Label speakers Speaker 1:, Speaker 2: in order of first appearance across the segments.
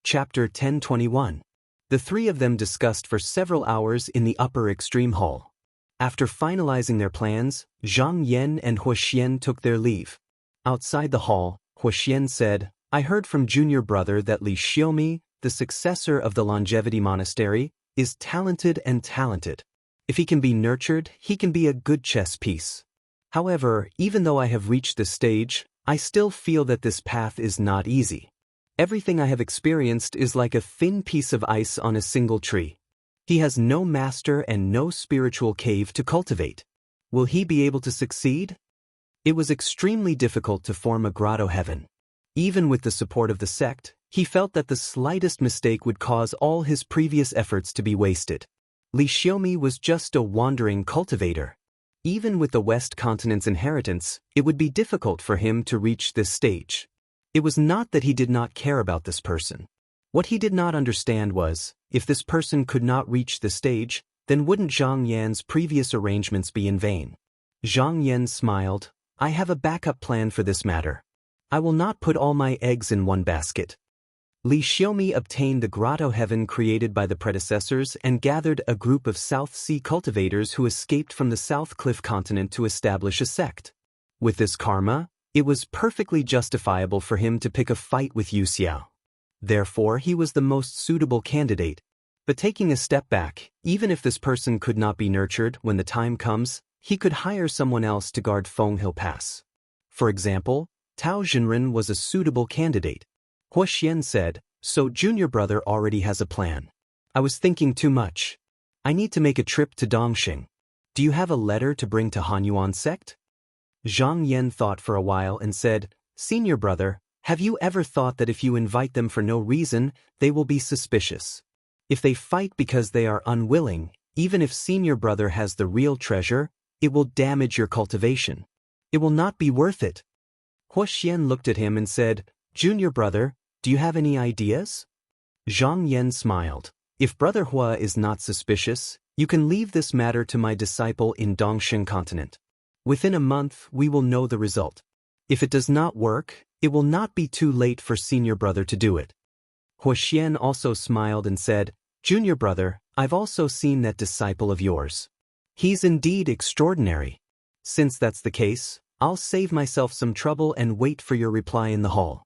Speaker 1: Chapter 1021. The three of them discussed for several hours in the upper extreme hall. After finalizing their plans, Zhang Yan and Huoxian took their leave. Outside the hall, Huoxian said, I heard from junior brother that Li Xiaomi, the successor of the Longevity Monastery, is talented. If he can be nurtured, he can be a good chess piece. However, even though I have reached this stage, I still feel that this path is not easy. Everything I have experienced is like a thin piece of ice on a single tree. He has no master and no spiritual cave to cultivate. Will he be able to succeed? It was extremely difficult to form a grotto heaven. Even with the support of the sect, he felt that the slightest mistake would cause all his previous efforts to be wasted. Li Xiaomi was just a wandering cultivator. Even with the West Continent's inheritance, it would be difficult for him to reach this stage. It was not that he did not care about this person. What he did not understand was, if this person could not reach the stage, then wouldn't Zhang Yan's previous arrangements be in vain? Zhang Yan smiled, I have a backup plan for this matter. I will not put all my eggs in one basket. Li Xiaomi obtained the grotto heaven created by the predecessors and gathered a group of South Sea cultivators who escaped from the South Cliff continent to establish a sect. With this karma, it was perfectly justifiable for him to pick a fight with Yu Xiao. Therefore, he was the most suitable candidate. But taking a step back, even if this person could not be nurtured when the time comes, he could hire someone else to guard Feng Hill Pass. For example, Tao Jinren was a suitable candidate. Huoxian said, so junior brother already has a plan. I was thinking too much. I need to make a trip to Dongxing. Do you have a letter to bring to Hanyuan sect? Zhang Yan thought for a while and said, Senior brother, have you ever thought that if you invite them for no reason, they will be suspicious? If they fight because they are unwilling, even if senior brother has the real treasure, it will damage your cultivation. It will not be worth it. Huoxian looked at him and said, Junior brother, do you have any ideas? Zhang Yan smiled. If Brother Hua is not suspicious, you can leave this matter to my disciple in Dongxing continent. Within a month, we will know the result. If it does not work, it will not be too late for senior brother to do it. Huoxian also smiled and said, Junior brother, I've also seen that disciple of yours. He's indeed extraordinary. Since that's the case, I'll save myself some trouble and wait for your reply in the hall.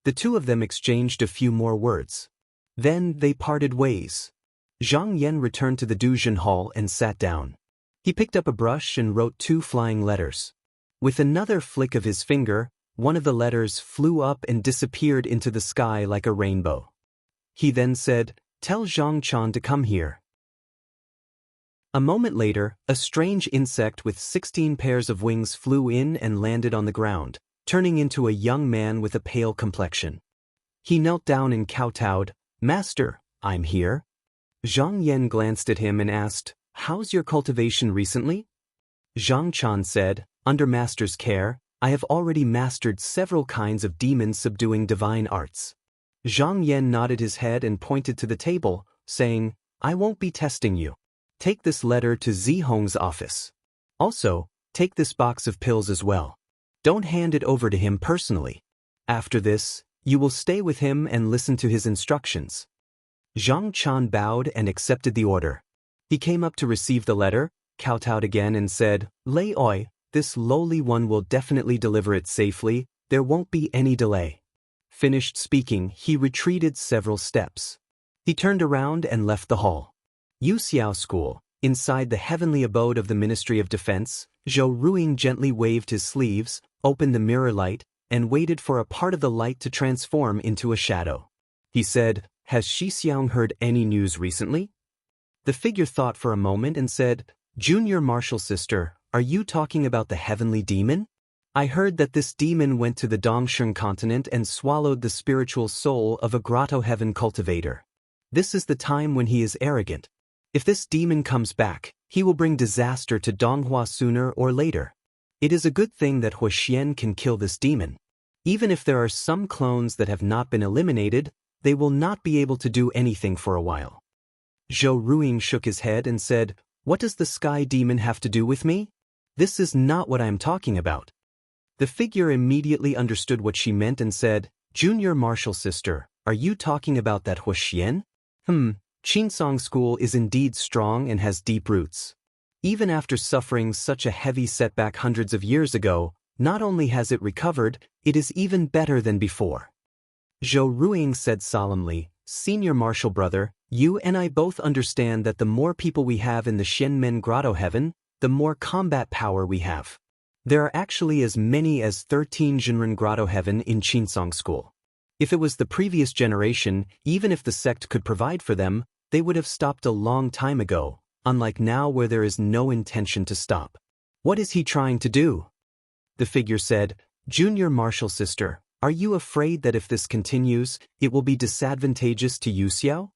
Speaker 1: The two of them exchanged a few more words. Then they parted ways. Zhang Yan returned to the Duzhen hall and sat down. He picked up a brush and wrote 2 flying letters. With another flick of his finger, one of the letters flew up and disappeared into the sky like a rainbow. He then said, Tell Zhang Chan to come here. A moment later, a strange insect with 16 pairs of wings flew in and landed on the ground, turning into a young man with a pale complexion. He knelt down and kowtowed, Master, I'm here. Zhang Yan glanced at him and asked, How's your cultivation recently? Zhang Chan said, Under Master's care, I have already mastered several kinds of demon-subduing divine arts. Zhang Yan nodded his head and pointed to the table, saying, I won't be testing you. Take this letter to Zihong's office. Also, take this box of pills as well. Don't hand it over to him personally. After this, you will stay with him and listen to his instructions. Zhang Chan bowed and accepted the order. He came up to receive the letter, kowtowed again and said, Lei Oi, this lowly one will definitely deliver it safely, there won't be any delay. Finished speaking, he retreated several steps. He turned around and left the hall. Yu Xiao School, inside the heavenly abode of the Ministry of Defense, Zhou Ruing gently waved his sleeves, opened the mirror light, and waited for a part of the light to transform into a shadow. He said, Has Shi Xiang heard any news recently? The figure thought for a moment and said, Junior Martial Sister, are you talking about the heavenly demon? I heard that this demon went to the Dongxing continent and swallowed the spiritual soul of a grotto heaven cultivator. This is the time when he is arrogant. If this demon comes back, he will bring disaster to Donghua sooner or later. It is a good thing that Huoxian can kill this demon. Even if there are some clones that have not been eliminated, they will not be able to do anything for a while. Zhou Ruing shook his head and said, What does the sky demon have to do with me? This is not what I am talking about. The figure immediately understood what she meant and said, Junior Martial Sister, Are you talking about that Huaxian? Qinsong School is indeed strong and has deep roots. Even after suffering such a heavy setback hundreds of years ago, not only has it recovered, it is even better than before. Zhou Ruiying said solemnly, Senior Marshal Brother, you and I both understand that the more people we have in the Xianmen Grotto Heaven, the more combat power we have. There are actually as many as 13 Jinren Grotto Heaven in Qinsong School. If it was the previous generation, even if the sect could provide for them, they would have stopped a long time ago, unlike now where there is no intention to stop. What is he trying to do? The figure said, Junior Marshal Sister, are you afraid that if this continues, it will be disadvantageous to Yuxiao?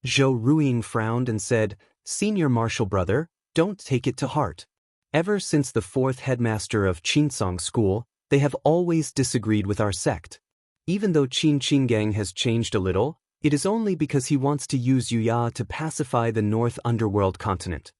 Speaker 1: Zhou Ruiying frowned and said, Senior Marshal Brother, don't take it to heart. Ever since the fourth headmaster of Qinsong School, they have always disagreed with our sect. Even though Qin Qingang has changed a little, it is only because he wants to use Yuya to pacify the North Underworld continent.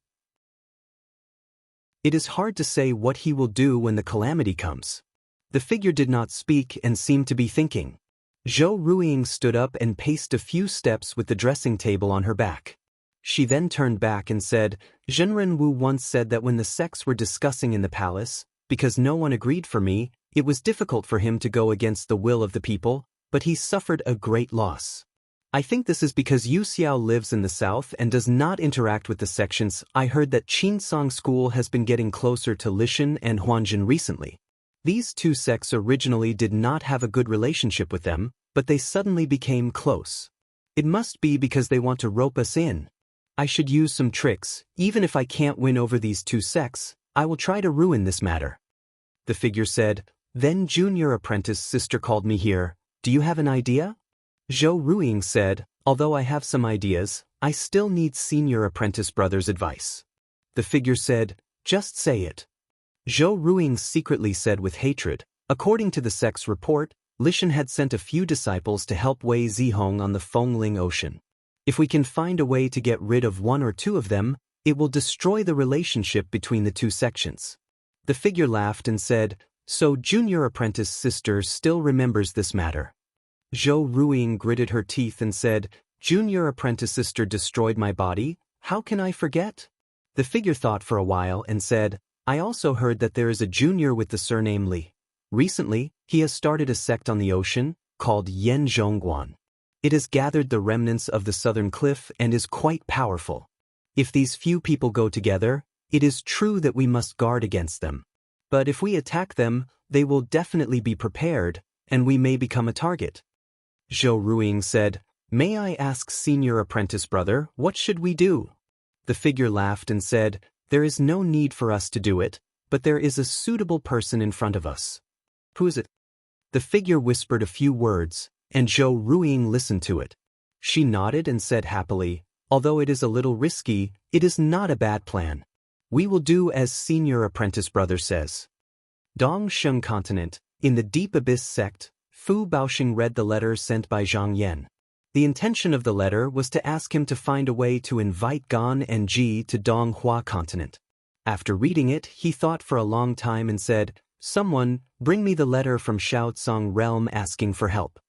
Speaker 1: It is hard to say what he will do when the calamity comes. The figure did not speak and seemed to be thinking. Zhou Ruiying stood up and paced a few steps with the dressing table on her back. She then turned back and said, Zhenren Wu once said that when the sects were discussing in the palace, because no one agreed for me, it was difficult for him to go against the will of the people, but he suffered a great loss. I think this is because Yu Xiao lives in the south and does not interact with the sections. I heard that Qinsong School has been getting closer to Lishan and Huanjin recently. These two sects originally did not have a good relationship with them, but they suddenly became close. It must be because they want to rope us in. I should use some tricks. Even if I can't win over these two sects, I will try to ruin this matter. The figure said, Then Junior Apprentice Sister called me here. Do you have an idea? Zhou Ruiying said, Although I have some ideas, I still need Senior Apprentice Brother's advice. The figure said, Just say it. Zhou Ruiying secretly said with hatred, According to the sect's report, Lishan had sent a few disciples to help Wei Zihong on the Fengling Ocean. If we can find a way to get rid of one or two of them, it will destroy the relationship between the two sections. The figure laughed and said, So Junior Apprentice Sister still remembers this matter. Zhou Ruiying gritted her teeth and said, Junior Apprentice Sister destroyed my body, how can I forget? The figure thought for a while and said, I also heard that there is a junior with the surname Li. Recently, he has started a sect on the ocean, called Yan Zhongguan. It has gathered the remnants of the southern cliff and is quite powerful. If these few people go together, it is true that we must guard against them. But if we attack them, they will definitely be prepared, and we may become a target. Zhou Ruiying said, May I ask Senior Apprentice Brother, what should we do? The figure laughed and said, There is no need for us to do it, but there is a suitable person in front of us. Who is it? The figure whispered a few words, and Zhou Ruiying listened to it. She nodded and said happily, Although it is a little risky, it is not a bad plan. We will do as Senior Apprentice Brother says. Dongsheng Continent, in the Deep Abyss sect, Fu Baoxing read the letter sent by Zhang Yan. The intention of the letter was to ask him to find a way to invite Gan and Ji to Donghua Continent. After reading it, he thought for a long time and said, Someone, bring me the letter from Shaotsong Realm asking for help.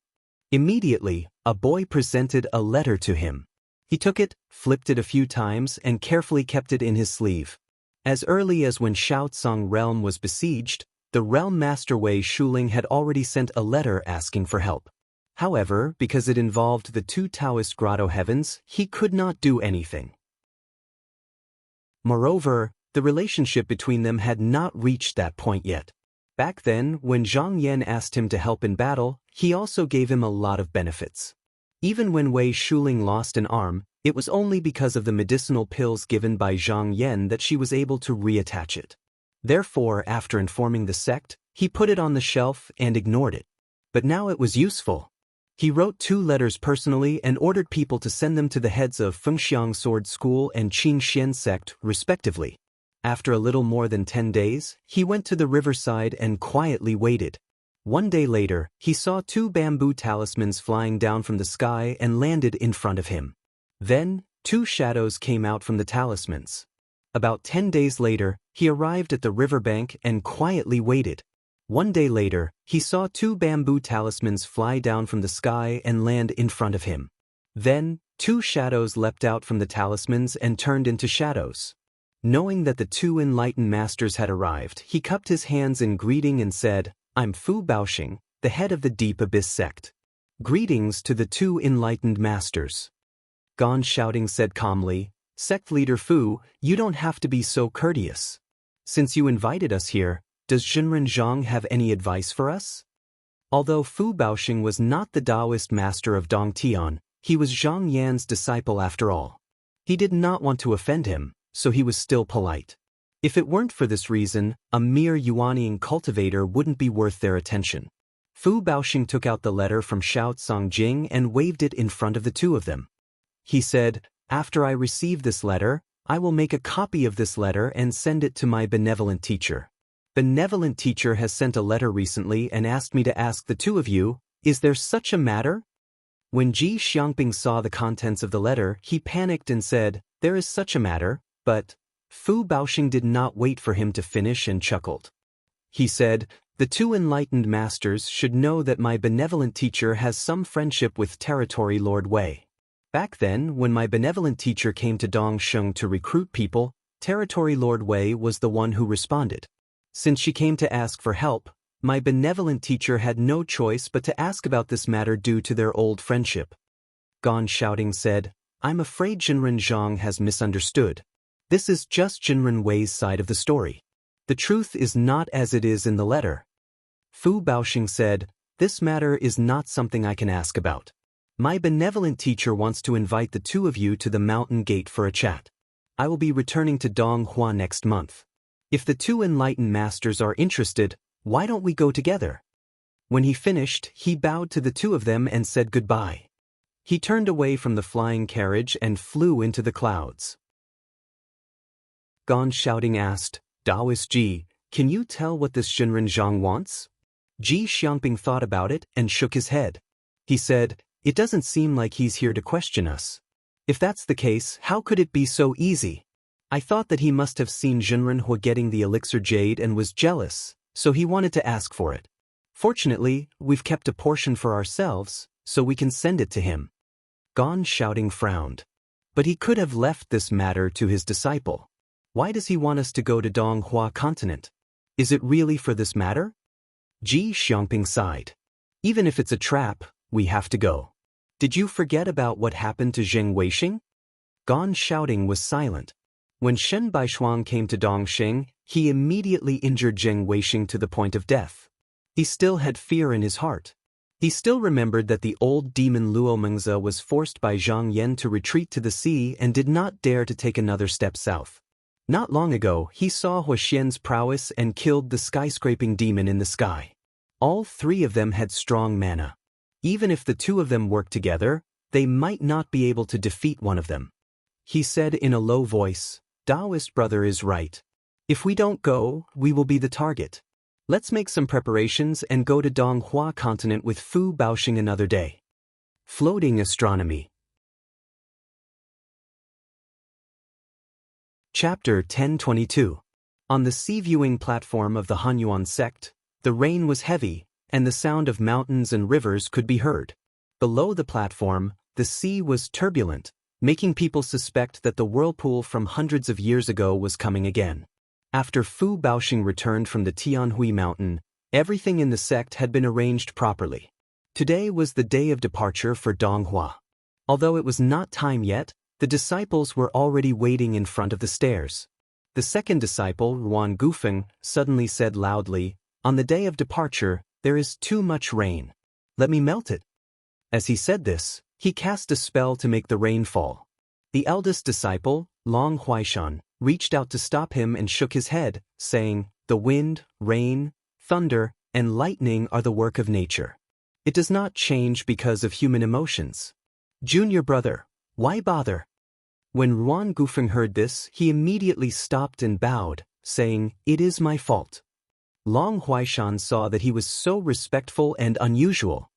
Speaker 1: Immediately, a boy presented a letter to him. He took it, flipped it a few times, and carefully kept it in his sleeve. As early as when Shaotsong Realm was besieged, the Realm Master Wei Shuling had already sent a letter asking for help. However, because it involved the two Taoist grotto heavens, he could not do anything. Moreover, the relationship between them had not reached that point yet. Back then, when Zhang Yan asked him to help in battle, he also gave him a lot of benefits. Even when Wei Shuling lost an arm, it was only because of the medicinal pills given by Zhang Yan that she was able to reattach it. Therefore, after informing the sect, he put it on the shelf and ignored it. But now it was useful. He wrote 2 letters personally and ordered people to send them to the heads of Fengxiang Sword School and Qingxian sect, respectively. After a little more than 10 days, he went to the riverside and quietly waited. One day later, he saw 2 bamboo talismans flying down from the sky and landed in front of him. Then, 2 shadows came out from the talismans. About 10 days later, he arrived at the riverbank and quietly waited. One day later, he saw 2 bamboo talismans fly down from the sky and land in front of him. Then, 2 shadows leapt out from the talismans and turned into shadows. Knowing that the 2 enlightened masters had arrived, he cupped his hands in greeting and said, "I'm Fu Baoxing, the head of the Deep Abyss sect. Greetings to the 2 enlightened masters." Gone Shouting said calmly, "Sect leader Fu, you don't have to be so courteous. Since you invited us here, does Jinren Zhang have any advice for us?" Although Fu Baoxing was not the Taoist master of Dongtian, he was Zhang Yan's disciple after all. He did not want to offend him, so he was still polite. If it weren't for this reason, a mere Yuanian cultivator wouldn't be worth their attention. Fu Baoxing took out the letter from Xiao Songjing and waved it in front of the 2 of them. He said, "After I receive this letter, I will make a copy of this letter and send it to my benevolent teacher. Benevolent teacher has sent a letter recently and asked me to ask the 2 of you, is there such a matter?" When Ji Xiangping saw the contents of the letter, he panicked and said, "There is such a matter," but Fu Baoxing did not wait for him to finish and chuckled. He said, "The 2 enlightened masters should know that my benevolent teacher has some friendship with Territory Lord Wei. Back then, when my benevolent teacher came to Dongsheng to recruit people, Territory Lord Wei was the one who responded. Since she came to ask for help, my benevolent teacher had no choice but to ask about this matter due to their old friendship." Gone Shouting said, "I'm afraid Jinren Zhang has misunderstood. This is just Jinren Wei's side of the story. The truth is not as it is in the letter." Fu Baoxing said, "This matter is not something I can ask about. My benevolent teacher wants to invite the 2 of you to the mountain gate for a chat. I will be returning to Donghua next month. If the 2 enlightened masters are interested, why don't we go together?" When he finished, he bowed to the 2 of them and said goodbye. He turned away from the flying carriage and flew into the clouds. Gone Shouting asked, "Taoist Ji, can you tell what this Jinren Zhang wants?" Ji Xiangping thought about it and shook his head. He said, "It doesn't seem like he's here to question us. If that's the case, how could it be so easy? I thought that he must have seen Jinren Hua getting the elixir jade and was jealous, so he wanted to ask for it. Fortunately, we've kept a portion for ourselves, so we can send it to him." Gone Shouting frowned. But he could have left this matter to his disciple. Why does he want us to go to Donghua continent? Is it really for this matter? Ji Xiangping sighed. "Even if it's a trap, we have to go. Did you forget about what happened to Zheng Weixing?" Gone Shouting was silent. When Shen Baishuang came to Dongsheng, he immediately injured Zheng Weixing to the point of death. He still had fear in his heart. He still remembered that the old demon Luo Mengzi was forced by Zhang Yan to retreat to the sea and did not dare to take another step south. Not long ago, he saw Huoxian's prowess and killed the skyscraping demon in the sky. All 3 of them had strong mana. Even if the 2 of them worked together, they might not be able to defeat one of them. He said in a low voice, "Taoist brother is right. If we don't go, we will be the target. Let's make some preparations and go to Donghua continent with Fu Baoxing another day." Floating Astronomy. Chapter 1022. On the sea-viewing platform of the Hanyuan sect, the rain was heavy, and the sound of mountains and rivers could be heard. Below the platform, the sea was turbulent, making people suspect that the whirlpool from hundreds of years ago was coming again. After Fu Baoxing returned from the Tianhui mountain, everything in the sect had been arranged properly. Today was the day of departure for Donghua. Although it was not time yet, the disciples were already waiting in front of the stairs. The second disciple, Ruan Gufeng, suddenly said loudly, "On the day of departure, there is too much rain. Let me melt it." As he said this, he cast a spell to make the rain fall. The eldest disciple, Long Huaishan, reached out to stop him and shook his head, saying, "The wind, rain, thunder, and lightning are the work of nature. It does not change because of human emotions. Junior brother, why bother?" When Ruan Gufeng heard this, he immediately stopped and bowed, saying, "It is my fault." Long Huaishan saw that he was so respectful and unusual.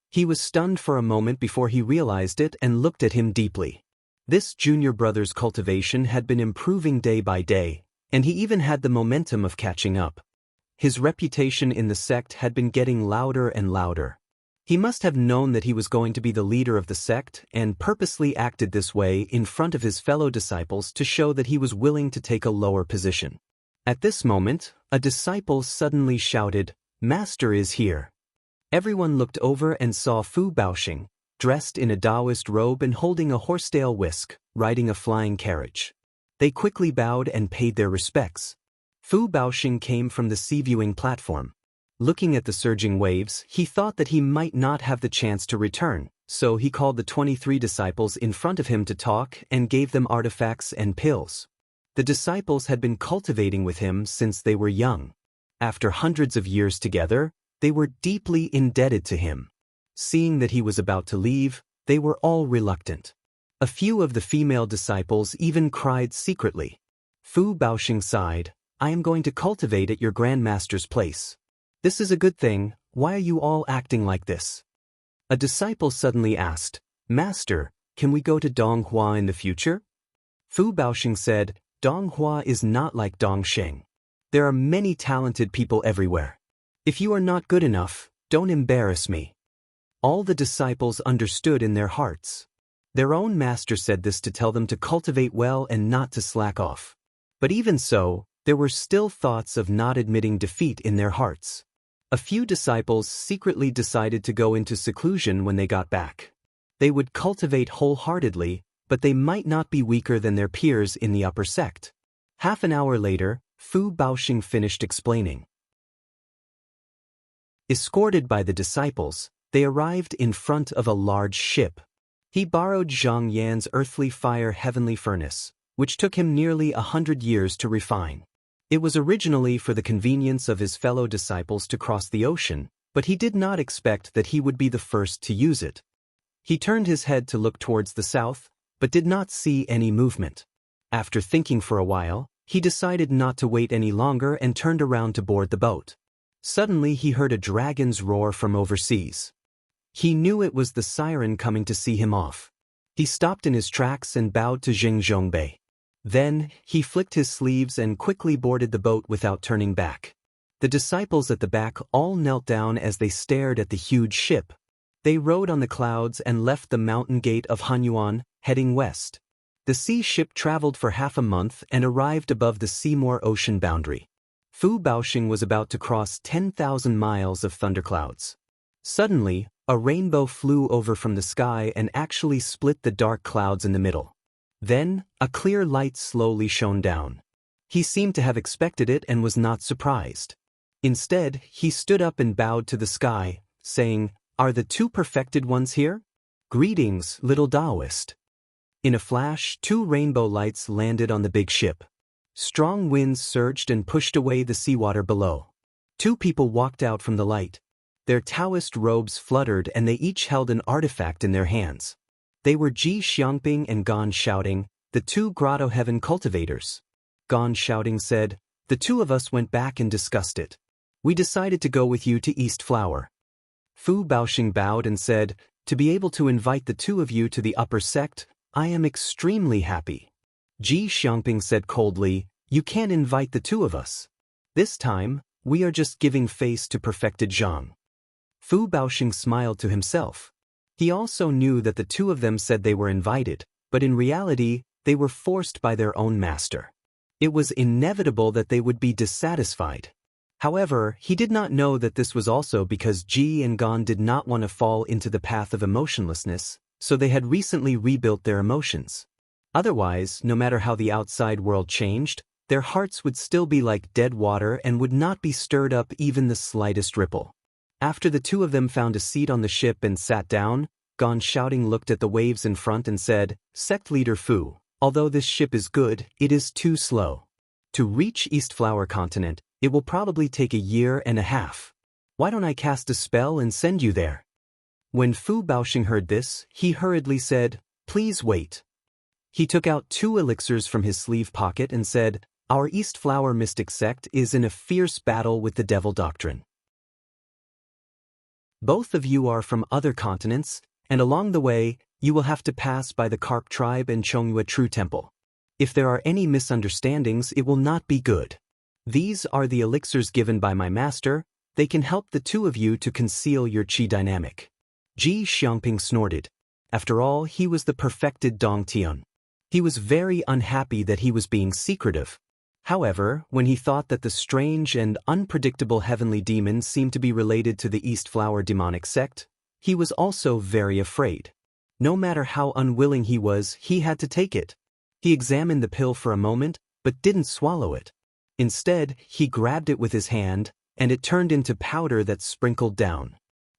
Speaker 1: He was stunned for a moment before he realized it and looked at him deeply. This junior brother's cultivation had been improving day by day, and he even had the momentum of catching up. his reputation in the sect had been getting louder and louder. He must have known that he was going to be the leader of the sect and purposely acted this way in front of his fellow disciples to show that he was willing to take a lower position. At this moment, a disciple suddenly shouted, "Master is here." Everyone looked over and saw Fu Baoxing, dressed in a Taoist robe and holding a horsetail whisk, riding a flying carriage. They quickly bowed and paid their respects. Fu Baoxing came from the sea-viewing platform. Looking at the surging waves, he thought that he might not have the chance to return, so he called the 23 disciples in front of him to talk and gave them artifacts and pills. The disciples had been cultivating with him since they were young. After hundreds of years together, they were deeply indebted to him. Seeing that he was about to leave, they were all reluctant. A few of the female disciples even cried secretly. Fu Baoxing sighed, "I am going to cultivate at your grandmaster's place. This is a good thing, why are you all acting like this?" A disciple suddenly asked, "Master, can we go to Donghua in the future?" Fu Baoxing said, "Donghua is not like Dongsheng. There are many talented people everywhere. If you are not good enough, don't embarrass me." All the disciples understood in their hearts. Their own master said this to tell them to cultivate well and not to slack off. But even so, there were still thoughts of not admitting defeat in their hearts. A few disciples secretly decided to go into seclusion when they got back. They would cultivate wholeheartedly, but they might not be weaker than their peers in the upper sect. Half an hour later, Fu Baoxing finished explaining. Escorted by the disciples, they arrived in front of a large ship. He borrowed Zhang Yan's earthly fire heavenly furnace, which took him nearly 100 years to refine. It was originally for the convenience of his fellow disciples to cross the ocean, but he did not expect that he would be the first to use it. He turned his head to look towards the south, but did not see any movement. After thinking for a while, he decided not to wait any longer and turned around to board the boat. Suddenly he heard a dragon's roar from overseas. He knew it was the siren coming to see him off. He stopped in his tracks and bowed to Jing Zhongbei. Then, he flicked his sleeves and quickly boarded the boat without turning back. The disciples at the back all knelt down as they stared at the huge ship. They rode on the clouds and left the mountain gate of Hanyuan, heading west. The sea ship traveled for half a month and arrived above the Seymour Ocean boundary. Fu Baoxing was about to cross 10,000 miles of thunderclouds. Suddenly, a rainbow flew over from the sky and actually split the dark clouds in the middle. Then, a clear light slowly shone down. He seemed to have expected it and was not surprised. Instead, he stood up and bowed to the sky, saying, "Are the two perfected ones here? Greetings, little Taoist." In a flash, 2 rainbow lights landed on the big ship. Strong winds surged and pushed away the seawater below. 2 people walked out from the light. Their Taoist robes fluttered and they each held an artifact in their hands. They were Ji Xiangping and Gan Shouting, the 2 grotto heaven cultivators. Gan Shouting said, "The 2 of us went back and discussed it. We decided to go with you to East Flower." Fu Baoxing bowed and said, "To be able to invite the 2 of you to the upper sect, I am extremely happy." Ji Xiangping said coldly, "You can't invite the 2 of us. This time, we are just giving face to perfected Zhang." Fu Baoxing smiled to himself. He also knew that the 2 of them said they were invited, but in reality, they were forced by their own master. It was inevitable that they would be dissatisfied. However, he did not know that this was also because Ji and Gan did not want to fall into the path of emotionlessness, so they had recently rebuilt their emotions. Otherwise, no matter how the outside world changed, their hearts would still be like dead water and would not be stirred up even the slightest ripple. After the 2 of them found a seat on the ship and sat down, Gan Shouting looked at the waves in front and said, "Sect leader Fu, although this ship is good, it is too slow. To reach East Flower Continent, it will probably take a year and a half. Why don't I cast a spell and send you there?" When Fu Baoxing heard this, he hurriedly said, "Please wait." He took out 2 elixirs from his sleeve pocket and said, "Our East Flower Mystic Sect is in a fierce battle with the Devil Doctrine. Both of you are from other continents, and along the way, you will have to pass by the Carp Tribe and Chongyue True Temple. If there are any misunderstandings, it will not be good. These are the elixirs given by my master. They can help the two of you to conceal your qi dynamic. Ji Xiangping snorted. After all, he was the perfected Dongtian. He was very unhappy that he was being secretive. However, when he thought that the strange and unpredictable heavenly demon seemed to be related to the East Flower demonic sect, he was also very afraid. No matter how unwilling he was, he had to take it. He examined the pill for a moment, but didn't swallow it. Instead, he grabbed it with his hand, and it turned into powder that sprinkled down.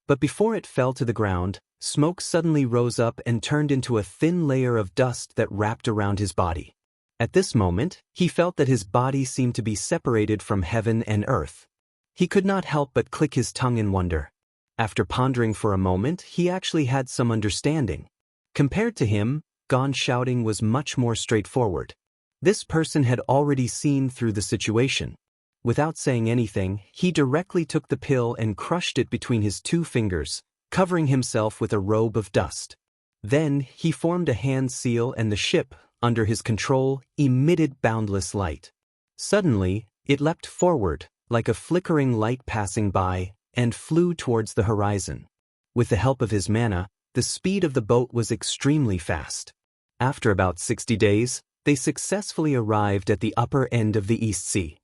Speaker 1: But before it fell to the ground, smoke suddenly rose up and turned into a thin layer of dust that wrapped around his body. At this moment, he felt that his body seemed to be separated from heaven and earth. He could not help but click his tongue in wonder. After pondering for a moment, he actually had some understanding. Compared to him, Gone Shouting was much more straightforward. This person had already seen through the situation. Without saying anything, he directly took the pill and crushed it between his two fingers, covering himself with a robe of dust. Then, he formed a hand seal and the ship, under his control, emitted boundless light. Suddenly, it leapt forward, like a flickering light passing by, and flew towards the horizon. With the help of his mana, the speed of the boat was extremely fast. After about 60 days, they successfully arrived at the upper end of the East Sea.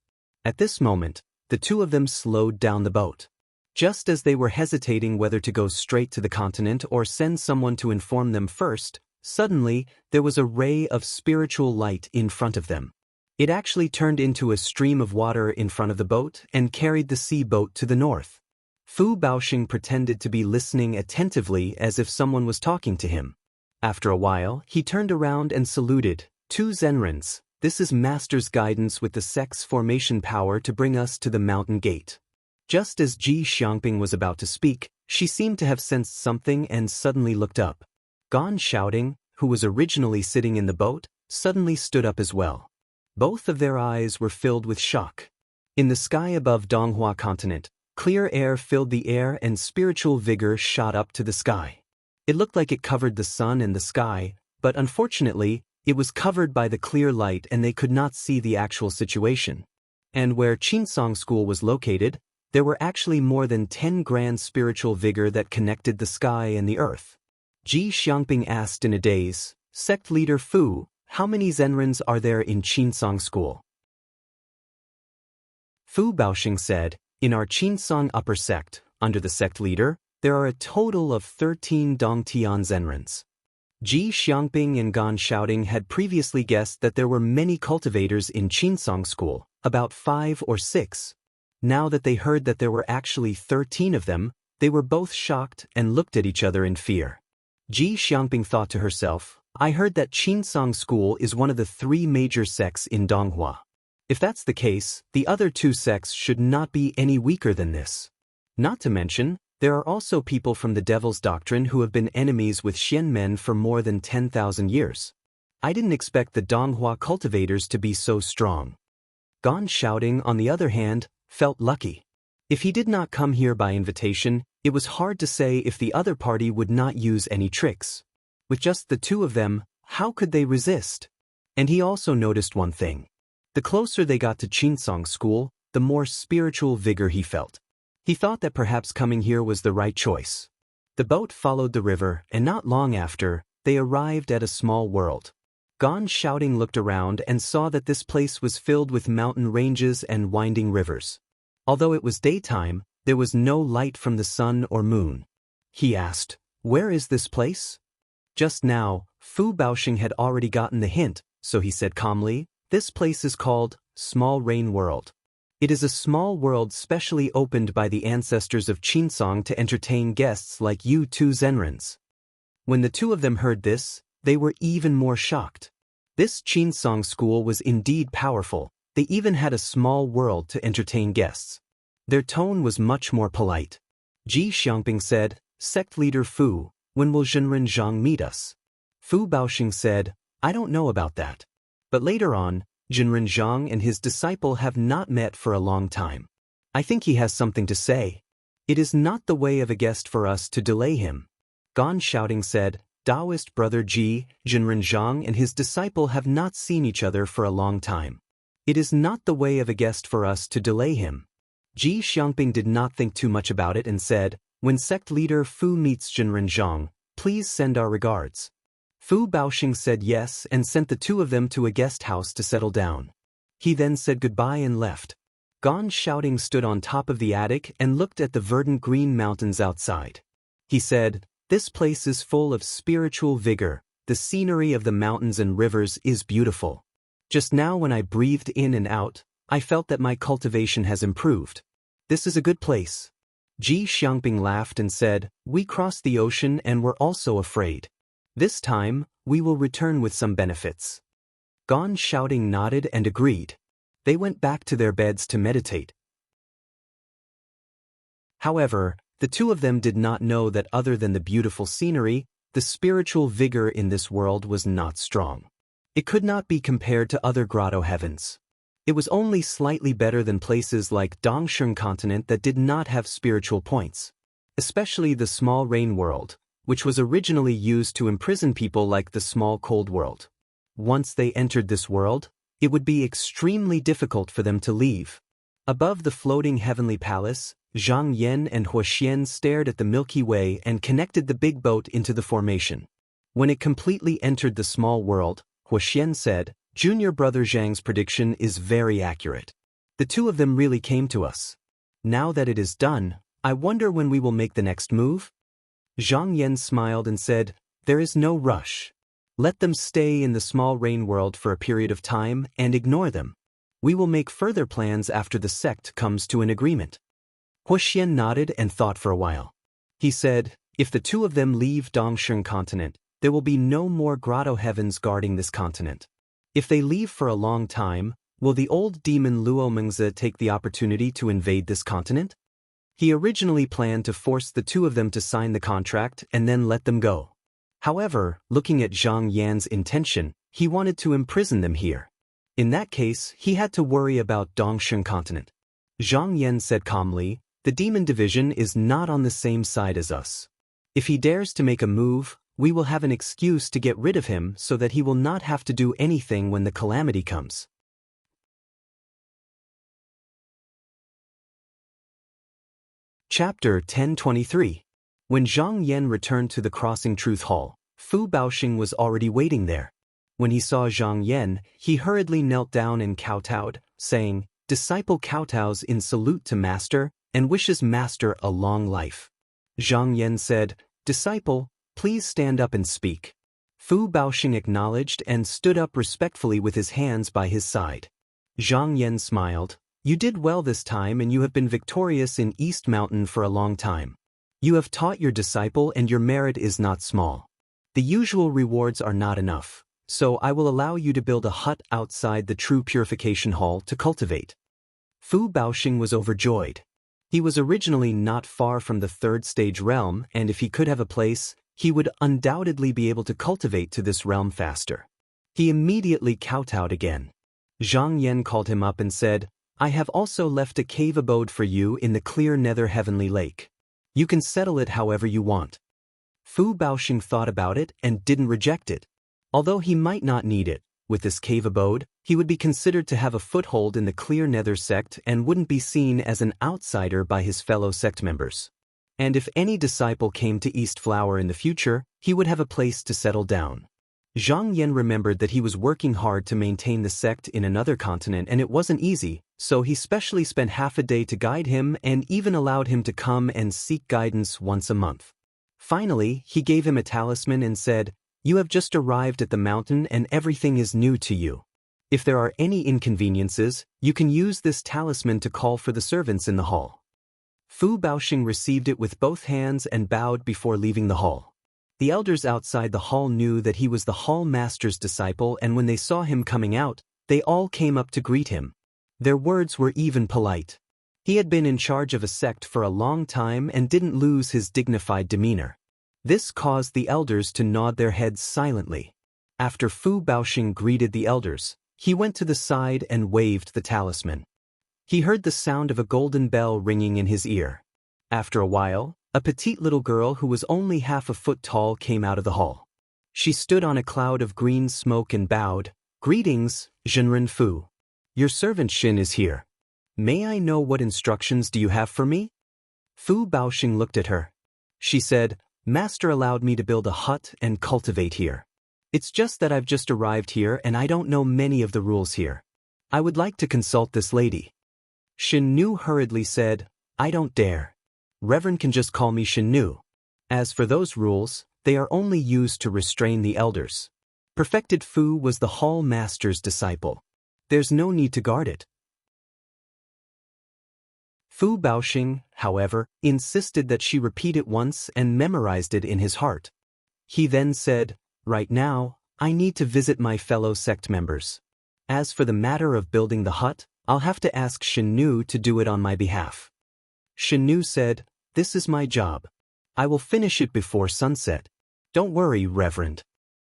Speaker 1: At this moment, the two of them slowed down the boat. Just as they were hesitating whether to go straight to the continent or send someone to inform them first, suddenly, there was a ray of spiritual light in front of them. It actually turned into a stream of water in front of the boat and carried the sea boat to the north. Fu Baoxing pretended to be listening attentively as if someone was talking to him. After a while, he turned around and saluted. "Two Zenrins, this is Master's guidance with the sect's formation power to bring us to the mountain gate." Just as Ji Xiangping was about to speak, she seemed to have sensed something and suddenly looked up. Gone Shouting, who was originally sitting in the boat, suddenly stood up as well. Both of their eyes were filled with shock. In the sky above Donghua continent, clear air filled the air and spiritual vigor shot up to the sky. It looked like it covered the sun and the sky, but unfortunately, it was covered by the clear light and they could not see the actual situation. And where Qinsong School was located, there were actually more than 10 grand spiritual vigor that connected the sky and the earth. Ji Xiangping asked in a daze, "Sect leader Fu, how many Zenrins are there in Qinsong School?" Fu Baoxing said, "In our Qinsong upper sect, under the sect leader, there are a total of 13 Dongtian Zenrins." Ji Xiangping and Gone Shouting had previously guessed that there were many cultivators in Qinsong School, about 5 or 6. Now that they heard that there were actually 13 of them, they were both shocked and looked at each other in fear. Ji Xiangping thought to herself, "I heard that Qinsong School is one of the 3 major sects in Donghua. If that's the case, the other 2 sects should not be any weaker than this. Not to mention, there are also people from the Devil's Doctrine who have been enemies with Xian men for more than 10,000 years. I didn't expect the Donghua cultivators to be so strong." Gone Shouting, on the other hand, felt lucky. If he did not come here by invitation, it was hard to say if the other party would not use any tricks. With just the two of them, how could they resist? And he also noticed one thing. The closer they got to Qinsong School, the more spiritual vigor he felt. He thought that perhaps coming here was the right choice. The boat followed the river, and not long after, they arrived at a small world. Gone Shouting looked around and saw that this place was filled with mountain ranges and winding rivers. Although it was daytime, there was no light from the sun or moon. He asked, "Where is this place?" Just now, Fu Baoxing had already gotten the hint, so he said calmly, "This place is called Small Rain World. It is a small world specially opened by the ancestors of Qinsong to entertain guests like you two Zenrins." When the two of them heard this, they were even more shocked. This Qinsong School was indeed powerful. They even had a small world to entertain guests. Their tone was much more polite. Ji Xiangping said, "Sect leader Fu, when will Zhenren Zhang meet us?" Fu Baoxing said, "I don't know about that. But later on, Zhenren Zhang and his disciple have not met for a long time. I think he has something to say. It is not the way of a guest for us to delay him." Gone Shouting said, "Taoist brother Ji, Zhenren Zhang and his disciple have not seen each other for a long time. It is not the way of a guest for us to delay him. Ji Xiangping did not think too much about it and said, when sect leader Fu meets Jinren Zhang, please send our regards. Fu Baoxing said yes and sent the two of them to a guest house to settle down. He then said goodbye and left. Gan Shouting stood on top of the attic and looked at the verdant green mountains outside. He said, this place is full of spiritual vigor, the scenery of the mountains and rivers is beautiful. Just now when I breathed in and out, I felt that my cultivation has improved. This is a good place. Ji Xiangping laughed and said, we crossed the ocean and were also afraid. This time, we will return with some benefits. Gan Shouting nodded and agreed. They went back to their beds to meditate. However, the two of them did not know that other than the beautiful scenery, the spiritual vigor in this world was not strong. It could not be compared to other grotto heavens. It was only slightly better than places like Dongsheng continent that did not have spiritual points. Especially the small rain world, which was originally used to imprison people like the small cold world. Once they entered this world, it would be extremely difficult for them to leave. Above the floating heavenly palace, Zhang Yan and Huoxian stared at the Milky Way and connected the big boat into the formation. When it completely entered the small world, Huoxian said, Junior brother Zhang's prediction is very accurate. The two of them really came to us. Now that it is done, I wonder when we will make the next move? Zhang Yan smiled and said, there is no rush. Let them stay in the small rain world for a period of time and ignore them. We will make further plans after the sect comes to an agreement. Huoxian nodded and thought for a while. He said, if the two of them leave Dongsheng continent, there will be no more grotto heavens guarding this continent. If they leave for a long time, will the old demon Luo Mengzi take the opportunity to invade this continent? He originally planned to force the two of them to sign the contract and then let them go. However, looking at Zhang Yan's intention, he wanted to imprison them here. In that case, he had to worry about Dongsheng continent. Zhang Yan said calmly, the demon division is not on the same side as us. If he dares to make a move, we will have an excuse to get rid of him so that he will not have to do anything when the calamity comes. Chapter 1023. When Zhang Yan returned to the Crossing Truth Hall, Fu Baoxing was already waiting there. When he saw Zhang Yan, he hurriedly knelt down and kowtowed, saying, Disciple kowtows in salute to Master, and wishes Master a long life. Zhang Yan said, Disciple, please stand up and speak. Fu Baoxing acknowledged and stood up respectfully with his hands by his side. Zhang Yan smiled, You did well this time and you have been victorious in East Mountain for a long time. You have taught your disciple and your merit is not small. The usual rewards are not enough, so I will allow you to build a hut outside the true purification hall to cultivate. Fu Baoxing was overjoyed. He was originally not far from the third stage realm, and if he could have a place, he would undoubtedly be able to cultivate to this realm faster. He immediately kowtowed again. Zhang Yan called him up and said, I have also left a cave abode for you in the clear nether heavenly lake. You can settle it however you want. Fu Baoxing thought about it and didn't reject it. Although he might not need it, with this cave abode, he would be considered to have a foothold in the clear nether sect and wouldn't be seen as an outsider by his fellow sect members. And if any disciple came to East Flower in the future, he would have a place to settle down. Zhang Yan remembered that he was working hard to maintain the sect in another continent and it wasn't easy, so he specially spent half a day to guide him and even allowed him to come and seek guidance once a month. Finally, he gave him a talisman and said, You have just arrived at the mountain and everything is new to you. If there are any inconveniences, you can use this talisman to call for the servants in the hall. Fu Baoxing received it with both hands and bowed before leaving the hall. The elders outside the hall knew that he was the hall master's disciple, and when they saw him coming out, they all came up to greet him. Their words were even polite. He had been in charge of a sect for a long time and didn't lose his dignified demeanor. This caused the elders to nod their heads silently. After Fu Baoxing greeted the elders, he went to the side and waved the talisman. He heard the sound of a golden bell ringing in his ear. After a while, a petite little girl who was only half a foot tall came out of the hall. She stood on a cloud of green smoke and bowed, Greetings, Zhenren Fu. Your servant Xin is here. May I know what instructions do you have for me? Fu Baoxing looked at her. She said, Master allowed me to build a hut and cultivate here. It's just that I've just arrived here and I don't know many of the rules here. I would like to consult this lady. Xin Nu hurriedly said, I don't dare. Reverend can just call me Xin Nu. As for those rules, they are only used to restrain the elders. Perfected Fu was the hall master's disciple. There's no need to guard it. Fu Baoxing, however, insisted that she repeat it once and memorized it in his heart. He then said, Right now, I need to visit my fellow sect members. As for the matter of building the hut, I'll have to ask Xin Nu to do it on my behalf. Xin Nu said, This is my job. I will finish it before sunset. Don't worry, Reverend.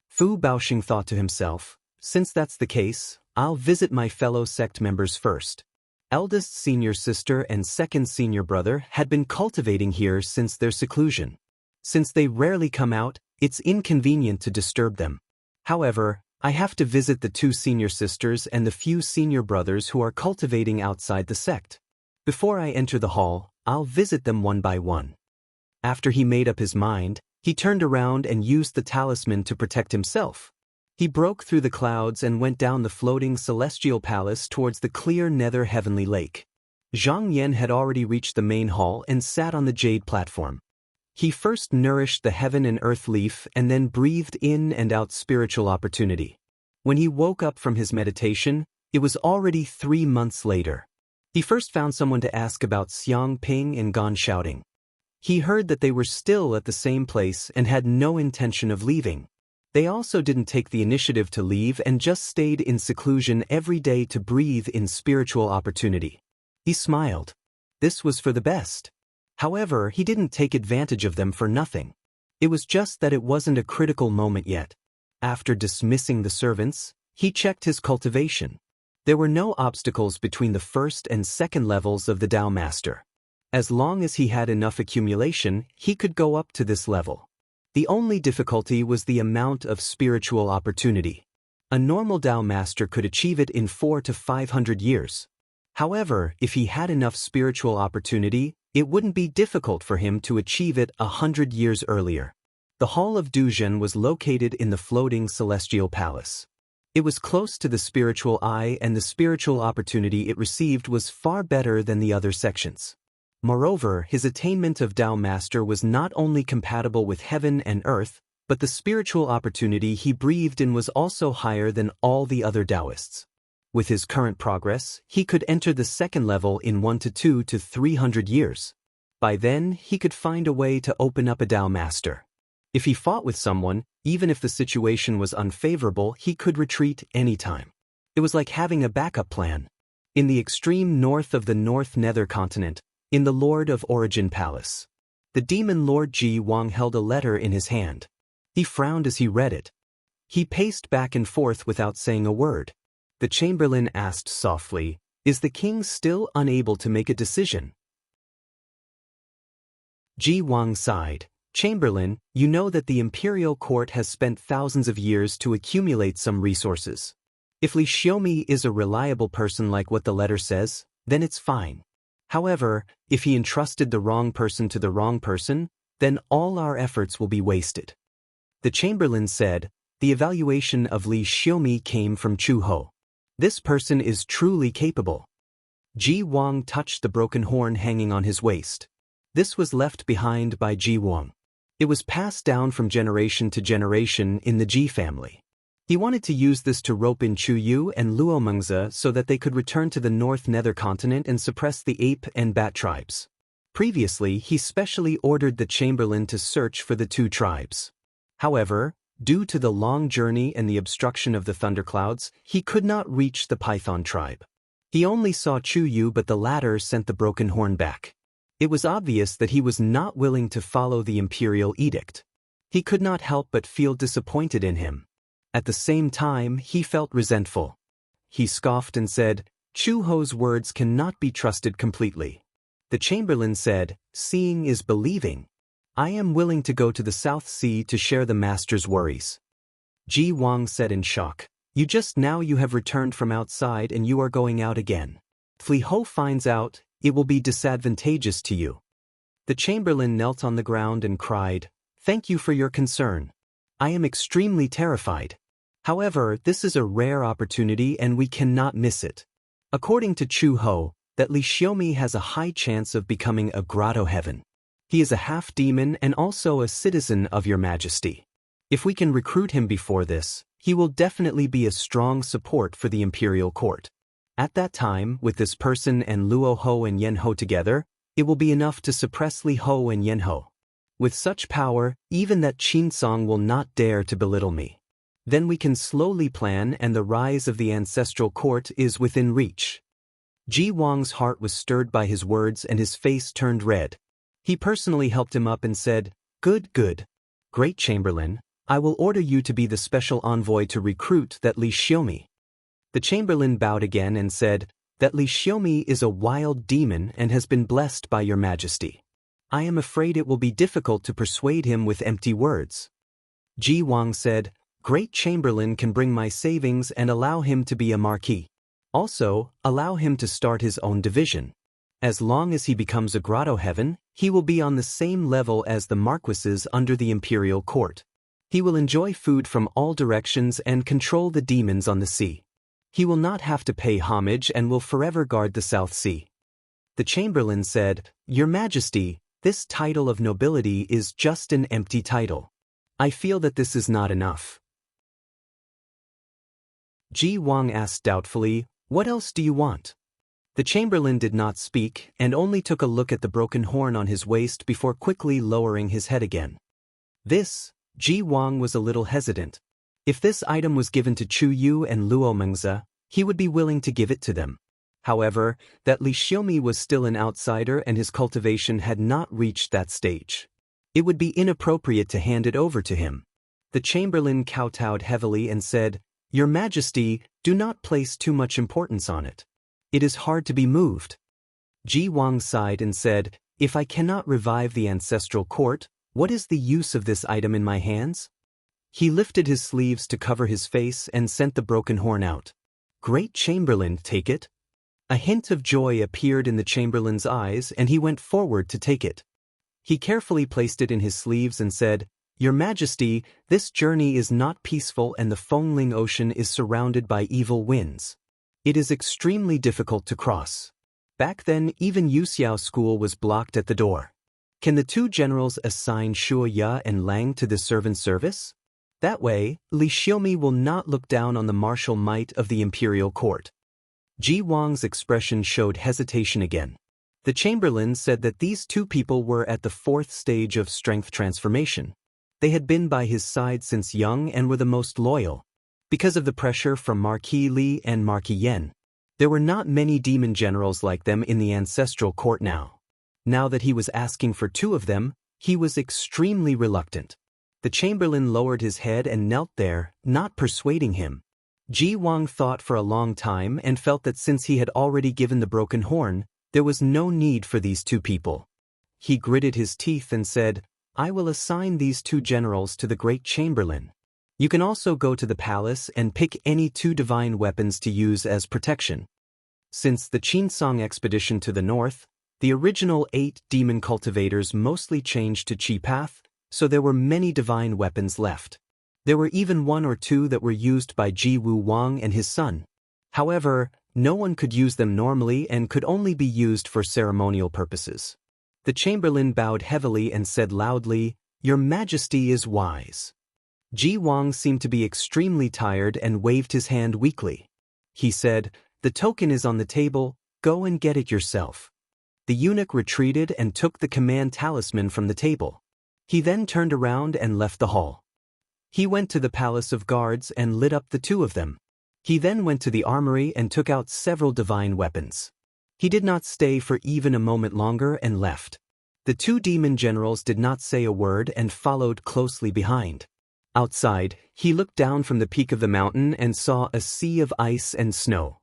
Speaker 1: Fu Baoxing thought to himself, Since that's the case, I'll visit my fellow sect members first. Eldest senior sister and second senior brother had been cultivating here since their seclusion. Since they rarely come out, it's inconvenient to disturb them. However, I have to visit the 2 senior sisters and the few senior brothers who are cultivating outside the sect. Before I enter the hall, I'll visit them one by one. After he made up his mind, he turned around and used the talisman to protect himself. He broke through the clouds and went down the floating celestial palace towards the clear nether heavenly lake. Zhang Yan had already reached the main hall and sat on the jade platform. He first nourished the heaven and earth leaf and then breathed in and out spiritual opportunity. When he woke up from his meditation, it was already 3 months later. He first found someone to ask about Xiang Ping and gone shouting. He heard that they were still at the same place and had no intention of leaving. They also didn't take the initiative to leave and just stayed in seclusion every day to breathe in spiritual opportunity. He smiled. This was for the best. However, he didn't take advantage of them for nothing. It was just that it wasn't a critical moment yet. After dismissing the servants, he checked his cultivation. There were no obstacles between the first and second levels of the Tao Master. As long as he had enough accumulation, he could go up to this level. The only difficulty was the amount of spiritual opportunity. A normal Tao Master could achieve it in 400 to 500 years. However, if he had enough spiritual opportunity, it wouldn't be difficult for him to achieve it 100 years earlier. The Hall of Duzhen was located in the floating celestial palace. It was close to the spiritual eye and the spiritual opportunity it received was far better than the other sections. Moreover, his attainment of Tao Master was not only compatible with heaven and earth, but the spiritual opportunity he breathed in was also higher than all the other Taoists. With his current progress, he could enter the second level in 1 to 2 to 300 years. By then, he could find a way to open up a Tao Master. If he fought with someone, even if the situation was unfavorable, he could retreat anytime. It was like having a backup plan. In the extreme north of the North Nether continent, in the Lord of Origin Palace, the demon Lord Ji Wang held a letter in his hand. He frowned as he read it. He paced back and forth without saying a word. The chamberlain asked softly, Is the king still unable to make a decision? Ji Wang sighed. Chamberlain, you know that the imperial court has spent thousands of years to accumulate some resources. If Li Xiaomi is a reliable person like what the letter says, then it's fine. However, if he entrusted the wrong person to the wrong person, then all our efforts will be wasted. The chamberlain said, The evaluation of Li Xiaomi came from Chu Ho. This person is truly capable. Ji Wang touched the broken horn hanging on his waist. This was left behind by Ji Wang. It was passed down from generation to generation in the Ji family. He wanted to use this to rope in Chu Yu and Luo Mengzi so that they could return to the North Nether continent and suppress the ape and bat tribes. Previously, he specially ordered the chamberlain to search for the 2 tribes. However, due to the long journey and the obstruction of the thunderclouds, he could not reach the Python tribe. He only saw Chu Yu, but the latter sent the broken horn back. It was obvious that he was not willing to follow the imperial edict. He could not help but feel disappointed in him. At the same time, he felt resentful. He scoffed and said, Chu Ho's words cannot be trusted completely. The chamberlain said, Seeing is believing. I am willing to go to the South Sea to share the master's worries. Ji Wang said in shock, You have returned from outside and you are going out again. If Li Ho finds out, it will be disadvantageous to you." The chamberlain knelt on the ground and cried, "Thank you for your concern. I am extremely terrified. However, this is a rare opportunity and we cannot miss it. According to Chu Ho, that Li Xiaomi has a high chance of becoming a grotto heaven. He is a half-demon and also a citizen of your majesty. If we can recruit him before this, he will definitely be a strong support for the imperial court. At that time, with this person and Luo Ho and Yen Ho together, it will be enough to suppress Li Ho and Yen Ho. With such power, even that Qin Song will not dare to belittle me. Then we can slowly plan and the rise of the ancestral court is within reach." Ji Wang's heart was stirred by his words and his face turned red. He personally helped him up and said, "Good, good. Great Chamberlain, I will order you to be the special envoy to recruit that Li Xiaomi." The Chamberlain bowed again and said, "That Li Xiaomi is a wild demon and has been blessed by your majesty. I am afraid it will be difficult to persuade him with empty words." Ji Wang said, "Great Chamberlain can bring my savings and allow him to be a marquis. Also, allow him to start his own division. As long as he becomes a grotto heaven, he will be on the same level as the marquises under the imperial court. He will enjoy food from all directions and control the demons on the sea. He will not have to pay homage and will forever guard the South Sea." The Chamberlain said, "Your Majesty, this title of nobility is just an empty title. I feel that this is not enough." Ji Wang asked doubtfully, "What else do you want?" The Chamberlain did not speak and only took a look at the broken horn on his waist before quickly lowering his head again. Ji Wang was a little hesitant. If this item was given to Chu Yu and Luo Mengzi, he would be willing to give it to them. However, that Li Xiaomi was still an outsider and his cultivation had not reached that stage. It would be inappropriate to hand it over to him. The Chamberlain kowtowed heavily and said, "Your Majesty, do not place too much importance on it. It is hard to be moved." Ji Wang sighed and said, "If I cannot revive the ancestral court, what is the use of this item in my hands?" He lifted his sleeves to cover his face and sent the broken horn out. "Great Chamberlain, take it." A hint of joy appeared in the Chamberlain's eyes and he went forward to take it. He carefully placed it in his sleeves and said, "Your Majesty, this journey is not peaceful and the Fengling Ocean is surrounded by evil winds. It is extremely difficult to cross. Back then, even Yuxiao School was blocked at the door. Can the two generals assign Shuo Ya and Lang to the servant service? That way, Li Xiaomi will not look down on the martial might of the imperial court." Ji Wang's expression showed hesitation again. The Chamberlain said that these two people were at the fourth stage of strength transformation. They had been by his side since young and were the most loyal. Because of the pressure from Marquis Li and Marquis Yen, there were not many demon generals like them in the ancestral court now. Now that he was asking for two of them, he was extremely reluctant. The Chamberlain lowered his head and knelt there, not persuading him. Ji Wang thought for a long time and felt that since he had already given the broken horn, there was no need for these two people. He gritted his teeth and said, "I will assign these two generals to the Great Chamberlain. You can also go to the palace and pick any two divine weapons to use as protection." Since the Qinsong expedition to the north, the original 8 demon cultivators mostly changed to Qi Path, so there were many divine weapons left. There were even 1 or 2 that were used by Ji Wu Wang and his son. However, no one could use them normally and could only be used for ceremonial purposes. The Chamberlain bowed heavily and said loudly, "Your Majesty is wise." Ji Wang seemed to be extremely tired and waved his hand weakly. He said, "The token is on the table, go and get it yourself." The eunuch retreated and took the command talisman from the table. He then turned around and left the hall. He went to the palace of guards and lit up the 2 of them. He then went to the armory and took out several divine weapons. He did not stay for even a moment longer and left. The 2 demon generals did not say a word and followed closely behind. Outside, he looked down from the peak of the mountain and saw a sea of ice and snow.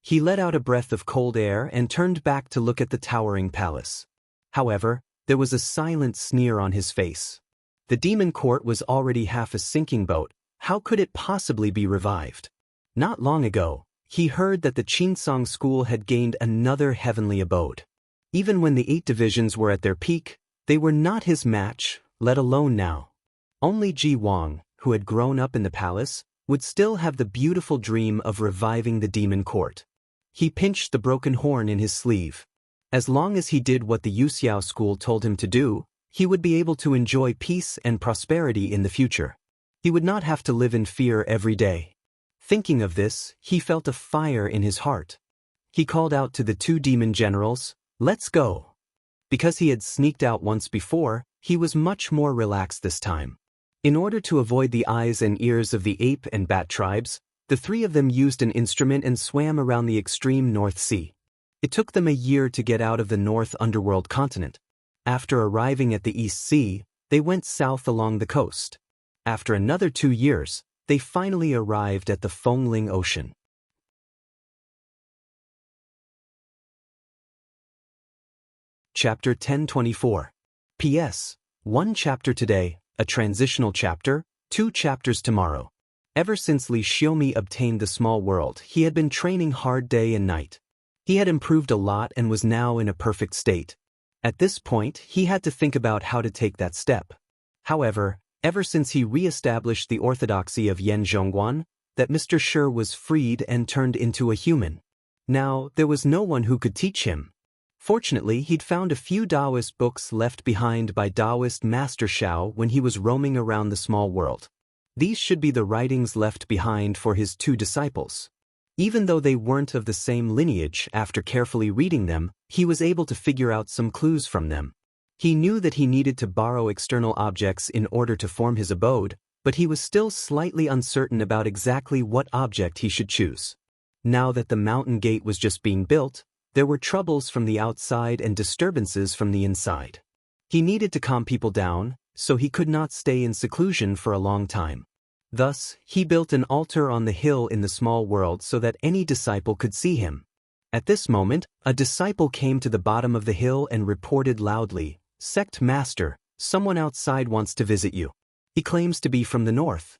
Speaker 1: He let out a breath of cold air and turned back to look at the towering palace. However, there was a silent sneer on his face. The demon court was already half a sinking boat, How could it possibly be revived? Not long ago, he heard that the Qinsong school had gained another heavenly abode. Even when the 8 divisions were at their peak, they were not his match, let alone now. Only Ji Wang, who had grown up in the palace, would still have the beautiful dream of reviving the demon court. He pinched the broken horn in his sleeve. As long as he did what the Yuxiao school told him to do, he would be able to enjoy peace and prosperity in the future. He would not have to live in fear every day. Thinking of this, he felt a fire in his heart. He called out to the 2 demon generals, "Let's go." Because he had sneaked out once before, he was much more relaxed this time. In order to avoid the eyes and ears of the ape and bat tribes, the 3 of them used an instrument and swam around the extreme North Sea. It took them a year to get out of the North Underworld continent. After arriving at the East Sea, they went south along the coast. After another 2 years, they finally arrived at the Fengling Ocean. Chapter 1024. P.S. 1 chapter today, a transitional chapter, 2 chapters tomorrow. Ever since Li Xiaomi obtained the small world, he had been training hard day and night. He had improved a lot and was now in a perfect state. At this point, he had to think about how to take that step. However, ever since he re-established the orthodoxy of Yan Zhongguan, that Mr. Shi was freed and turned into a human. Now, there was no one who could teach him. Fortunately, he'd found a few Taoist books left behind by Taoist Master Shao when he was roaming around the small world. These should be the writings left behind for his 2 disciples. Even though they weren't of the same lineage, after carefully reading them, he was able to figure out some clues from them. He knew that he needed to borrow external objects in order to form his abode, but he was still slightly uncertain about exactly what object he should choose. Now that the mountain gate was just being built, there were troubles from the outside and disturbances from the inside. He needed to calm people down, so he could not stay in seclusion for a long time. Thus, he built an altar on the hill in the small world so that any disciple could see him. At this moment, a disciple came to the bottom of the hill and reported loudly, "Sect Master, someone outside wants to visit you. He claims to be from the north."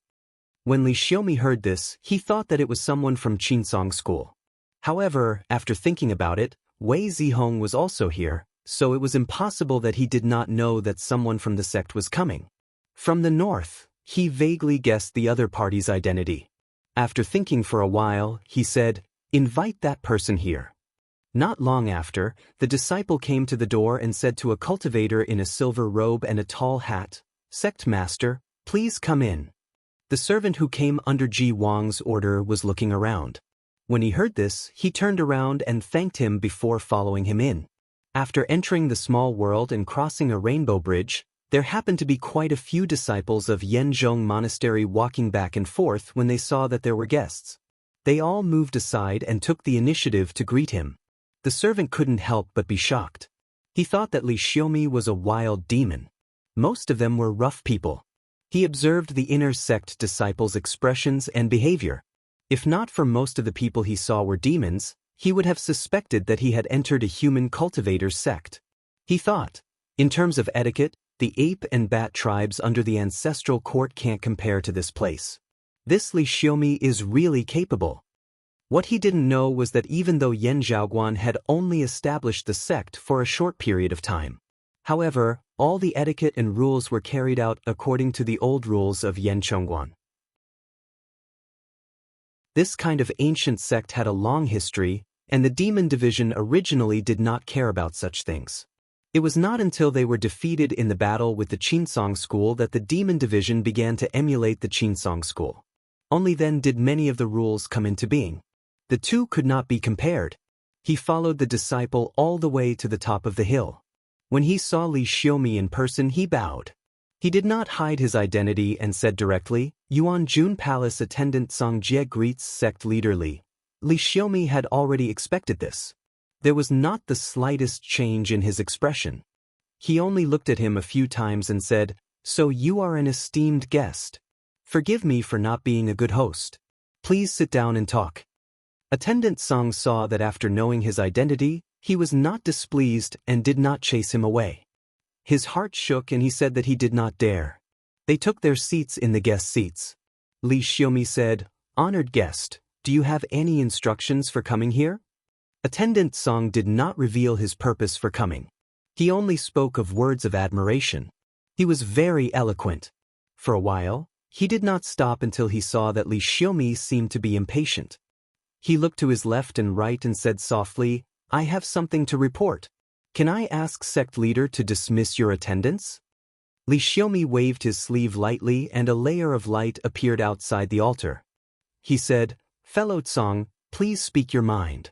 Speaker 1: When Li Xiaomi heard this, he thought that it was someone from Qinsong school. However, after thinking about it, Wei Zihong was also here, so it was impossible that he did not know that someone from the sect was coming. From the north, he vaguely guessed the other party's identity. After thinking for a while, he said, "Invite that person here." Not long after, the disciple came to the door and said to a cultivator in a silver robe and a tall hat, "Sect Master, please come in." The servant who came under Ji Wang's order was looking around. When he heard this, he turned around and thanked him before following him in. After entering the small world and crossing a rainbow bridge, there happened to be quite a few disciples of Yenzhong Monastery walking back and forth when they saw that there were guests. They all moved aside and took the initiative to greet him. The servant couldn't help but be shocked. He thought that Li Xiaomi was a wild demon. Most of them were rough people. He observed the inner sect disciples' expressions and behavior. If not for most of the people he saw were demons, he would have suspected that he had entered a human cultivator's sect. He thought, in terms of etiquette, the ape and bat tribes under the ancestral court can't compare to this place. This Li Xiaomi is really capable. What he didn't know was that even though Yan Zhaoguan had only established the sect for a short period of time. However, all the etiquette and rules were carried out according to the old rules of Yan Zhongguan. This kind of ancient sect had a long history, and the demon division originally did not care about such things. It was not until they were defeated in the battle with the Qinsong school that the demon division began to emulate the Qinsong school. Only then did many of the rules come into being. The 2 could not be compared. He followed the disciple all the way to the top of the hill. When he saw Li Xiaomi in person, he bowed. He did not hide his identity and said directly, "Yuanjun Palace attendant Song Jie greets sect leader Li." Li Xiaomi had already expected this. There was not the slightest change in his expression. He only looked at him a few times and said, "So you are an esteemed guest. Forgive me for not being a good host. Please sit down and talk." Attendant Song saw that after knowing his identity, he was not displeased and did not chase him away. His heart shook and he said that he did not dare. They took their seats in the guest seats. Li Xiaomi said, "Honored guest, do you have any instructions for coming here?" Attendant Song did not reveal his purpose for coming. He only spoke of words of admiration. He was very eloquent. For a while, he did not stop until he saw that Li Xiaomi seemed to be impatient. He looked to his left and right and said softly, "I have something to report. Can I ask sect leader to dismiss your attendants?" Li Xiaomi waved his sleeve lightly and a layer of light appeared outside the altar. He said, "Fellow Tsong, please speak your mind."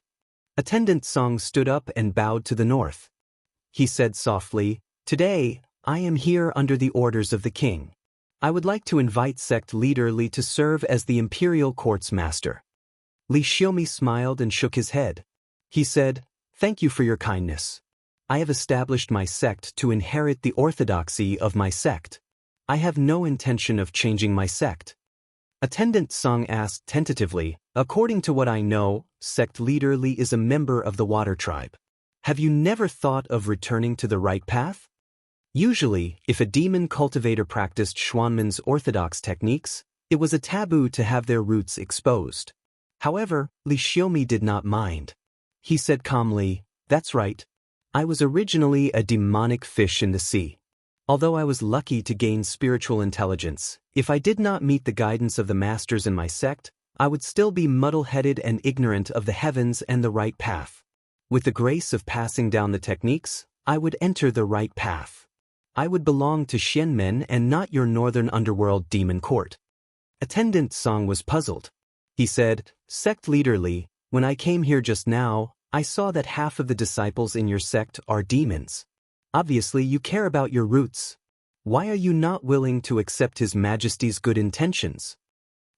Speaker 1: Attendant Song stood up and bowed to the north. He said softly, "Today, I am here under the orders of the king. I would like to invite sect leader Li to serve as the imperial court's master." Li Xiaomi smiled and shook his head. He said, "Thank you for your kindness. I have established my sect to inherit the orthodoxy of my sect. I have no intention of changing my sect." Attendant Song asked tentatively, "According to what I know, sect leader Li is a member of the water tribe. Have you never thought of returning to the right path?" Usually, if a demon cultivator practiced Xuanmen's orthodox techniques, it was a taboo to have their roots exposed. However, Li Xiaomi did not mind. He said calmly, "That's right. I was originally a demonic fish in the sea. Although I was lucky to gain spiritual intelligence, if I did not meet the guidance of the masters in my sect, I would still be muddle-headed and ignorant of the heavens and the right path. With the grace of passing down the techniques, I would enter the right path. I would belong to Xianmen and not your northern underworld demon court." Attendant Song was puzzled. He said, "Sect leader Li, when I came here just now, I saw that half of the disciples in your sect are demons. Obviously you care about your roots. Why are you not willing to accept His Majesty's good intentions?"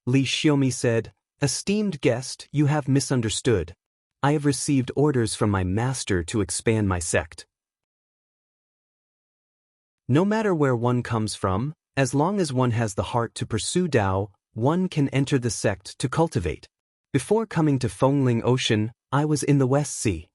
Speaker 1: Li Xiaomi said, "Esteemed guest, you have misunderstood. I have received orders from my master to expand my sect. No matter where one comes from, as long as one has the heart to pursue Tao, one can enter the sect to cultivate. Before coming to Fengling Ocean, I was in the West Sea.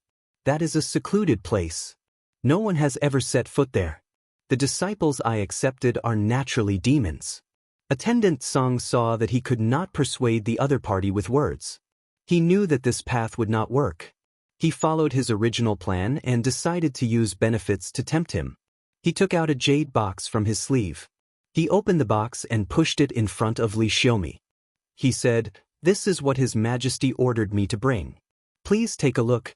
Speaker 1: That is a secluded place. No one has ever set foot there. The disciples I accepted are naturally demons." Attendant Song saw that he could not persuade the other party with words. He knew that this path would not work. He followed his original plan and decided to use benefits to tempt him. He took out a jade box from his sleeve. He opened the box and pushed it in front of Li Xiaomi. He said, "This is what His Majesty ordered me to bring. Please take a look."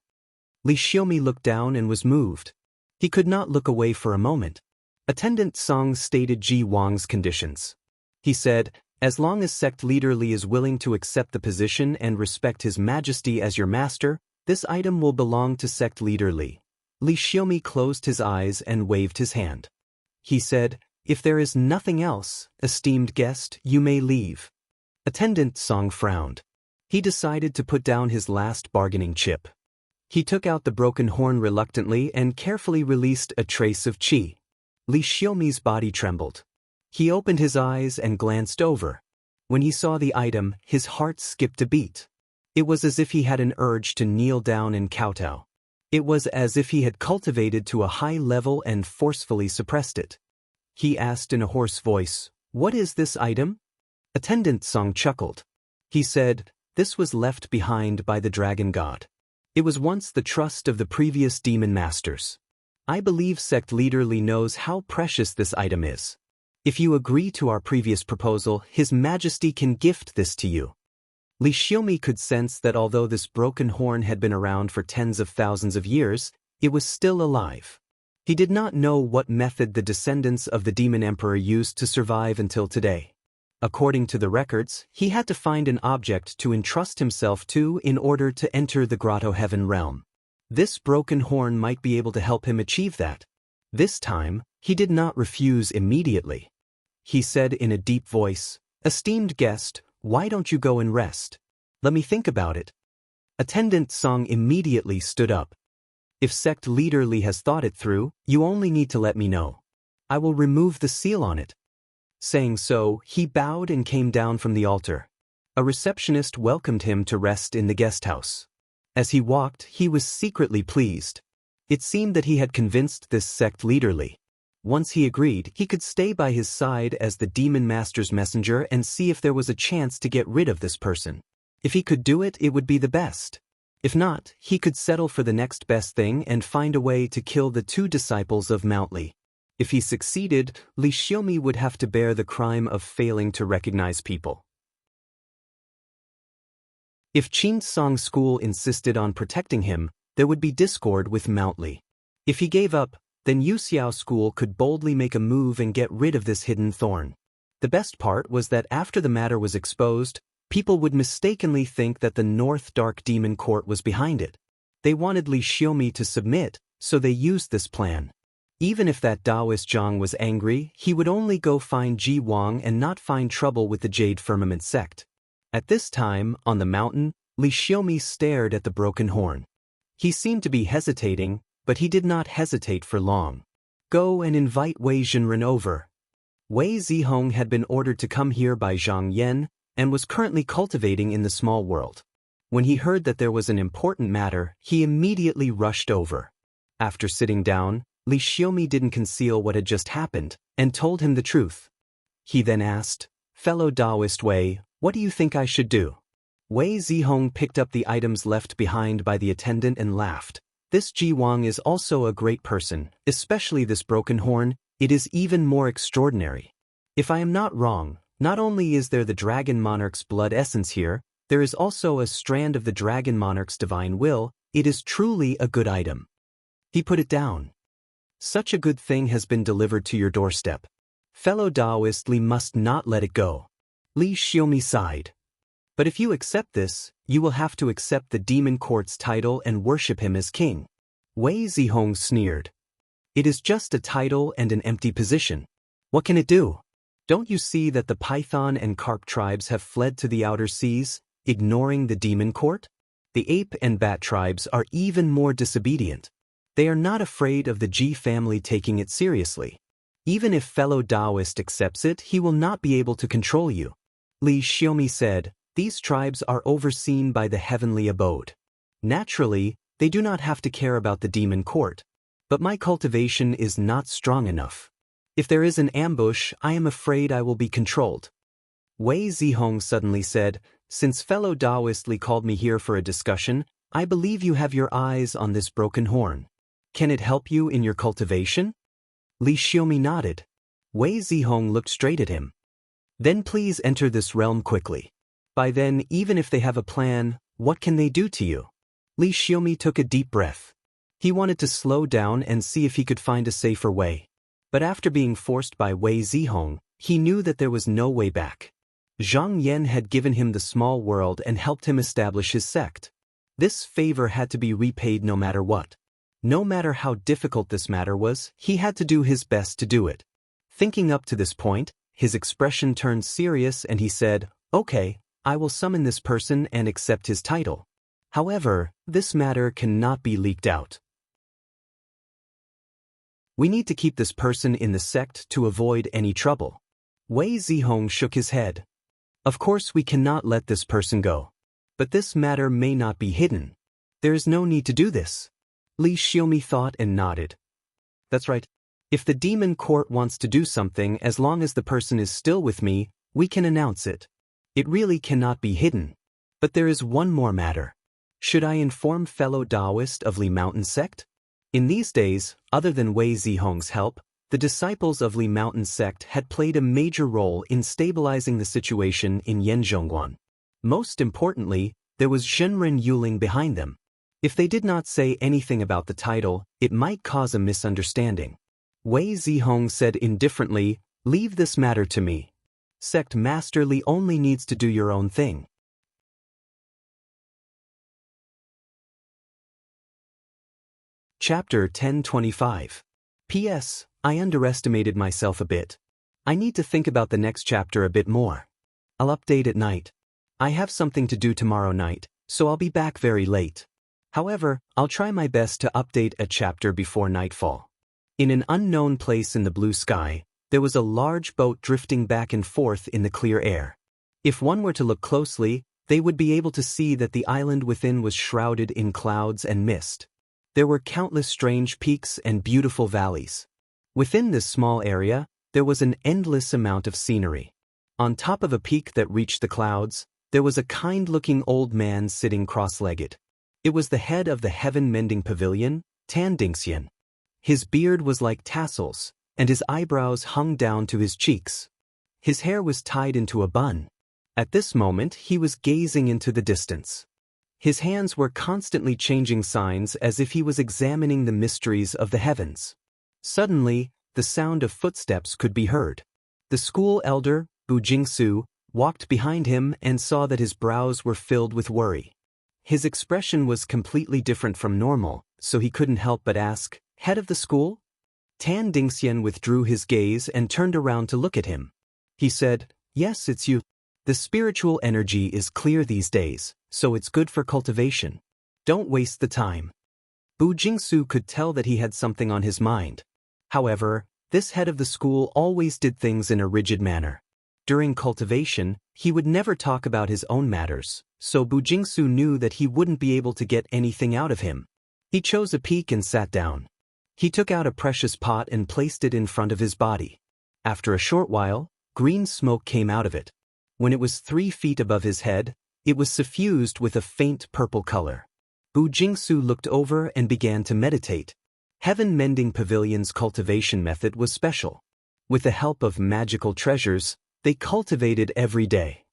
Speaker 1: Li Xiaomi looked down and was moved. He could not look away for a moment. Attendant Song stated Ji Wang's conditions. He said, "As long as sect leader Li is willing to accept the position and respect His Majesty as your master, this item will belong to sect leader Li." Li Xiaomi closed his eyes and waved his hand. He said, "If there is nothing else, esteemed guest, you may leave." Attendant Song frowned. He decided to put down his last bargaining chip. He took out the broken horn reluctantly and carefully released a trace of qi. Li Xiaomi's body trembled. He opened his eyes and glanced over. When he saw the item, his heart skipped a beat. It was as if he had an urge to kneel down and kowtow. It was as if he had cultivated to a high level and forcefully suppressed it. He asked in a hoarse voice, "What is this item?" Attendant Song chuckled. He said, "This was left behind by the dragon god. It was once the trust of the previous demon masters. I believe sect leader Li knows how precious this item is. If you agree to our previous proposal, His Majesty can gift this to you." Li Xiaomi could sense that although this broken horn had been around for tens of thousands of years, it was still alive. He did not know what method the descendants of the demon emperor used to survive until today. According to the records, he had to find an object to entrust himself to in order to enter the grotto heaven realm. This broken horn might be able to help him achieve that. This time, he did not refuse immediately. He said in a deep voice, "Esteemed guest, why don't you go and rest? Let me think about it." Attendant Song immediately stood up. "If sect leader Li has thought it through, you only need to let me know. I will remove the seal on it." Saying so, he bowed and came down from the altar. A receptionist welcomed him to rest in the guest house. As he walked, he was secretly pleased. It seemed that he had convinced this sect leader Li. Once he agreed, he could stay by his side as the demon master's messenger and see if there was a chance to get rid of this person. If he could do it, it would be the best. If not, he could settle for the next best thing and find a way to kill the 2 disciples of Mount Li. If he succeeded, Li Xiaomi would have to bear the crime of failing to recognize people. If Qinsong School insisted on protecting him, there would be discord with Mount Li. If he gave up, then Yuxiao School could boldly make a move and get rid of this hidden thorn. The best part was that after the matter was exposed, people would mistakenly think that the North Dark Demon Court was behind it. They wanted Li Xiaomi to submit, so they used this plan. Even if that Taoist Zhang was angry, he would only go find Ji Wang and not find trouble with the Jade Firmament sect. At this time, on the mountain, Li Xiaomi stared at the broken horn. He seemed to be hesitating, but he did not hesitate for long. Go and invite Wei Zhenren over. Wei Zihong had been ordered to come here by Zhang Yan, and was currently cultivating in the small world. When he heard that there was an important matter, he immediately rushed over. After sitting down, Li Xiaomi didn't conceal what had just happened, and told him the truth. He then asked, "Fellow Taoist Wei, what do you think I should do?" Wei Zihong picked up the items left behind by the attendant and laughed. "This Ji Wang is also a great person, especially this broken horn. It is even more extraordinary. If I am not wrong, not only is there the Dragon Monarch's blood essence here, there is also a strand of the Dragon Monarch's divine will. It is truly a good item." He put it down. "Such a good thing has been delivered to your doorstep. Fellow Taoist Li must not let it go." Li Xiaomi sighed. "But if you accept this, you will have to accept the Demon Court's title and worship him as king." Wei Zihong sneered. "It is just a title and an empty position. What can it do? Don't you see that the Python and Carp tribes have fled to the outer seas, ignoring the Demon Court? The Ape and Bat tribes are even more disobedient. They are not afraid of the Ji family taking it seriously. Even if fellow Taoist accepts it, he will not be able to control you." Li Xiaomi said, "These tribes are overseen by the heavenly abode. Naturally, they do not have to care about the Demon Court. But my cultivation is not strong enough. If there is an ambush, I am afraid I will be controlled." Wei Zihong suddenly said, "Since fellow Taoist Li called me here for a discussion, I believe you have your eyes on this broken horn. Can it help you in your cultivation?" Li Xiaomi nodded. Wei Zihong looked straight at him. "Then please enter this realm quickly. By then, even if they have a plan, what can they do to you?" Li Xiaomi took a deep breath. He wanted to slow down and see if he could find a safer way. But after being forced by Wei Zihong, he knew that there was no way back. Zhang Yan had given him the small world and helped him establish his sect. This favor had to be repaid no matter what. No matter how difficult this matter was, he had to do his best to do it. Thinking up to this point, his expression turned serious and he said, "Okay, I will summon this person and accept his title. However, this matter cannot be leaked out. We need to keep this person in the sect to avoid any trouble." Wei Zihong shook his head. "Of course we cannot let this person go. But this matter may not be hidden. There is no need to do this." Li Xiaomi thought and nodded. "That's right. If the Demon Court wants to do something, as long as the person is still with me, we can announce it. It really cannot be hidden. But there is one more matter. Should I inform fellow Taoist of Li Mountain sect?" In these days, other than Wei Zihong's help, the disciples of Li Mountain sect had played a major role in stabilizing the situation in Yanzhongguan. Most importantly, there was Zhenren Yuling behind them. If they did not say anything about the title, it might cause a misunderstanding. Wei Zihong said indifferently, "Leave this matter to me. Sect Master Li only needs to do your own thing." Chapter 1025. P.S. I underestimated myself a bit. I need to think about the next chapter a bit more. I'll update at night. I have something to do tomorrow night, so I'll be back very late. However, I'll try my best to update a chapter before nightfall. In an unknown place in the blue sky, there was a large boat drifting back and forth in the clear air. If one were to look closely, they would be able to see that the island within was shrouded in clouds and mist. There were countless strange peaks and beautiful valleys. Within this small area, there was an endless amount of scenery. On top of a peak that reached the clouds, there was a kind-looking old man sitting cross-legged. It was the head of the heaven-mending pavilion, Tan Dingxian. His beard was like tassels, and his eyebrows hung down to his cheeks. His hair was tied into a bun. At this moment, he was gazing into the distance. His hands were constantly changing signs as if he was examining the mysteries of the heavens. Suddenly, the sound of footsteps could be heard. The school elder, Bu Jingsu, walked behind him and saw that his brows were filled with worry. His expression was completely different from normal, so he couldn't help but ask, "Head of the school?" Tan Dingxian withdrew his gaze and turned around to look at him. He said, "Yes, it's you. The spiritual energy is clear these days, so it's good for cultivation. Don't waste the time." Bu Jingsu could tell that he had something on his mind. However, this head of the school always did things in a rigid manner. During cultivation, he would never talk about his own matters, so Bu Jingsu knew that he wouldn't be able to get anything out of him. He chose a peak and sat down. He took out a precious pot and placed it in front of his body. After a short while, green smoke came out of it. When it was 3 feet above his head, it was suffused with a faint purple color. Bu Jingsu looked over and began to meditate. Heaven Mending Pavilion's cultivation method was special. With the help of magical treasures, they cultivated every day.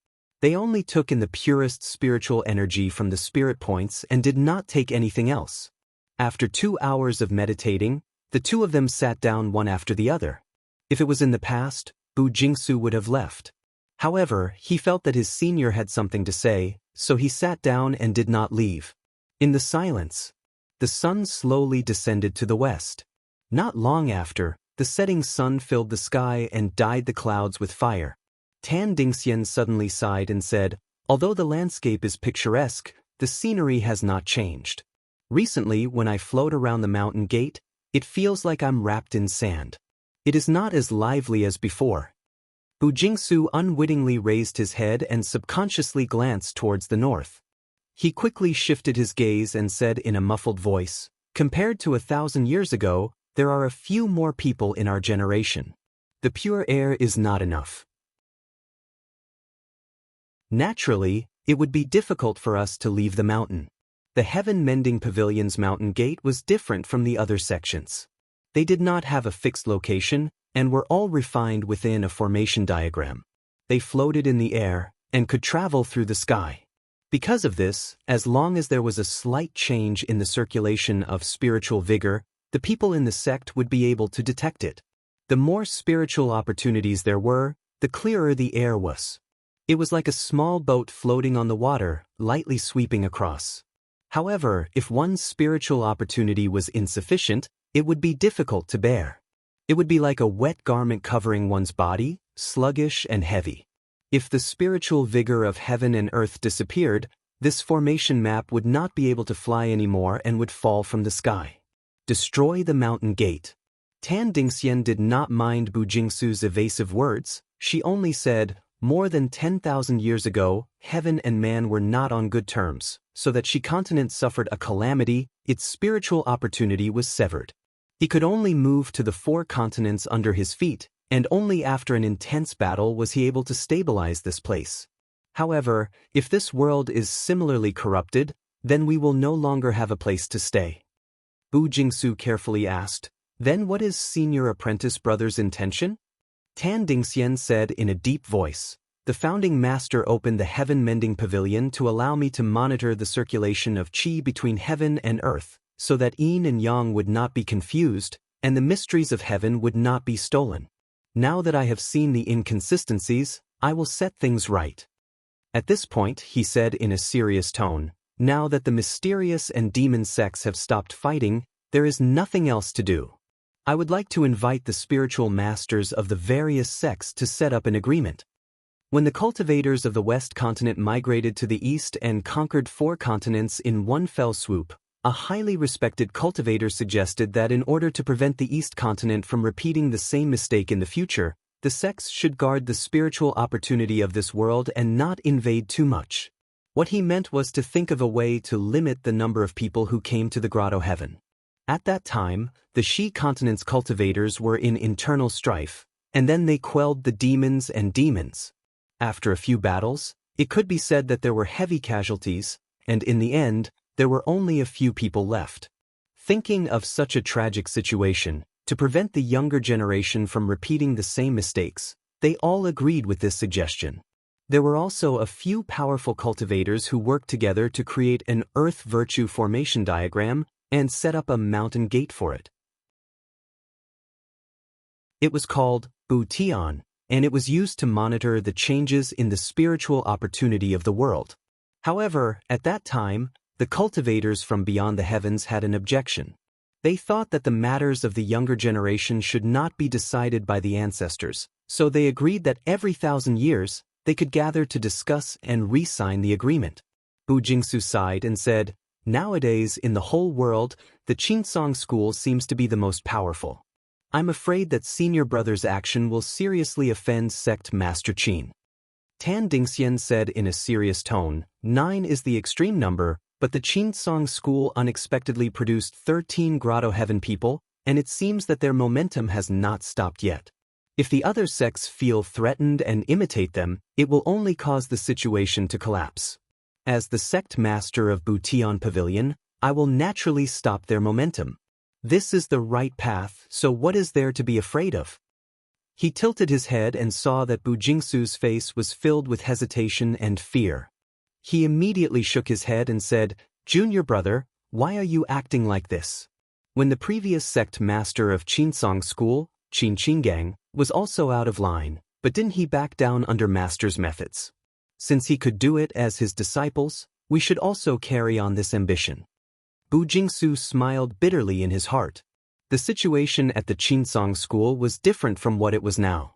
Speaker 1: They only took in the purest spiritual energy from the spirit points and did not take anything else. After 2 hours of meditating, the two of them sat down one after the other. If it was in the past, Bu Jingsu would have left. However, he felt that his senior had something to say, so he sat down and did not leave. In the silence, the sun slowly descended to the west. Not long after, the setting sun filled the sky and dyed the clouds with fire. Tan Dingxian suddenly sighed and said, "Although the landscape is picturesque, the scenery has not changed. Recently, when I float around the mountain gate, it feels like I'm wrapped in sand. It is not as lively as before." Bu Jingsu unwittingly raised his head and subconsciously glanced towards the north. He quickly shifted his gaze and said in a muffled voice, "Compared to 1,000 years ago, there are a few more people in our generation. The pure air is not enough. Naturally, it would be difficult for us to leave the mountain." The Heaven Mending Pavilion's mountain gate was different from the other sections. They did not have a fixed location and were all refined within a formation diagram. They floated in the air and could travel through the sky. Because of this, as long as there was a slight change in the circulation of spiritual vigor, the people in the sect would be able to detect it. The more spiritual opportunities there were, the clearer the air was. It was like a small boat floating on the water, lightly sweeping across. However, if one's spiritual opportunity was insufficient, it would be difficult to bear. It would be like a wet garment covering one's body, sluggish and heavy. If the spiritual vigor of heaven and earth disappeared, this formation map would not be able to fly anymore and would fall from the sky. Destroy the mountain gate. Tan Dingxian did not mind Bu Jingsu's evasive words. She only said, "More than 10,000 years ago, heaven and man were not on good terms, so that Shi continent suffered a calamity, its spiritual opportunity was severed. He could only move to the 4 continents under his feet, and only after an intense battle was he able to stabilize this place. However, if this world is similarly corrupted, then we will no longer have a place to stay." Bu Jingsu carefully asked, "Then what is senior apprentice brother's intention?" Tan Dingxian said in a deep voice, "The founding master opened the Heaven Mending Pavilion to allow me to monitor the circulation of qi between heaven and earth, so that yin and yang would not be confused, and the mysteries of heaven would not be stolen. Now that I have seen the inconsistencies, I will set things right." At this point, he said in a serious tone, "Now that the mysterious and demon sects have stopped fighting, there is nothing else to do. I would like to invite the spiritual masters of the various sects to set up an agreement." When the cultivators of the West continent migrated to the East and conquered 4 continents in one fell swoop, a highly respected cultivator suggested that in order to prevent the East continent from repeating the same mistake in the future, the sects should guard the spiritual opportunity of this world and not invade too much. What he meant was to think of a way to limit the number of people who came to the Grotto Heaven. At that time, the Shi continent's cultivators were in internal strife, and then they quelled the demons and demons. After a few battles, it could be said that there were heavy casualties, and in the end, there were only a few people left. Thinking of such a tragic situation, to prevent the younger generation from repeating the same mistakes, they all agreed with this suggestion. There were also a few powerful cultivators who worked together to create an earth virtue formation diagram and set up a mountain gate for it. It was called Butian, and it was used to monitor the changes in the spiritual opportunity of the world. However, at that time, the cultivators from beyond the heavens had an objection. They thought that the matters of the younger generation should not be decided by the ancestors, so they agreed that every 1,000 years, they could gather to discuss and re-sign the agreement. Bu Jingsu sighed and said, "Nowadays, in the whole world, the Qinsong school seems to be the most powerful. I'm afraid that senior brother's action will seriously offend sect Master Qin." Tan Dingxian said in a serious tone, 9 is the extreme number, but the Qinsong school unexpectedly produced 13 Grotto Heaven people, and it seems that their momentum has not stopped yet. If the other sects feel threatened and imitate them, it will only cause the situation to collapse. As the sect master of Butian Pavilion, I will naturally stop their momentum. This is the right path, so what is there to be afraid of? He tilted his head and saw that Bu Jingsu's face was filled with hesitation and fear. He immediately shook his head and said, "Junior brother, why are you acting like this?" When the previous sect master of Qinsong school, Qin Qingang, was also out of line, but didn't he back down under master's methods? Since he could do it as his disciples, we should also carry on this ambition. Bu Jingsu smiled bitterly in his heart. The situation at the Qinsong school was different from what it was now.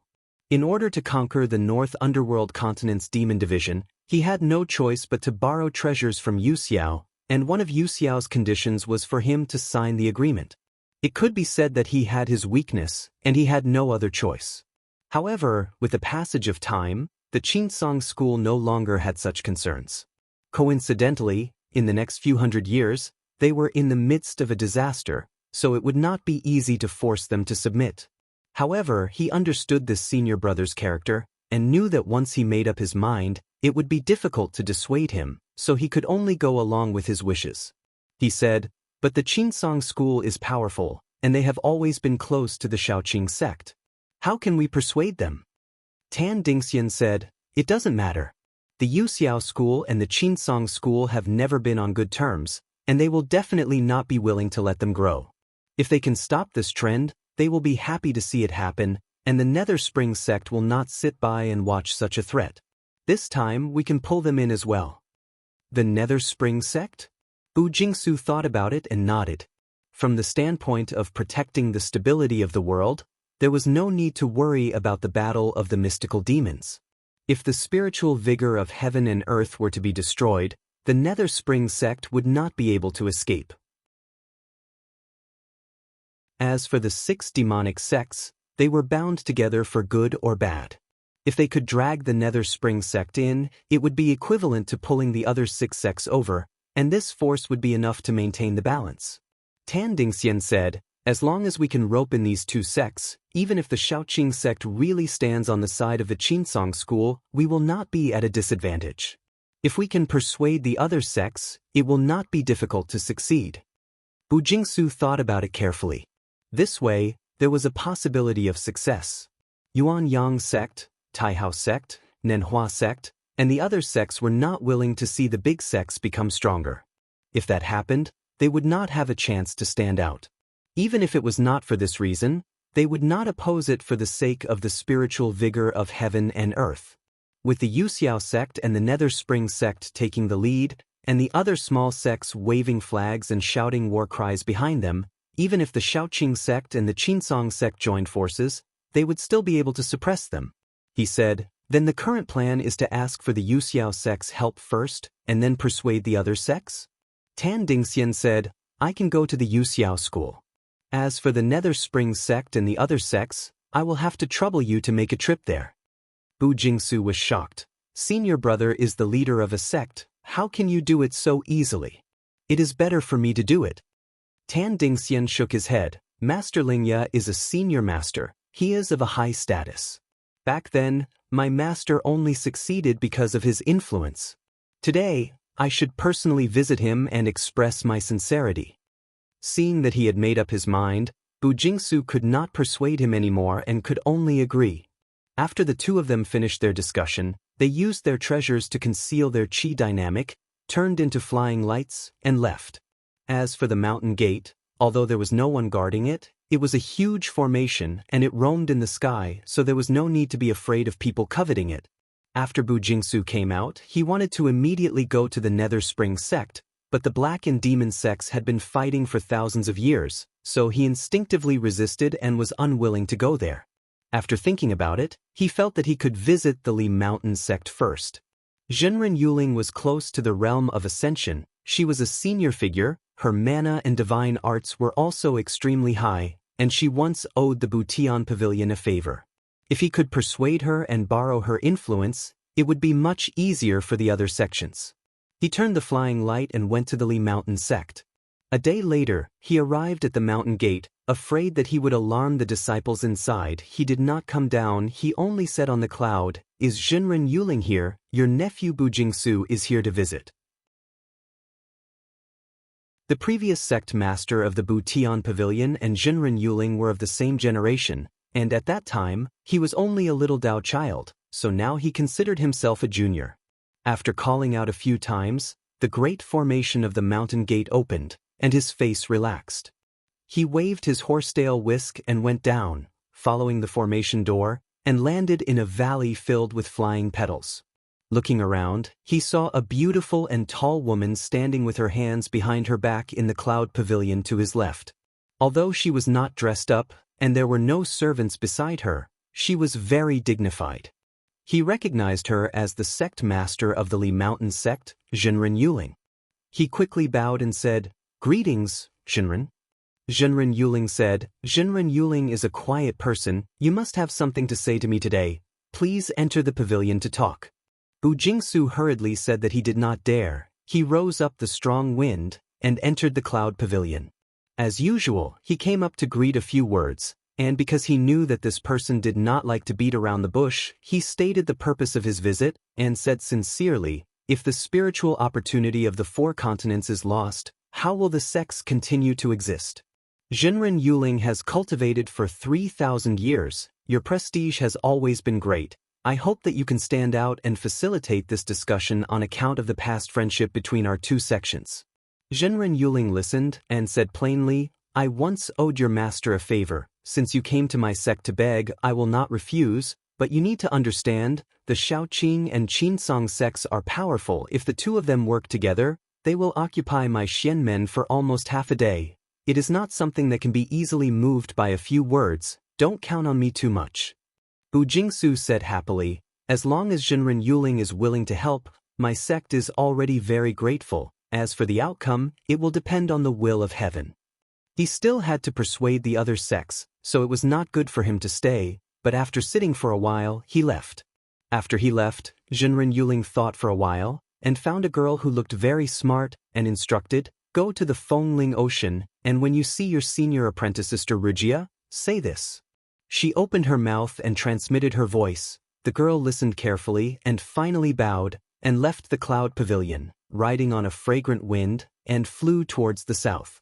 Speaker 1: In order to conquer the North Underworld Continent's demon division, he had no choice but to borrow treasures from Yu Xiao, and one of Yu Xiao's conditions was for him to sign the agreement. It could be said that he had his weakness, and he had no other choice. However, with the passage of time, the Qinsong school no longer had such concerns. Coincidentally, in the next few hundred years, they were in the midst of a disaster, so it would not be easy to force them to submit. However, he understood this senior brother's character, and knew that once he made up his mind, it would be difficult to dissuade him, so he could only go along with his wishes. He said, "But the Qinsong school is powerful, and they have always been close to the Shaoqing sect. How can we persuade them?" Tan Dingxian said, "It doesn't matter. The Yu Xiao school and the Qinsong school have never been on good terms, and they will definitely not be willing to let them grow. If they can stop this trend, they will be happy to see it happen, and the Nether Spring sect will not sit by and watch such a threat. This time we can pull them in as well." The Nether Spring sect? Bu Jingsu thought about it and nodded. From the standpoint of protecting the stability of the world, there was no need to worry about the battle of the mystical demons. If the spiritual vigor of heaven and earth were to be destroyed, the Nether Spring sect would not be able to escape. As for the 6 demonic sects, they were bound together for good or bad. If they could drag the Nether Spring sect in, it would be equivalent to pulling the other 6 sects over, and this force would be enough to maintain the balance. Tan Dingxian said, "As long as we can rope in these 2 sects, even if the Shaoqing sect really stands on the side of the Qinsong school, we will not be at a disadvantage. If we can persuade the other sects, it will not be difficult to succeed." Bu Jingsu thought about it carefully. This way, there was a possibility of success. Yuan Yang sect, Taihao sect, Nenhua sect, and the other sects were not willing to see the big sects become stronger. If that happened, they would not have a chance to stand out. Even if it was not for this reason, they would not oppose it for the sake of the spiritual vigor of heaven and earth. With the Yu Xiao sect and the Nether Spring sect taking the lead, and the other small sects waving flags and shouting war cries behind them, even if the Shaoqing sect and the Qinsong sect joined forces, they would still be able to suppress them. He said, "Then the current plan is to ask for the Yu Xiao sect's help first, and then persuade the other sects?" Tan Dingxian said, "I can go to the Yu Xiao school. As for the Nether Spring sect and the other sects, I will have to trouble you to make a trip there." Bu Jingsu was shocked. "Senior brother is the leader of a sect, how can you do it so easily? It is better for me to do it." Tan Dingxian shook his head. Master Lingya is a senior master. He is of a high status. Back then, my master only succeeded because of his influence. Today, I should personally visit him and express my sincerity. Seeing that he had made up his mind, Bu Jingsu could not persuade him anymore and could only agree. After the two of them finished their discussion, they used their treasures to conceal their qi dynamic, turned into flying lights, and left. As for the mountain gate, although there was no one guarding it, it was a huge formation and it roamed in the sky, so there was no need to be afraid of people coveting it. After Bu Jingsu came out, he wanted to immediately go to the Nether Spring sect, but the Black and Demon sects had been fighting for thousands of years, so he instinctively resisted and was unwilling to go there. After thinking about it, he felt that he could visit the Li Mountain sect first. Zhenren Yuling was close to the realm of ascension. She was a senior figure, her mana and divine arts were also extremely high, and she once owed the Butian Pavilion a favor. If he could persuade her and borrow her influence, it would be much easier for the other sections. He turned the flying light and went to the Li Mountain sect. A day later, he arrived at the mountain gate, afraid that he would alarm the disciples inside. He did not come down, he only said on the cloud, "Is Zhenren Yuling here? Your nephew Bu Jingsu is here to visit." The previous sect master of the Butian Pavilion and Zhenren Yuling were of the same generation, and at that time, he was only a little Dao child, so now he considered himself a junior. After calling out a few times, the great formation of the mountain gate opened, and his face relaxed. He waved his horsetail whisk and went down, following the formation door, and landed in a valley filled with flying petals. Looking around, he saw a beautiful and tall woman standing with her hands behind her back in the cloud pavilion to his left. Although she was not dressed up, and there were no servants beside her, she was very dignified. He recognized her as the sect master of the Li Mountain sect, Zhenren Yuling. He quickly bowed and said, "Greetings, Zhenren." Zhenren Yuling said, "Zhenren Yuling is a quiet person. You must have something to say to me today. Please enter the pavilion to talk." Bu Jingsu hurriedly said that he did not dare. He rose up the strong wind and entered the cloud pavilion. As usual, he came up to greet a few words, and because he knew that this person did not like to beat around the bush, he stated the purpose of his visit and said sincerely, "If the spiritual opportunity of the 4 continents is lost, how will the sects continue to exist? Zhenren Yuling has cultivated for 3,000 years. Your prestige has always been great. I hope that you can stand out and facilitate this discussion on account of the past friendship between our two sections." Zhenren Yuling listened and said plainly, "I once owed your master a favor. Since you came to my sect to beg, I will not refuse, but you need to understand, the Shaoqing and Qinsong sects are powerful. If the two of them work together, they will occupy my Xianmen for almost half a day. It is not something that can be easily moved by a few words. Don't count on me too much." Bu Jingsu said happily, "As long as Zhenren Yuling is willing to help, my sect is already very grateful. As for the outcome, it will depend on the will of heaven." He still had to persuade the other sects, so it was not good for him to stay, but after sitting for a while, he left. After he left, Zhenren Yuling thought for a while, and found a girl who looked very smart and instructed, "Go to the Fengling Ocean, and when you see your senior apprentice Sister Rugia, say this." She opened her mouth and transmitted her voice. The girl listened carefully and finally bowed and left the cloud pavilion, riding on a fragrant wind, and flew towards the south.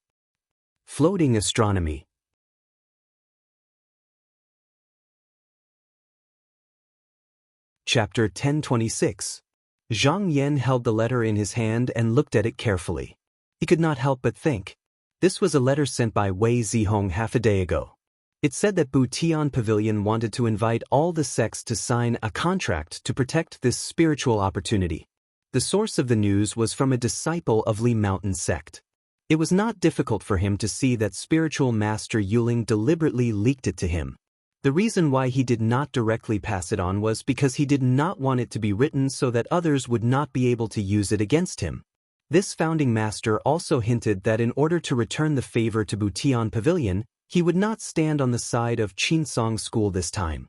Speaker 1: Floating astronomy. Chapter 1026. Zhang Yan held the letter in his hand and looked at it carefully. He could not help but think. This was a letter sent by Wei Zihong half a day ago. It said that Butian Pavilion wanted to invite all the sects to sign a contract to protect this spiritual opportunity. The source of the news was from a disciple of Li Mountain sect. It was not difficult for him to see that spiritual master Yuling deliberately leaked it to him. The reason why he did not directly pass it on was because he did not want it to be written so that others would not be able to use it against him. This founding master also hinted that in order to return the favor to Butian Pavilion, he would not stand on the side of Qinsong School this time.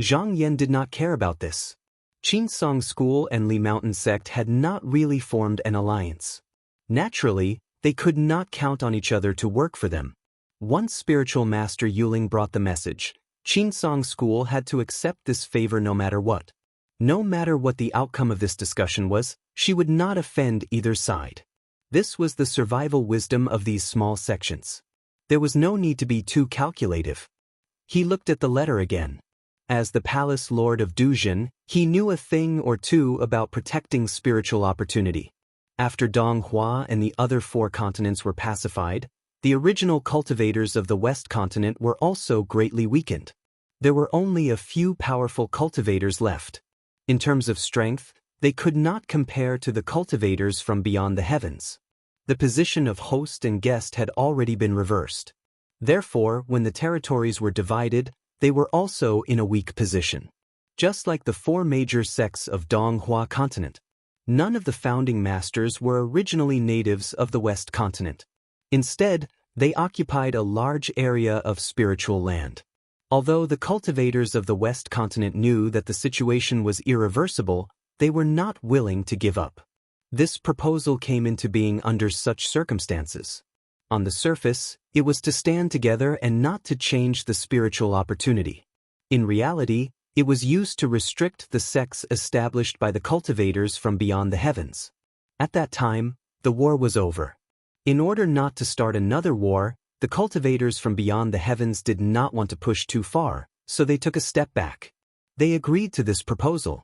Speaker 1: Zhang Yan did not care about this. Qinsong School and Li Mountain sect had not really formed an alliance. Naturally, they could not count on each other to work for them. Once spiritual master Yuling brought the message, Qinsong School had to accept this favor no matter what. No matter what the outcome of this discussion was, she would not offend either side. This was the survival wisdom of these small sections. There was no need to be too calculative. He looked at the letter again. As the palace lord of Duzhen, he knew a thing or two about protecting spiritual opportunity. After Donghua and the other 4 continents were pacified, the original cultivators of the West continent were also greatly weakened. There were only a few powerful cultivators left. In terms of strength, they could not compare to the cultivators from beyond the heavens. The position of host and guest had already been reversed. Therefore, when the territories were divided, they were also in a weak position. Just like the 4 major sects of Donghua continent, none of the founding masters were originally natives of the West continent. Instead, they occupied a large area of spiritual land. Although the cultivators of the West continent knew that the situation was irreversible, they were not willing to give up. This proposal came into being under such circumstances. On the surface, it was to stand together and not to change the spiritual opportunity. In reality, it was used to restrict the sects established by the cultivators from beyond the heavens. At that time, the war was over. In order not to start another war, the cultivators from beyond the heavens did not want to push too far, so they took a step back. They agreed to this proposal.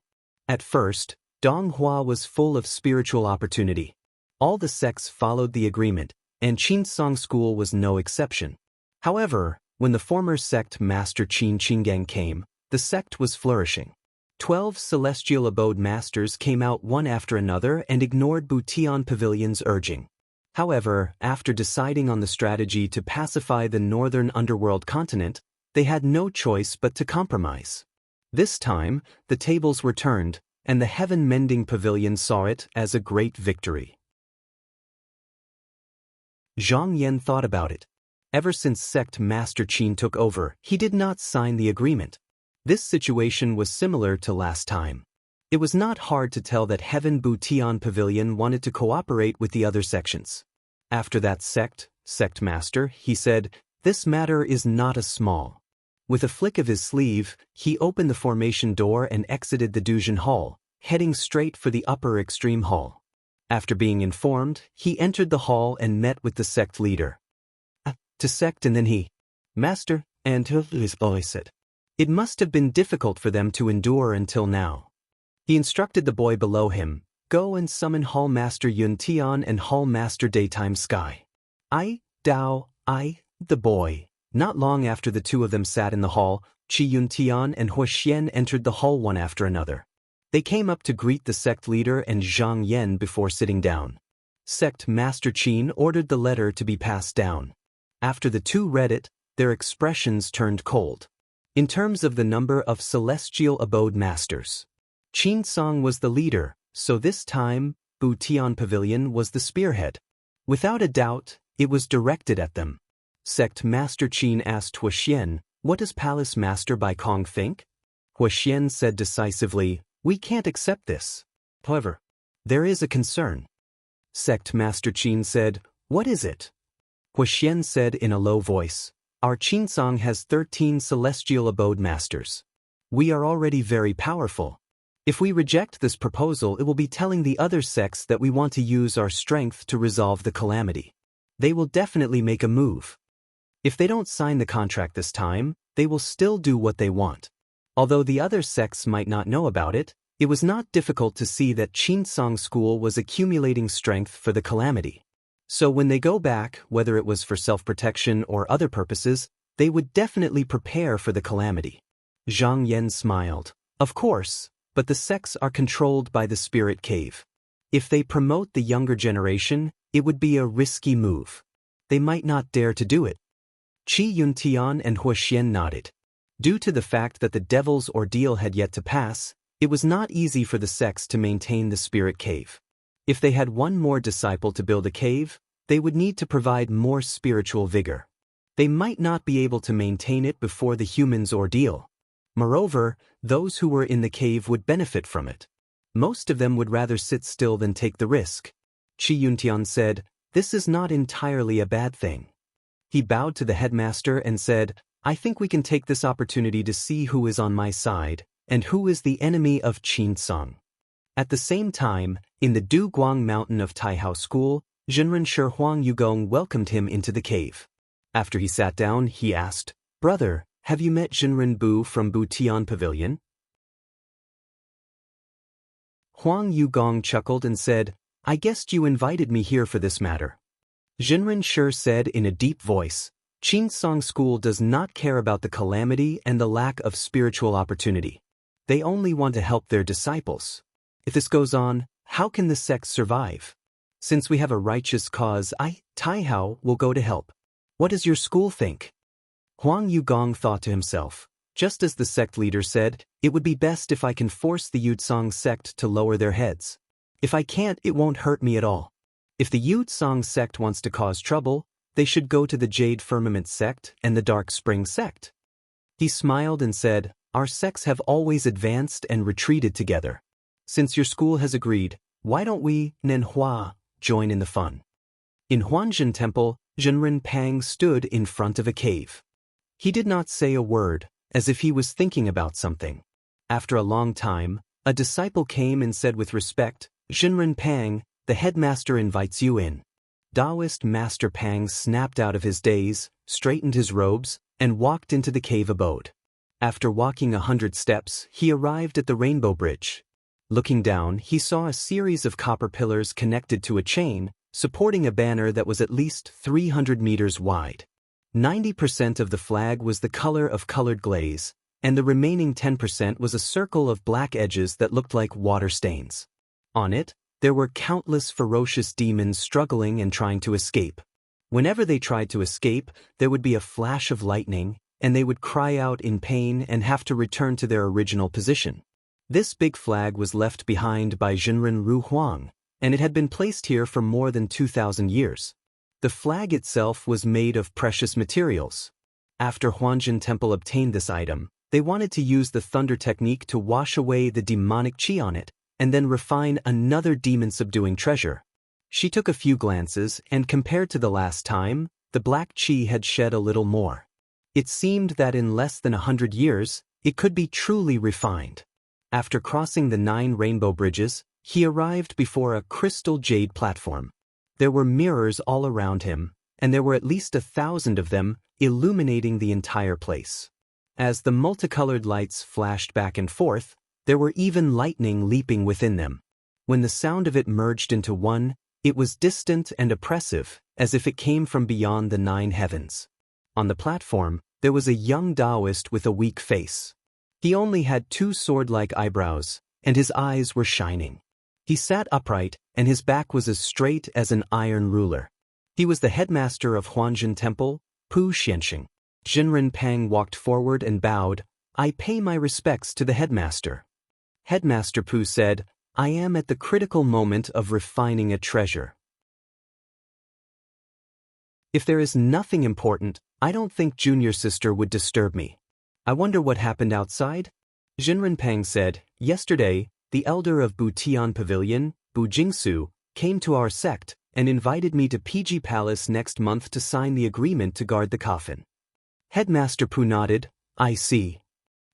Speaker 1: At first, Donghua was full of spiritual opportunity. All the sects followed the agreement, and Qinsong School was no exception. However, when the former sect Master Qin Qingang came, the sect was flourishing. 12 celestial abode masters came out one after another and ignored Butian Pavilion's urging. However, after deciding on the strategy to pacify the northern underworld continent, they had no choice but to compromise. This time, the tables were turned, and the heaven-mending pavilion saw it as a great victory. Zhang Yan thought about it. Ever since sect Master Qin took over, he did not sign the agreement. This situation was similar to last time. It was not hard to tell that Heaven Butian Pavilion wanted to cooperate with the other sections. After that sect master, he said, "This matter is not a small." With a flick of his sleeve, he opened the formation door and exited the Duzhen Hall, heading straight for the upper extreme hall. After being informed, he entered the hall and met with the sect leader. To sect and then he, "Master," and his boy said. It must have been difficult for them to endure until now. He instructed the boy below him, "Go and summon Hall Master Yun Tian and Hall Master Daytime Sky." The boy. Not long after the two of them sat in the hall, Qi Yun Tian and Hua Xian entered the hall one after another. They came up to greet the sect leader and Zhang Yan before sitting down. Sect Master Qin ordered the letter to be passed down. After the two read it, their expressions turned cold. In terms of the number of celestial abode masters, Qinsong was the leader, so this time, Butian Pavilion was the spearhead. Without a doubt, it was directed at them. Sect Master Qin asked Hua Xian, "What does Palace Master Bai Kong think?" Hua Xian said decisively, "We can't accept this. However, there is a concern." Sect Master Qin said, "What is it?" Hua Xian said in a low voice, "Our Qinsong has 13 celestial abode masters. We are already very powerful. If we reject this proposal, it will be telling the other sects that we want to use our strength to resolve the calamity. They will definitely make a move. If they don't sign the contract this time, they will still do what they want." Although the other sects might not know about it, it was not difficult to see that Qinsong School was accumulating strength for the calamity. So when they go back, whether it was for self-protection or other purposes, they would definitely prepare for the calamity. Zhang Yan smiled. Of course, but the sects are controlled by the spirit cave. If they promote the younger generation, it would be a risky move. They might not dare to do it. Qi Yuntian and Hua Xian nodded. Due to the fact that the devil's ordeal had yet to pass, it was not easy for the sects to maintain the spirit cave. If they had one more disciple to build a cave, they would need to provide more spiritual vigor. They might not be able to maintain it before the human's ordeal. Moreover, those who were in the cave would benefit from it. Most of them would rather sit still than take the risk. Qi Yuntian said, this is not entirely a bad thing. He bowed to the headmaster and said, I think we can take this opportunity to see who is on my side, and who is the enemy of Qin Song. At the same time, in the Du Guang mountain of Taihao School, Jinren Shi Huang Yugong welcomed him into the cave. After he sat down, he asked, Brother, have you met Jinren Bu from Butian Pavilion? Huang Yugong chuckled and said, I guessed you invited me here for this matter. Jinren Shi said in a deep voice, Qin Song School does not care about the calamity and the lack of spiritual opportunity. They only want to help their disciples. If this goes on, how can the sect survive? Since we have a righteous cause, Taihao, will go to help. What does your school think? Huang Yugong thought to himself, just as the sect leader said, it would be best if I can force the Yutsong sect to lower their heads. If I can't, it won't hurt me at all. If the Yutsong sect wants to cause trouble, they should go to the Jade Firmament sect and the Dark Spring sect. He smiled and said, Our sects have always advanced and retreated together. Since your school has agreed, why don't we, Nenhua, join in the fun? In Huanzhen Temple, Jinren Pang stood in front of a cave. He did not say a word, as if he was thinking about something. After a long time, a disciple came and said with respect, Jinren Pang, the headmaster invites you in. Taoist Master Pang snapped out of his daze, straightened his robes, and walked into the cave abode. After walking 100 steps, he arrived at the Rainbow Bridge. Looking down, he saw a series of copper pillars connected to a chain, supporting a banner that was at least 300 meters wide. 90% of the flag was the color of colored glaze, and the remaining 10% was a circle of black edges that looked like water stains. On it, there were countless ferocious demons struggling and trying to escape. Whenever they tried to escape, there would be a flash of lightning, and they would cry out in pain and have to return to their original position. This big flag was left behind by Jinren Ru Huang, and it had been placed here for more than 2,000 years. The flag itself was made of precious materials. After Huanzhen Temple obtained this item, they wanted to use the thunder technique to wash away the demonic qi on it, and then refine another demon-subduing treasure. She took a few glances, and compared to the last time, the black qi had shed a little more. It seemed that in less than 100 years, it could be truly refined. After crossing the 9 rainbow bridges, he arrived before a crystal jade platform. There were mirrors all around him, and there were at least 1,000 of them, illuminating the entire place. As the multicolored lights flashed back and forth, there were even lightning leaping within them. When the sound of it merged into one, it was distant and oppressive, as if it came from beyond the 9 heavens. On the platform, there was a young Taoist with a weak face. He only had 2 sword-like eyebrows, and his eyes were shining. He sat upright, and his back was as straight as an iron ruler. He was the headmaster of Huanzhen Temple, Pu Xianxing. Jinren Pang walked forward and bowed. I pay my respects to the headmaster. Headmaster Pu said, I am at the critical moment of refining a treasure. If there is nothing important, I don't think junior sister would disturb me. I wonder what happened outside? Jinren Pang said, yesterday, the elder of Butian Pavilion, Bu Jingsu, came to our sect and invited me to PG Palace next month to sign the agreement to guard the coffin. Headmaster Pu nodded, I see.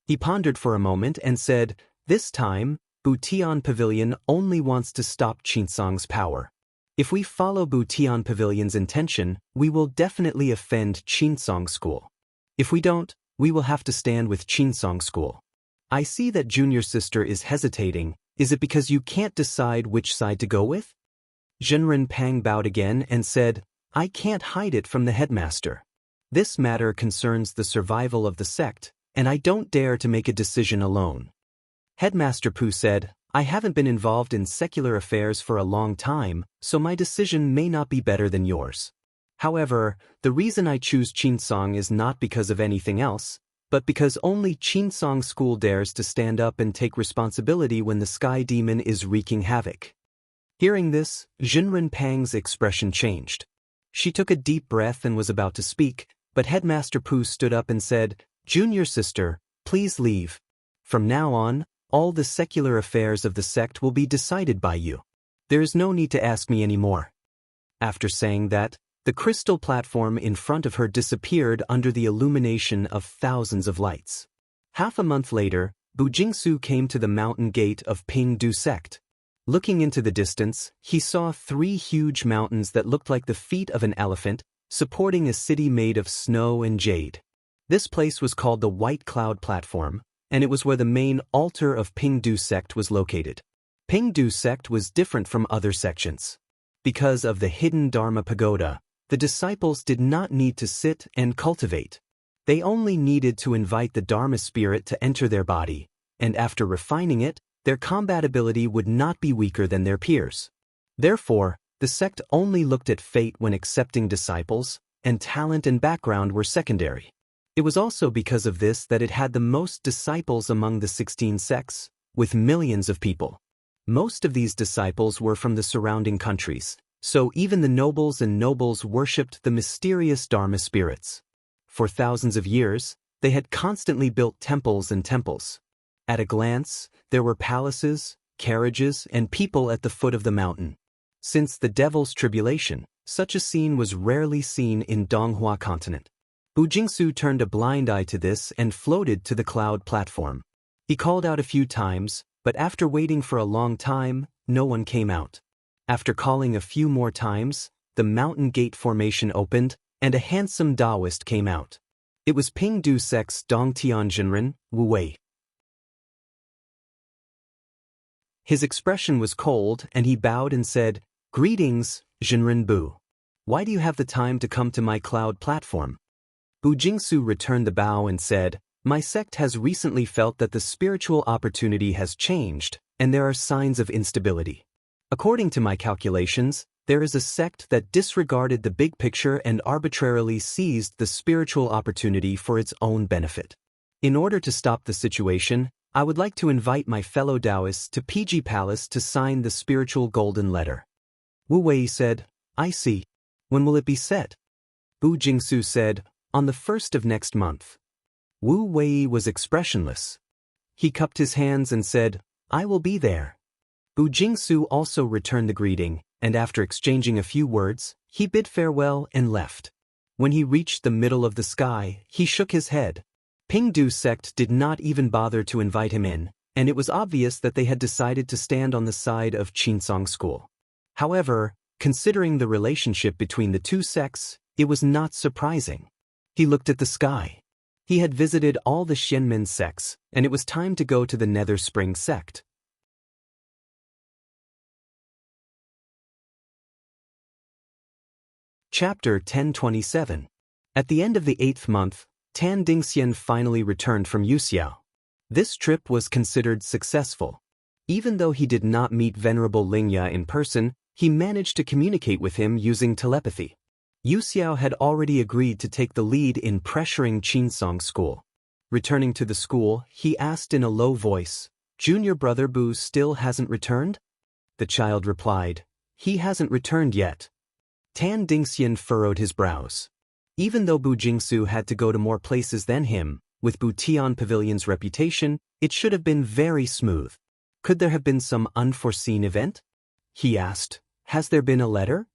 Speaker 1: He pondered for a moment and said, this time, Butian Pavilion only wants to stop Qinsong's power. If we follow Butian Pavilion's intention, we will definitely offend Qinsong School. If we don't, we will have to stand with Qinsong School. I see that junior sister is hesitating. Is it because you can't decide which side to go with? Jinren Pang bowed again and said, I can't hide it from the headmaster. This matter concerns the survival of the sect, and I don't dare to make a decision alone. Headmaster Pu said, I haven't been involved in secular affairs for a long time, so my decision may not be better than yours. However, the reason I choose Qinsong is not because of anything else, but because only Qinsong School dares to stand up and take responsibility when the sky demon is wreaking havoc. Hearing this, Jinren Pang's expression changed. She took a deep breath and was about to speak, but Headmaster Pu stood up and said, Junior sister, please leave. From now on, all the secular affairs of the sect will be decided by you. There is no need to ask me any more. After saying that, the crystal platform in front of her disappeared under the illumination of thousands of lights. Half a month later, Bu Jingsu came to the mountain gate of Pingdu sect. Looking into the distance, he saw 3 huge mountains that looked like the feet of an elephant, supporting a city made of snow and jade. This place was called the White Cloud Platform, and it was where the main altar of Pingdu sect was located. Pingdu sect was different from other sections. Because of the hidden Dharma pagoda, the disciples did not need to sit and cultivate. They only needed to invite the Dharma spirit to enter their body, and after refining it, their combatability would not be weaker than their peers. Therefore, the sect only looked at fate when accepting disciples, and talent and background were secondary. It was also because of this that it had the most disciples among the 16 sects, with millions of people. Most of these disciples were from the surrounding countries, so even the nobles and nobles worshipped the mysterious Dharma spirits. For thousands of years, they had constantly built temples and temples. At a glance, there were palaces, carriages, and people at the foot of the mountain. Since the devil's tribulation, such a scene was rarely seen in Donghua continent. Bu Jingsu turned a blind eye to this and floated to the cloud platform. He called out a few times, but after waiting for a long time, no one came out. After calling a few more times, the mountain gate formation opened, and a handsome Taoist came out. It was Pingdu sect's Dongtian Jinren, Wu Wei. His expression was cold, and he bowed and said, "Greetings, Jinren Bu. Why do you have the time to come to my cloud platform?" Bu Jingsu returned the bow and said, "My sect has recently felt that the spiritual opportunity has changed, and there are signs of instability. According to my calculations, there is a sect that disregarded the big picture and arbitrarily seized the spiritual opportunity for its own benefit. In order to stop the situation, I would like to invite my fellow Taoists to PG Palace to sign the spiritual golden letter." Wu Wei said, "I see. When will it be set?" Bu Jingsu said, "On the 1st of next month." Wu Wei was expressionless. He cupped his hands and said, "I will be there." Bu Jingsu also returned the greeting, and after exchanging a few words, he bid farewell and left. When he reached the middle of the sky, he shook his head. Pingdu sect did not even bother to invite him in, and it was obvious that they had decided to stand on the side of Qinsong school. However, considering the relationship between the two sects, it was not surprising. He looked at the sky. He had visited all the Xianmen sects, and it was time to go to the Nether Spring sect. Chapter 1027. At the end of the 8th month, Tan Dingxian finally returned from Yuxiao. This trip was considered successful. Even though he did not meet Venerable Lingya in person, he managed to communicate with him using telepathy. Yuxiao had already agreed to take the lead in pressuring Qinsong school. Returning to the school, he asked in a low voice, "Junior brother Bu still hasn't returned?" The child replied, "He hasn't returned yet." Tan Dingxian furrowed his brows. Even though Bu Jingsu had to go to more places than him, with Bu Tian Pavilion's reputation, it should have been very smooth. Could there have been some unforeseen event? He asked, "Has there been a letter?"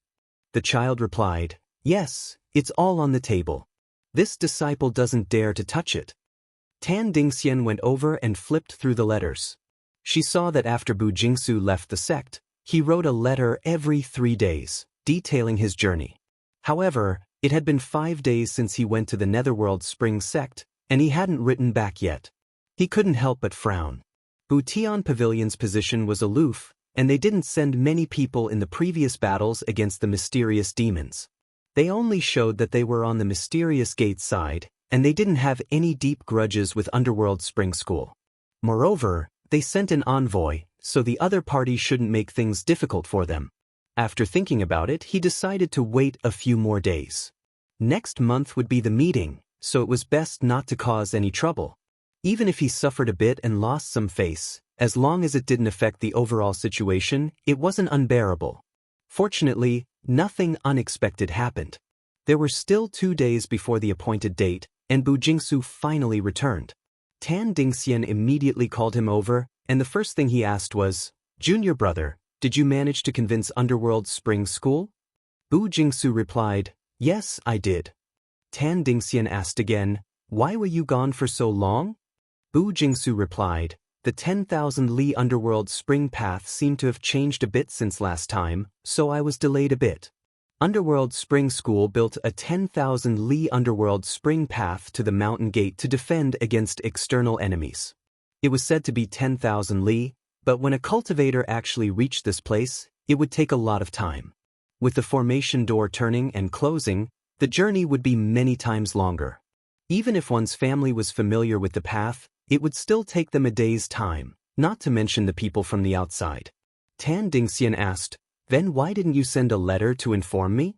Speaker 1: The child replied, "Yes, it's all on the table. This disciple doesn't dare to touch it." Tan Dingxian went over and flipped through the letters. She saw that after Bu Jingsu left the sect, he wrote a letter every 3 days, detailing his journey. However, it had been 5 days since he went to the Netherworld Spring sect, and he hadn't written back yet. He couldn't help but frown. Bu Tian Pavilion's position was aloof, and they didn't send many people in the previous battles against the mysterious demons. They only showed that they were on the mysterious gate side, and they didn't have any deep grudges with Underworld Spring School. Moreover, they sent an envoy, so the other party shouldn't make things difficult for them. After thinking about it, he decided to wait a few more days. Next month would be the meeting, so it was best not to cause any trouble. Even if he suffered a bit and lost some face, as long as it didn't affect the overall situation, it wasn't unbearable. Fortunately, nothing unexpected happened. There were still 2 days before the appointed date, and Bu Jingsu finally returned. Tan Dingxian immediately called him over, and the first thing he asked was, "Junior brother, did you manage to convince Underworld Spring School?" Bu Jingsu replied, "Yes, I did." Tan Dingxian asked again, "Why were you gone for so long?" Bu Jingsu replied, "The 10,000 li underworld spring path seemed to have changed a bit since last time, so I was delayed a bit." Underworld Spring School built a 10,000 li underworld spring path to the mountain gate to defend against external enemies. It was said to be 10,000 li, but when a cultivator actually reached this place, it would take a lot of time. With the formation door turning and closing, the journey would be many times longer. Even if one's family was familiar with the path, it would still take them a day's time, not to mention the people from the outside. Tan Dingxian asked, "Then why didn't you send a letter to inform me?"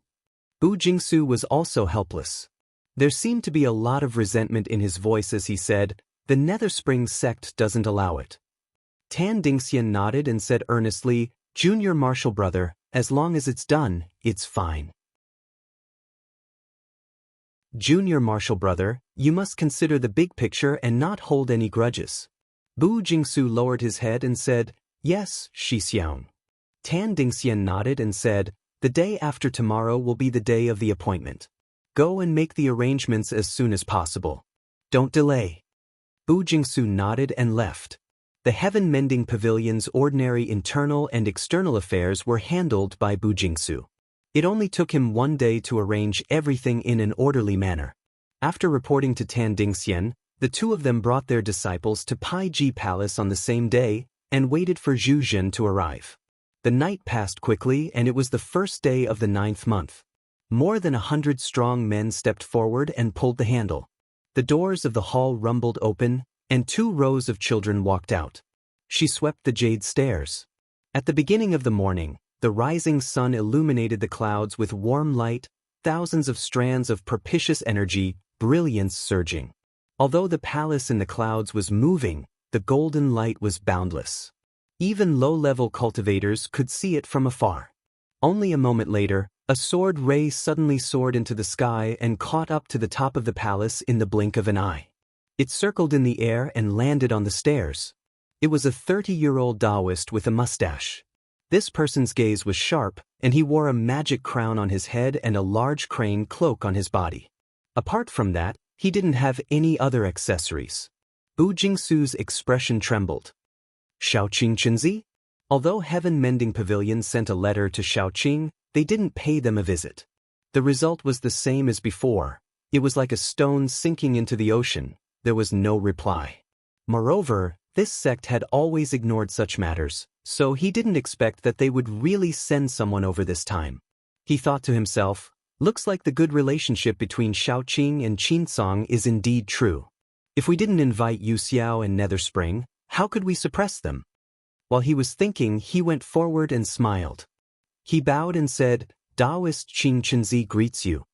Speaker 1: Bu Jingsu was also helpless. There seemed to be a lot of resentment in his voice as he said, "The Nether Spring sect doesn't allow it." Tan Dingxian nodded and said earnestly, "Junior Marshal brother, as long as it's done, it's fine." Junior Marshal brother, you must consider the big picture and not hold any grudges. Bu Jingsu lowered his head and said, "Yes, Shi Xiang." Tan Dingxian nodded and said, "The day after tomorrow will be the day of the appointment. Go and make the arrangements as soon as possible. Don't delay." Bu Jingsu nodded and left. The Heaven Mending Pavilion's ordinary internal and external affairs were handled by Bu Jingsu. It only took him one day to arrange everything in an orderly manner. After reporting to Tan Dingxian, the two of them brought their disciples to Pai Ji Palace on the same day and waited for Zhu Jin to arrive. The night passed quickly and it was the first day of the 9th month. More than 100 strong men stepped forward and pulled the handle. The doors of the hall rumbled open, and 2 rows of children walked out. She swept the jade stairs. At the beginning of the morning, the rising sun illuminated the clouds with warm light, thousands of strands of propitious energy, brilliance surging. Although the palace in the clouds was moving, the golden light was boundless. Even low-level cultivators could see it from afar. Only a moment later, a sword ray suddenly soared into the sky and caught up to the top of the palace in the blink of an eye. It circled in the air and landed on the stairs. It was a 30-year-old Taoist with a mustache. This person's gaze was sharp, and he wore a magic crown on his head and a large crane cloak on his body. Apart from that, he didn't have any other accessories. Bu Jingsu's expression trembled. Shaoqing Chenzi? Although Heaven Mending Pavilion sent a letter to Shaoqing, they didn't pay them a visit. The result was the same as before. It was like a stone sinking into the ocean. There was no reply. Moreover, this sect had always ignored such matters, so he didn't expect that they would really send someone over this time. He thought to himself, looks like the good relationship between Shaoqing and Qinsong is indeed true. If we didn't invite Yu Xiao and Nether Spring, how could we suppress them? While he was thinking, he went forward and smiled. He bowed and said, "Taoist Qing Chenzi greets you."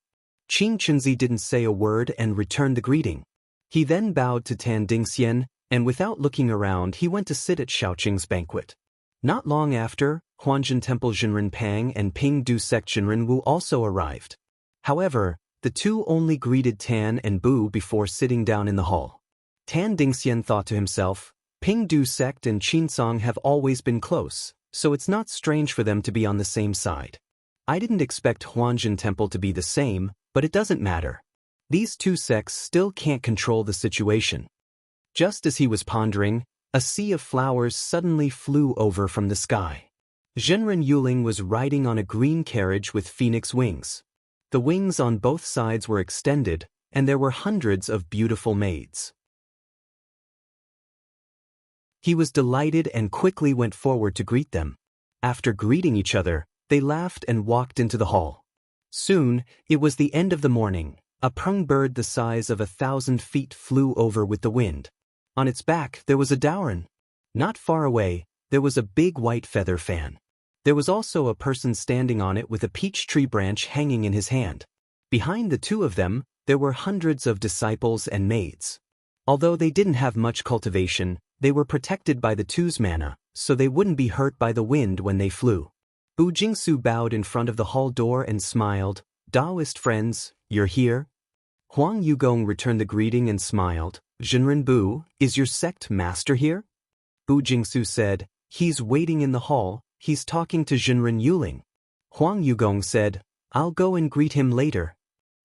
Speaker 1: Qing Chenzi didn't say a word and returned the greeting. He then bowed to Tan Dingxian, and without looking around he went to sit at Shaoqing's banquet. Not long after, Huanjin Temple Jinren Pang and Pingdu Sect Jinren Wu also arrived. However, the two only greeted Tan and Bu before sitting down in the hall. Tan Dingxian thought to himself, Pingdu Sect and Qinsong have always been close, so it's not strange for them to be on the same side. I didn't expect Huanjin Temple to be the same, but it doesn't matter. These two sects still can't control the situation. Just as he was pondering, a sea of flowers suddenly flew over from the sky. Zhenren Yuling was riding on a green carriage with phoenix wings. The wings on both sides were extended, and there were hundreds of beautiful maids. He was delighted and quickly went forward to greet them. After greeting each other, they laughed and walked into the hall. Soon, it was the end of the morning. A prung bird the size of 1,000 feet flew over with the wind. On its back, there was a Daoren. Not far away, there was a big white feather fan. There was also a person standing on it with a peach tree branch hanging in his hand. Behind the two of them, there were hundreds of disciples and maids. Although they didn't have much cultivation, they were protected by the two's mana, so they wouldn't be hurt by the wind when they flew. Bu Jingsu bowed in front of the hall door and smiled. "Taoist friends, you're here?" Huang Yugong returned the greeting and smiled. "Zhenren Bu, is your sect master here?" Bu Jingsu said, "He's waiting in the hall, he's talking to Zhenren Yuling." Huang Yugong said, I'll go and greet him later.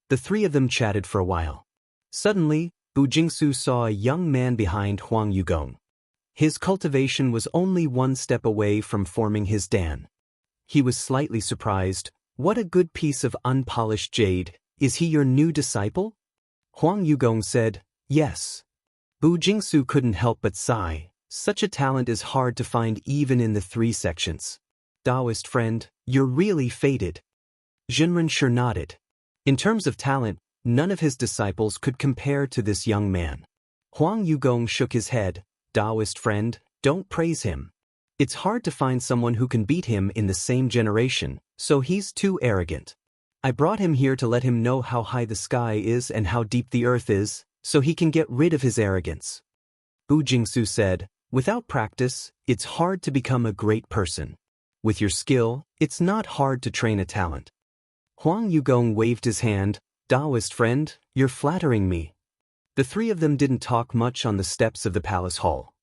Speaker 1: The three of them chatted for a while. Suddenly, Bu Jingsu saw a young man behind Huang Yugong. His cultivation was only one step away from forming his dan. He was slightly surprised. What a good piece of unpolished jade. Is he your new disciple? Huang Yugong said, yes. Bu Jingsu couldn't help but sigh. Such a talent is hard to find even in the 3 sections. Taoist friend, you're really fated. Jinren sure nodded. In terms of talent, none of his disciples could compare to this young man. Huang Yugong shook his head. Taoist friend, don't praise him. It's hard to find someone who can beat him in the same generation, so he's too arrogant. I brought him here to let him know how high the sky is and how deep the earth is, so he can get rid of his arrogance. Bu Jingsu said, without practice, it's hard to become a great person. With your skill, it's not hard to train a talent. Huang Yugong waved his hand. Taoist friend, you're flattering me. The 3 of them didn't talk much on the steps of the palace hall.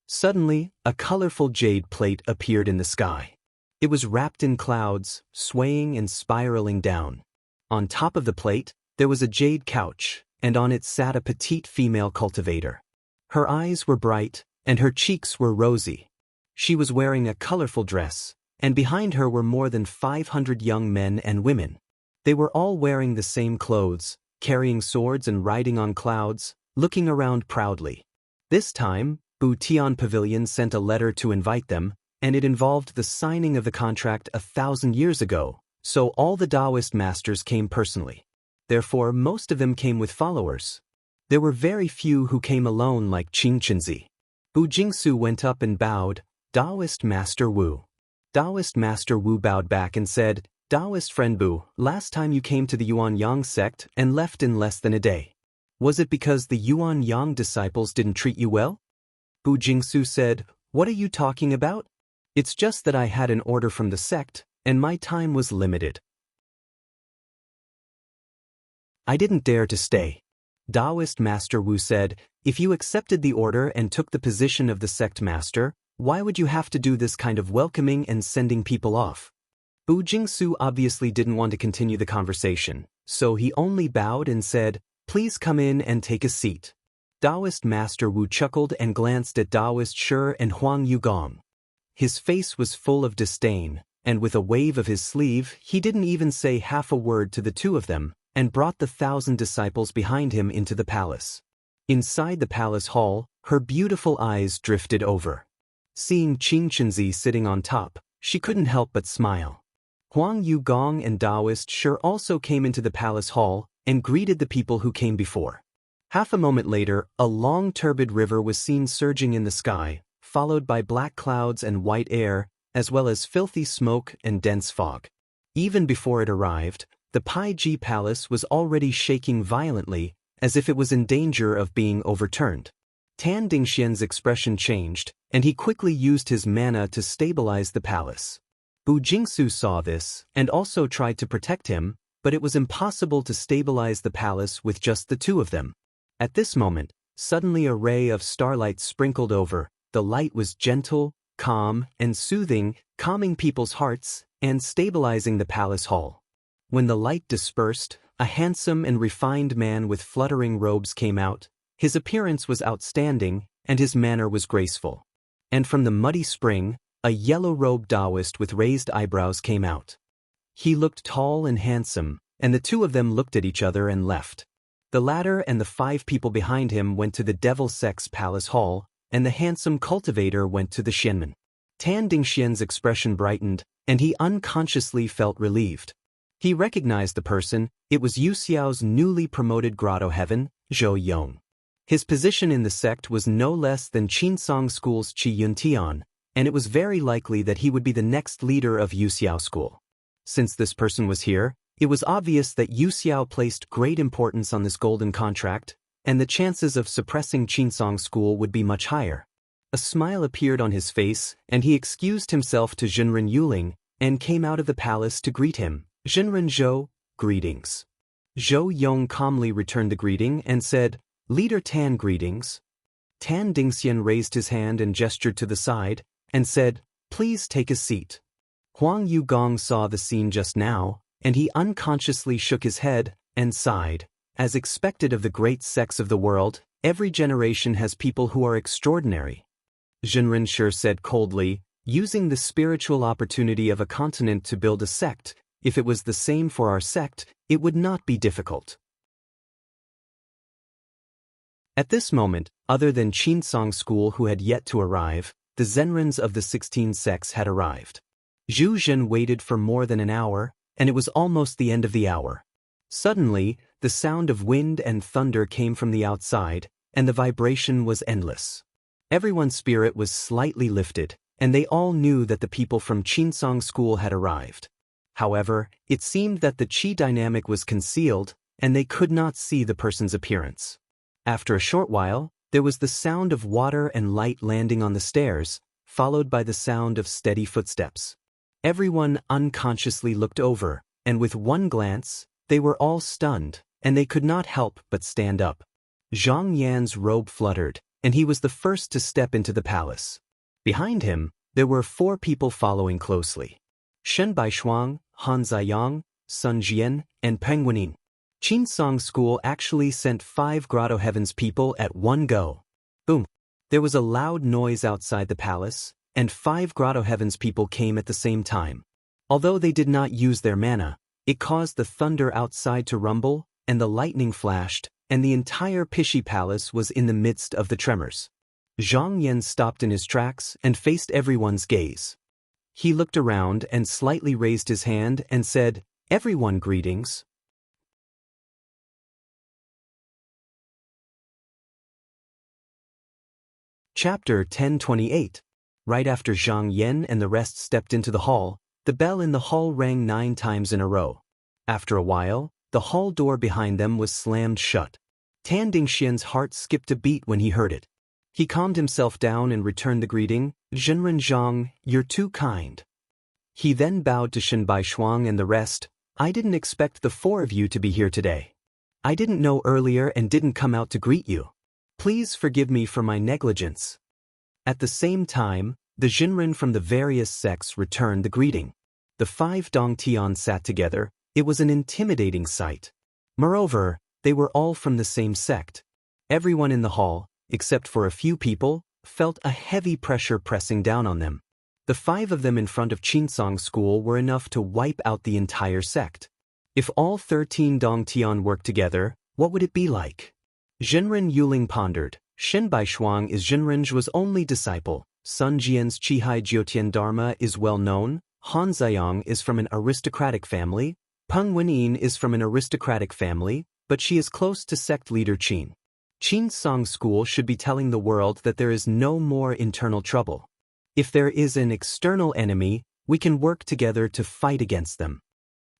Speaker 1: Suddenly, a colorful jade plate appeared in the sky. It was wrapped in clouds, swaying and spiraling down. On top of the plate, there was a jade couch, and on it sat a petite female cultivator. Her eyes were bright, and her cheeks were rosy. She was wearing a colorful dress, and behind her were more than 500 young men and women. They were all wearing the same clothes, carrying swords and riding on clouds, looking around proudly. This time, Bu Tian Pavilion sent a letter to invite them, and it involved the signing of the contract 1,000 years ago, so all the Taoist masters came personally. Therefore, most of them came with followers. There were very few who came alone like Qing Chenzi. Bu Jingsu went up and bowed. Taoist Master Wu. Taoist Master Wu bowed back and said, Taoist friend Bu, last time you came to the Yuan Yang sect and left in less than a day. Was it because the Yuan Yang disciples didn't treat you well? Bu Jingsu said, what are you talking about? It's just that I had an order from the sect, and my time was limited. I didn't dare to stay. Taoist Master Wu said, if you accepted the order and took the position of the sect master, why would you have to do this kind of welcoming and sending people off? Bu Jingsu obviously didn't want to continue the conversation, so he only bowed and said, please come in and take a seat. Taoist Master Wu chuckled and glanced at Taoist Shi and Huang Yugong. His face was full of disdain, and with a wave of his sleeve, he didn't even say half a word to the 2 of them, and brought the 1,000 disciples behind him into the palace. Inside the palace hall, her beautiful eyes drifted over. Seeing Qing Chenzi sitting on top, she couldn't help but smile. Huang Yugong and Taoist Shi also came into the palace hall and greeted the people who came before. Half a moment later, a long turbid river was seen surging in the sky, followed by black clouds and white air, as well as filthy smoke and dense fog. Even before it arrived, the Pai Ji Palace was already shaking violently, as if it was in danger of being overturned. Tan Dingxian's expression changed, and he quickly used his mana to stabilize the palace. Bu Jingsu saw this, and also tried to protect him, but it was impossible to stabilize the palace with just the 2 of them. At this moment, suddenly a ray of starlight sprinkled over. The light was gentle, calm, and soothing, calming people's hearts, and stabilizing the palace hall. When the light dispersed, a handsome and refined man with fluttering robes came out. His appearance was outstanding, and his manner was graceful. And from the muddy spring, a yellow-robed Taoist with raised eyebrows came out. He looked tall and handsome, and the 2 of them looked at each other and left. The latter and the 5 people behind him went to the Devil Sect's palace hall, and the handsome cultivator went to the Xianmen. Tan Dingxian's expression brightened, and he unconsciously felt relieved. He recognized the person. It was Yu Xiao's newly promoted grotto heaven, Zhou Yong. His position in the sect was no less than Qinsong School's Qi Yuntian, and it was very likely that he would be the next leader of Yu Xiao School. Since this person was here, it was obvious that Yu Xiao placed great importance on this golden contract, and the chances of suppressing Qinsong School would be much higher. A smile appeared on his face, and he excused himself to Jinren Yuling, and came out of the palace to greet him. Jinren Zhou, greetings. Zhou Yong calmly returned the greeting and said, Leader Tan, greetings. Tan Dingxian raised his hand and gestured to the side, and said, please take a seat. Huang Yugong saw the scene just now. and he unconsciously shook his head and sighed. As expected of the great sects of the world, every generation has people who are extraordinary. Zhenren said coldly, using the spiritual opportunity of a continent to build a sect. If it was the same for our sect, it would not be difficult. At this moment, other than Qinsong school who had yet to arrive, the Zenrens of the 16 sects had arrived. Zhu Zhen waited for more than an hour, and it was almost the end of the hour. Suddenly, the sound of wind and thunder came from the outside, and the vibration was endless. Everyone's spirit was slightly lifted, and they all knew that the people from Qinsong school had arrived. However, it seemed that the qi dynamic was concealed, and they could not see the person's appearance. After a short while, there was the sound of water and light landing on the stairs, followed by the sound of steady footsteps. Everyone unconsciously looked over, and with one glance, they were all stunned, and they could not help but stand up. Zhang Yan's robe fluttered, and he was the first to step into the palace. Behind him, there were 4 people following closely: Shen Baishuang, Han Ziyang, Sun Jian, and Peng Wenin. Qinsong school actually sent 5 Grotto Heavens people at one go. Boom! There was a loud noise outside the palace, and 5 Grotto Heavens people came at the same time. Although they did not use their mana, it caused the thunder outside to rumble, and the lightning flashed, and the entire Pishi Palace was in the midst of the tremors. Zhang Yan stopped in his tracks and faced everyone's gaze. He looked around and slightly raised his hand and said, "Everyone, greetings." Chapter 1028. Right after Zhang Yan and the rest stepped into the hall, the bell in the hall rang 9 times in a row. After a while, the hall door behind them was slammed shut. Tan Dingxian's heart skipped a beat when he heard it. He calmed himself down and returned the greeting, "Zhenren Zhang, you're too kind." He then bowed to Shen Baishuang and the rest. "I didn't expect the 4 of you to be here today. I didn't know earlier and didn't come out to greet you. Please forgive me for my negligence." At the same time, the Zhenren from the various sects returned the greeting. The 5 Dongtian sat together. It was an intimidating sight. Moreover, they were all from the same sect. Everyone in the hall, except for a few people, felt a heavy pressure pressing down on them. The 5 of them in front of Qinsong school were enough to wipe out the entire sect. If all 13 Dongtian worked together, what would it be like? Zhenren Yuling pondered. Shen Baishuang is Zhenren's only disciple. Sun Jian's Qihai Jiutian Dharma is well known. Han Ziyang is from an aristocratic family. Peng Wenin is from an aristocratic family, but she is close to sect leader Qin. Qinsong school should be telling the world that there is no more internal trouble. If there is an external enemy, we can work together to fight against them.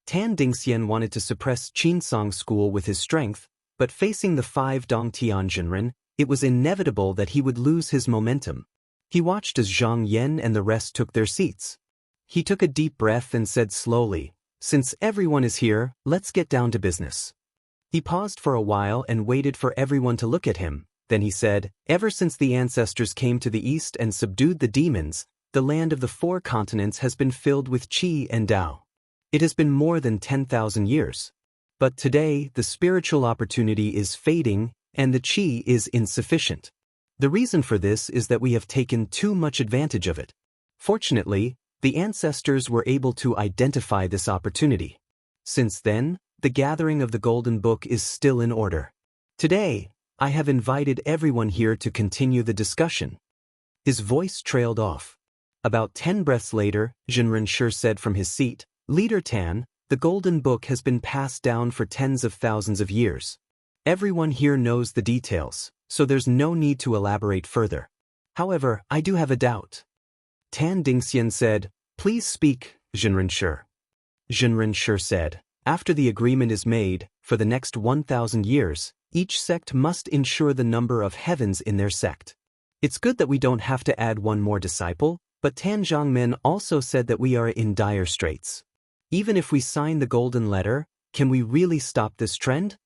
Speaker 1: Tan Dingxian wanted to suppress Qinsong school with his strength, but facing the 5 Dongtian Zhenren, it was inevitable that he would lose his momentum. He watched as Zhang Yan and the rest took their seats. He took a deep breath and said slowly, "Since everyone is here, let's get down to business." He paused for a while and waited for everyone to look at him. Then he said, "Ever since the ancestors came to the east and subdued the demons, the land of the 4 continents has been filled with qi and Tao. It has been more than 10,000 years. But today, the spiritual opportunity is fading, and the qi is insufficient. The reason for this is that we have taken too much advantage of it. Fortunately, the ancestors were able to identify this opportunity. Since then, the gathering of the Golden Book is still in order. Today, I have invited everyone here to continue the discussion." His voice trailed off. About 10 breaths later, Zhenren said from his seat, "Leader Tan, the Golden Book has been passed down for tens of thousands of years. Everyone here knows the details, so there's no need to elaborate further. However, I do have a doubt." Tan Dingxian said, "Please speak, Zhenren Shi." Zhenren Shi said, "After the agreement is made, for the next 1,000 years, each sect must ensure the number of heavens in their sect. It's good that we don't have to add one more disciple, but Tan Zhangmen also said that we are in dire straits. Even if we sign the golden letter, can we really stop this trend?"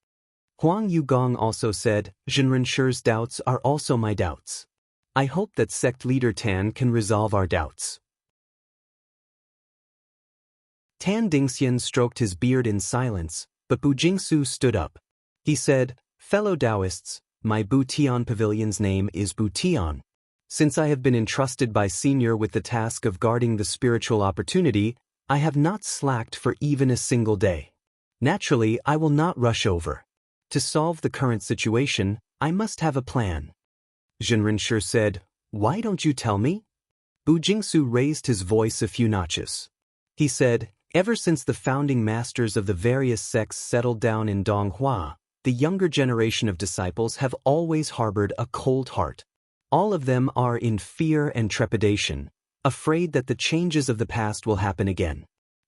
Speaker 1: Huang Yugong also said, "Zhenren Shi's doubts are also my doubts. I hope that sect leader Tan can resolve our doubts." Tan Dingxian stroked his beard in silence, but Bu Jingsu stood up. He said, "Fellow Taoists, my Bu Tian pavilion's name is Bu Tian. Since I have been entrusted by Senior with the task of guarding the spiritual opportunity, I have not slacked for even a single day. Naturally, I will not rush over. To solve the current situation, I must have a plan." Zhenren said, "Why don't you tell me?" Bu Jingsu raised his voice a few notches. He said, "Ever since the founding masters of the various sects settled down in Donghua, the younger generation of disciples have always harbored a cold heart. All of them are in fear and trepidation, afraid that the changes of the past will happen again.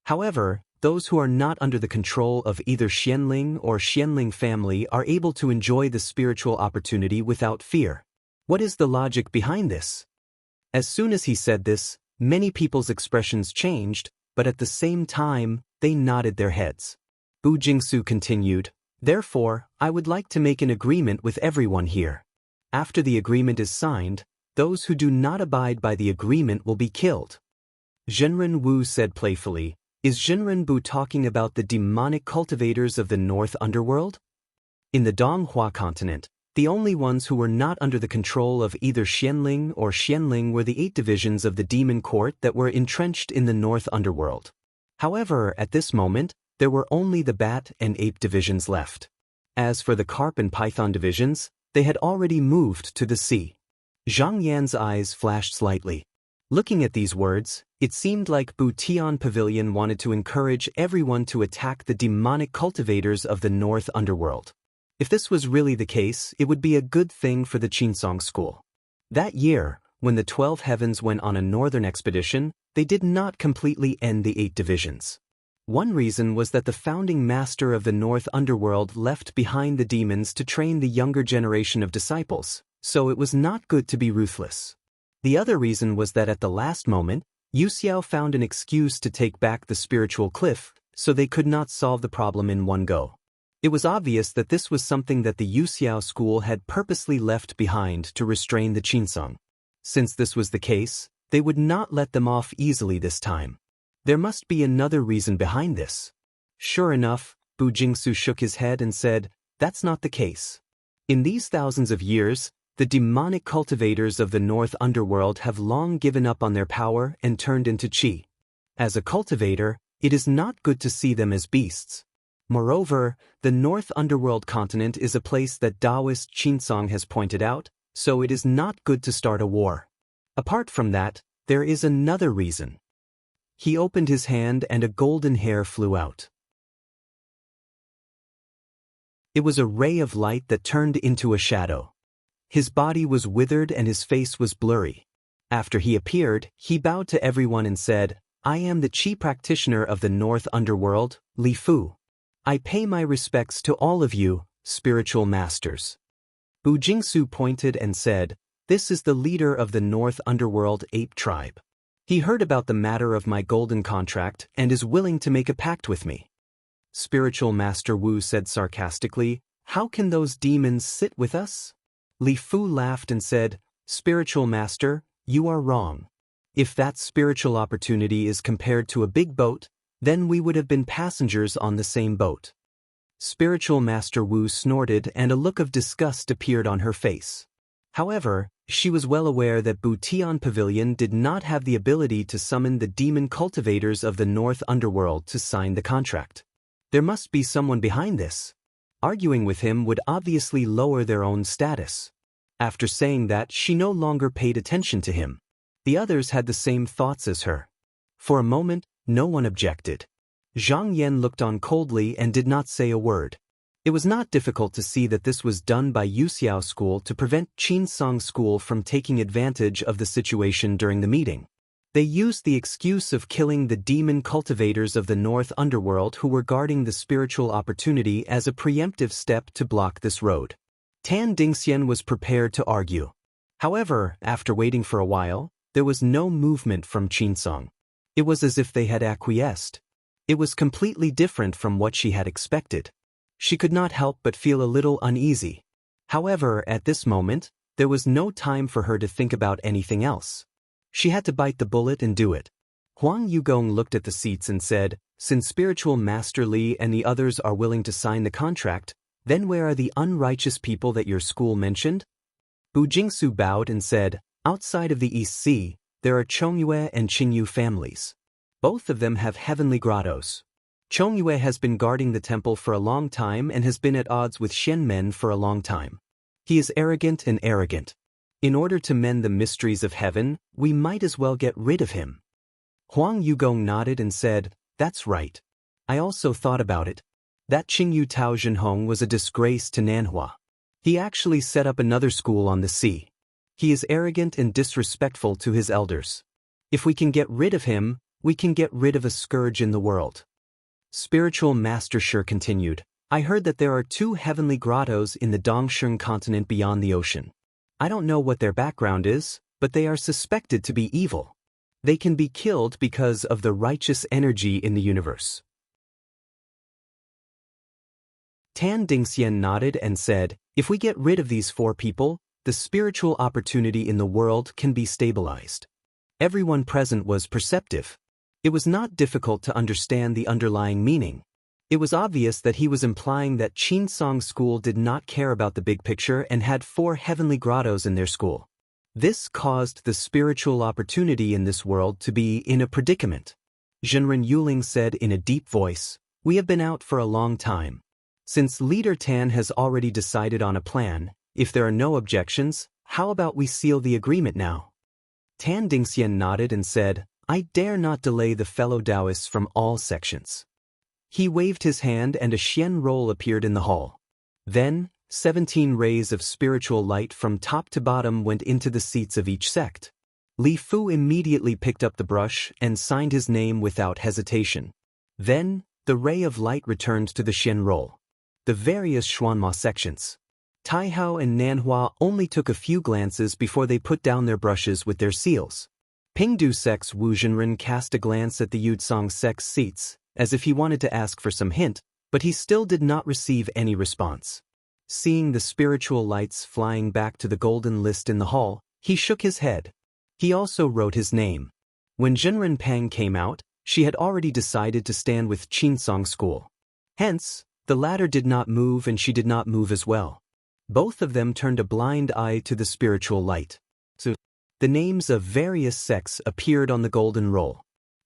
Speaker 1: However, those who are not under the control of either Xianling or Xianling family are able to enjoy the spiritual opportunity without fear. What is the logic behind this?" As soon as he said this, many people's expressions changed, but at the same time, they nodded their heads. Bu Jingsu continued, "Therefore, I would like to make an agreement with everyone here. After the agreement is signed, those who do not abide by the agreement will be killed." Zhenren Wu said playfully, "Is Zhenren Bu talking about the demonic cultivators of the North Underworld? In the Donghua continent, the only ones who were not under the control of either Xianling or Xianling were the 8 divisions of the demon court that were entrenched in the North Underworld. However, at this moment, there were only the Bat and Ape divisions left. As for the Carp and Python divisions, they had already moved to the sea." Zhang Yan's eyes flashed slightly. Looking at these words, it seemed like Bu Tian Pavilion wanted to encourage everyone to attack the demonic cultivators of the North Underworld. If this was really the case, it would be a good thing for the Qinsong school. That year, when the 12 Heavens went on a northern expedition, they did not completely end the 8 divisions. One reason was that the founding master of the North Underworld left behind the demons to train the younger generation of disciples, so it was not good to be ruthless. The other reason was that at the last moment, Yu Xiao found an excuse to take back the spiritual cliff, so they could not solve the problem in one go. It was obvious that this was something that the Yu Xiao school had purposely left behind to restrain the Qinsong. Since this was the case, they would not let them off easily this time. There must be another reason behind this. Sure enough, Bu Jingsu shook his head and said, "That's not the case. In these thousands of years, the demonic cultivators of the North Underworld have long given up on their power and turned into qi. As a cultivator, it is not good to see them as beasts. Moreover, the North Underworld continent is a place that Taoist Qinsong has pointed out, so it is not good to start a war. Apart from that, there is another reason." He opened his hand and a golden hair flew out. It was a ray of light that turned into a shadow. His body was withered and his face was blurry. After he appeared, he bowed to everyone and said, "I am the Qi practitioner of the North Underworld, Li Fu. I pay my respects to all of you, spiritual masters." Bu Jingsu pointed and said, "This is the leader of the North Underworld Ape tribe. He heard about the matter of my golden contract and is willing to make a pact with me." Spiritual Master Wu said sarcastically, "How can those demons sit with us?" Li Fu laughed and said, "Spiritual Master, you are wrong. If that spiritual opportunity is compared to a big boat, then we would have been passengers on the same boat." Spiritual Master Wu snorted and a look of disgust appeared on her face. However, she was well aware that Bu Tian Pavilion did not have the ability to summon the demon cultivators of the North Underworld to sign the contract. There must be someone behind this. Arguing with him would obviously lower their own status. After saying that, she no longer paid attention to him. The others had the same thoughts as her. For a moment, no one objected. Zhang Yan looked on coldly and did not say a word. It was not difficult to see that this was done by Yu Xiao School to prevent Qinsong School from taking advantage of the situation during the meeting. They used the excuse of killing the demon cultivators of the North Underworld who were guarding the spiritual opportunity as a preemptive step to block this road. Tan Dingxian was prepared to argue. However, after waiting for a while, there was no movement from Qinsong. It was as if they had acquiesced. It was completely different from what she had expected. She could not help but feel a little uneasy. However, at this moment, there was no time for her to think about anything else. She had to bite the bullet and do it. Huang Yugong looked at the seats and said, "Since Spiritual Master Li and the others are willing to sign the contract, then where are the unrighteous people that your school mentioned?" Bu Jingsu bowed and said, "Outside of the East Sea, there are Chongyue and Qingyu families. Both of them have heavenly grottos. Chongyue has been guarding the temple for a long time and has been at odds with Xian men for a long time. He is arrogant and arrogant. In order to mend the mysteries of heaven, we might as well get rid of him." Huang Yugong nodded and said, "That's right. I also thought about it. That Qingyu Tao Zhenhong was a disgrace to Nanhua. He actually set up another school on the sea. He is arrogant and disrespectful to his elders. If we can get rid of him, we can get rid of a scourge in the world." Spiritual Master Shi continued, "I heard that there are 2 heavenly grottos in the Dongsheng continent beyond the ocean. I don't know what their background is, but they are suspected to be evil. They can be killed because of the righteous energy in the universe." Tan Dingxian nodded and said, "If we get rid of these 4 people, the spiritual opportunity in the world can be stabilized." Everyone present was perceptive. It was not difficult to understand the underlying meaning. It was obvious that he was implying that Qinsong School did not care about the big picture and had 4 heavenly grottos in their school. This caused the spiritual opportunity in this world to be in a predicament. Zhenren Yuling said in a deep voice, "We have been out for a long time. Since Leader Tan has already decided on a plan, if there are no objections, how about we seal the agreement now?" Tan Dingxian nodded and said, "I dare not delay the fellow Taoists from all sections." He waved his hand and a Xian roll appeared in the hall. Then, 17 rays of spiritual light from top to bottom went into the seats of each sect. Li Fu immediately picked up the brush and signed his name without hesitation. Then, the ray of light returned to the Xian roll. The various Xuanma sections. Taihao and Nanhua only took a few glances before they put down their brushes with their seals. Pingdu sect's Wu Zhenren cast a glance at the Yudsong sect's seats, as if he wanted to ask for some hint, but he still did not receive any response. Seeing the spiritual lights flying back to the golden list in the hall, he shook his head. He also wrote his name. When Zhenren Pang came out, she had already decided to stand with Qinsong School. Hence, the latter did not move and she did not move as well. Both of them turned a blind eye to the spiritual light. So, the names of various sects appeared on the golden roll.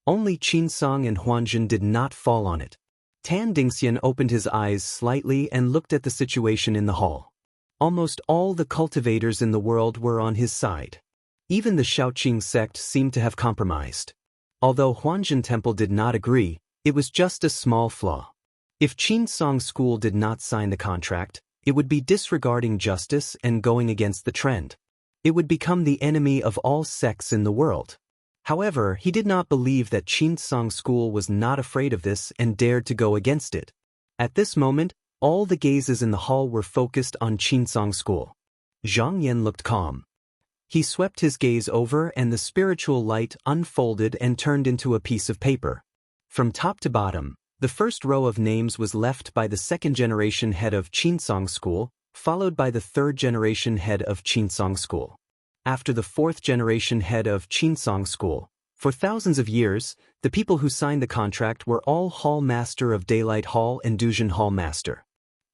Speaker 1: Only Qinsong and Huanzhen did not fall on it. Tan Dingxian opened his eyes slightly and looked at the situation in the hall. Almost all the cultivators in the world were on his side. Even the Shaoqing sect seemed to have compromised. Although Huanzhen Temple did not agree, it was just a small flaw. If Qinsong School did not sign the contract, it would be disregarding justice and going against the trend. It would become the enemy of all sects in the world. However, he did not believe that Qinsong School was not afraid of this and dared to go against it. At this moment, all the gazes in the hall were focused on Qinsong School. Zhang Yan looked calm. He swept his gaze over and the spiritual light unfolded and turned into a piece of paper. From top to bottom, the first row of names was left by the second-generation head of Qinsong School, followed by the third-generation head of Qinsong School. After the fourth-generation head of Qinsong School, for thousands of years, the people who signed the contract were all Hall Master of Daylight Hall and Duzhen Hall Master.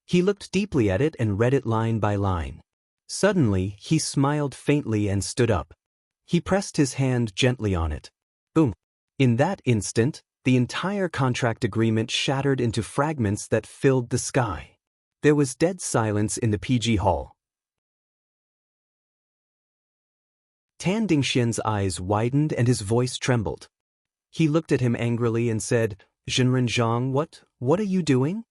Speaker 1: He looked deeply at it and read it line by line. Suddenly, he smiled faintly and stood up. He pressed his hand gently on it. Boom! In that instant, the entire contract agreement shattered into fragments that filled the sky. There was dead silence in the PG hall. Tan Dingxian's eyes widened and his voice trembled. He looked at him angrily and said, "Zhenren Zhang, what are you doing?"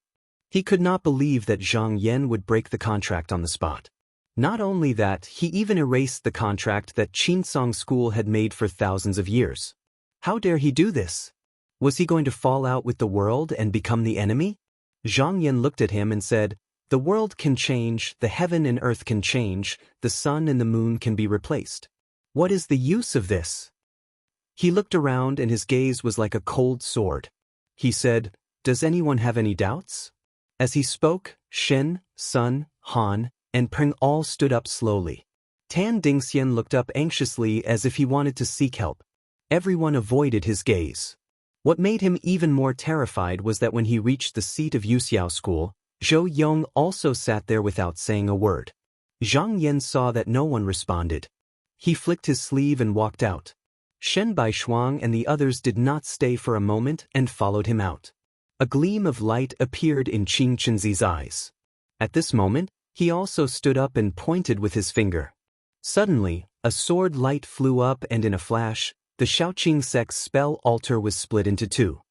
Speaker 1: He could not believe that Zhang Yan would break the contract on the spot. Not only that, he even erased the contract that Qinsong School had made for thousands of years. How dare he do this? Was he going to fall out with the world and become the enemy? Zhang Yan looked at him and said, "The world can change, the heaven and earth can change, the sun and the moon can be replaced. What is the use of this?" He looked around and his gaze was like a cold sword. He said, "Does anyone have any doubts?" As he spoke, Shen, Sun, Han, and Peng all stood up slowly. Tan Dingxian looked up anxiously as if he wanted to seek help. Everyone avoided his gaze. What made him even more terrified was that when he reached the seat of Yuxiao School, Zhou Yong also sat there without saying a word. Zhang Yan saw that no one responded. He flicked his sleeve and walked out. Shen Baishuang and the others did not stay for a moment and followed him out. A gleam of light appeared in Qing Chenzi's eyes. At this moment, he also stood up and pointed with his finger. Suddenly, a sword light flew up and in a flash, the Shaoqing sect's spell altar was split into two.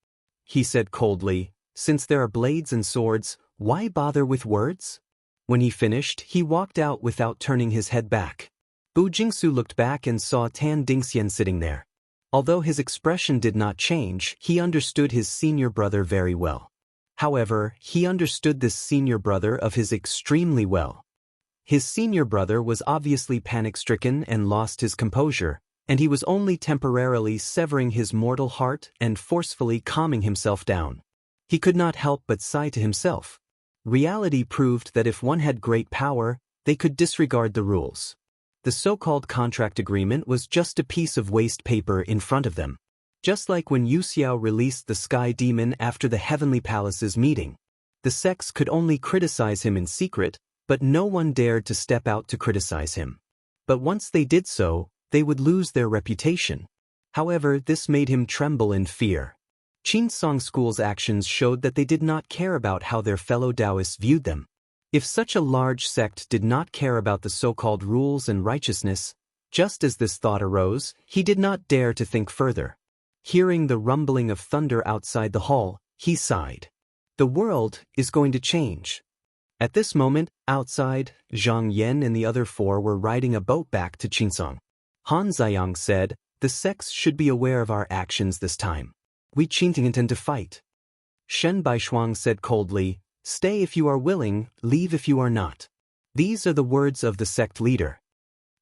Speaker 1: He said coldly, "Since there are blades and swords, why bother with words?" When he finished, he walked out without turning his head back. Bu Jingsu looked back and saw Tan Dingxian sitting there. Although his expression did not change, he understood his senior brother very well. However, he understood this senior brother of his extremely well. His senior brother was obviously panic-stricken and lost his composure, and he was only temporarily severing his mortal heart and forcefully calming himself down. He could not help but sigh to himself. Reality proved that if one had great power, they could disregard the rules. The so-called contract agreement was just a piece of waste paper in front of them. Just like when Yu Xiao released the Sky Demon after the Heavenly Palace's meeting. The sects could only criticize him in secret, but no one dared to step out to criticize him. But once they did so, they would lose their reputation. However, this made him tremble in fear. Qinsong School's actions showed that they did not care about how their fellow Taoists viewed them. If such a large sect did not care about the so-called rules and righteousness, just as this thought arose, he did not dare to think further. Hearing the rumbling of thunder outside the hall, he sighed. The world is going to change. At this moment, outside, Zhang Yan and the other four were riding a boat back to Qinsong. Han Ziyang said, "The sects should be aware of our actions this time. We Qinting intend to fight." Shen Baishuang said coldly, "Stay if you are willing, leave if you are not." These are the words of the sect leader.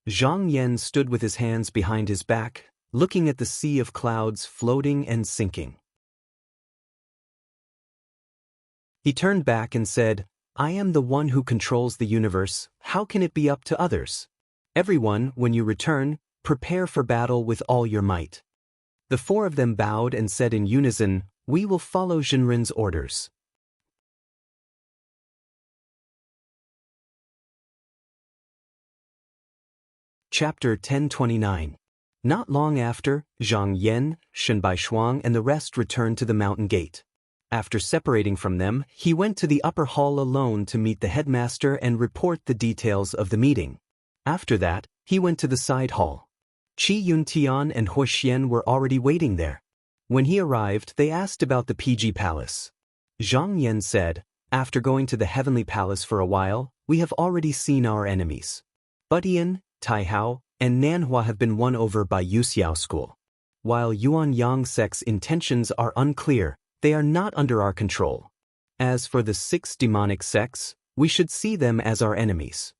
Speaker 1: Zhang Yan stood with his hands behind his back, looking at the sea of clouds floating and sinking. He turned back and said, "I am the one who controls the universe, how can it be up to others? Everyone, when you return, prepare for battle with all your might." The four of them bowed and said in unison, "We will follow Jinren's orders." Chapter 1029. Not long after, Zhang Yan, Shen Baishuang and the rest returned to the mountain gate. After separating from them, he went to the upper hall alone to meet the headmaster and report the details of the meeting. After that, he went to the side hall. Qi Yuntian and Huo Xian were already waiting there. When he arrived, they asked about the PG Palace. Zhang Yan said, "After going to the Heavenly Palace for a while, we have already seen our enemies. Butian, Taihao, and Nanhua have been won over by Yuxiao School. While Yuan Yang sect's intentions are unclear, they are not under our control. As for the 6 demonic sects, we should see them as our enemies."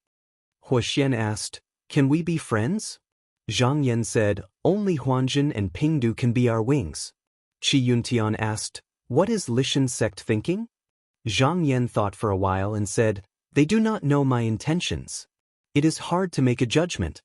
Speaker 1: Huo Xian asked, "Can we be friends?" Zhang Yan said, "Only Huanjin and Pingdu can be our wings." Qi Yuntian asked, "What is Lishan sect thinking?" Zhang Yan thought for a while and said, "They do not know my intentions. It is hard to make a judgment."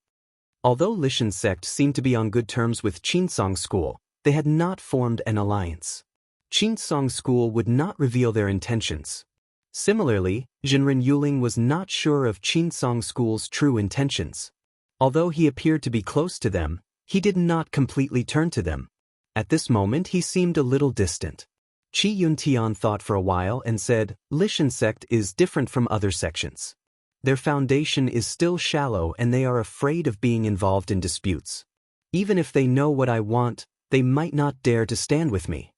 Speaker 1: Although Lishan sect seemed to be on good terms with Qinsong School, they had not formed an alliance. Qinsong School would not reveal their intentions. Similarly, Jinren Yuling was not sure of Qinsong School's true intentions. Although he appeared to be close to them, he did not completely turn to them. At this moment he seemed a little distant. Qi Yuntian thought for a while and said, "Lishan sect is different from other sections. Their foundation is still shallow and they are afraid of being involved in disputes. Even if they know what I want, they might not dare to stand with me."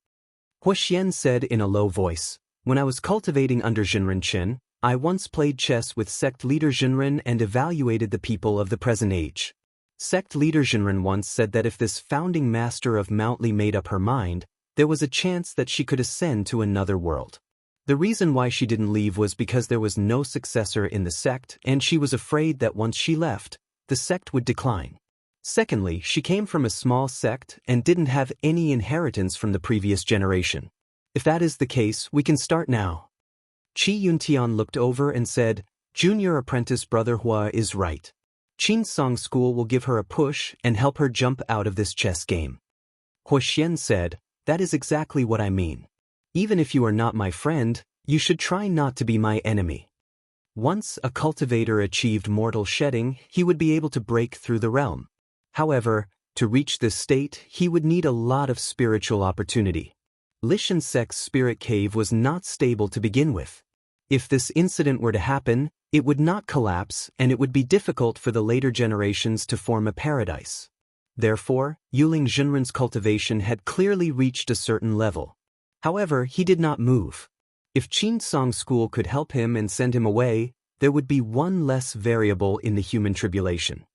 Speaker 1: Huo Xian said in a low voice, "When I was cultivating under Jinren Chen, I once played chess with sect leader Jinren and evaluated the people of the present age. Sect leader Jinren once said that if this founding master of Mount Li made up her mind, there was a chance that she could ascend to another world. The reason why she didn't leave was because there was no successor in the sect and she was afraid that once she left, the sect would decline. Secondly, she came from a small sect and didn't have any inheritance from the previous generation. If that is the case, we can start now." Qi Yuntian looked over and said, "Junior apprentice brother Hua is right. Qinsong School will give her a push and help her jump out of this chess game. Huoxian said, "That is exactly what I mean. Even if you are not my friend, you should try not to be my enemy." Once a cultivator achieved mortal shedding, he would be able to break through the realm. However, to reach this state, he would need a lot of spiritual opportunity. Lishan Sek's spirit cave was not stable to begin with. If this incident were to happen, it would not collapse and it would be difficult for the later generations to form a paradise. Therefore, Yuling Zhenren's cultivation had clearly reached a certain level. However, he did not move. If Qinsong School could help him and send him away, there would be one less variable in the human tribulation.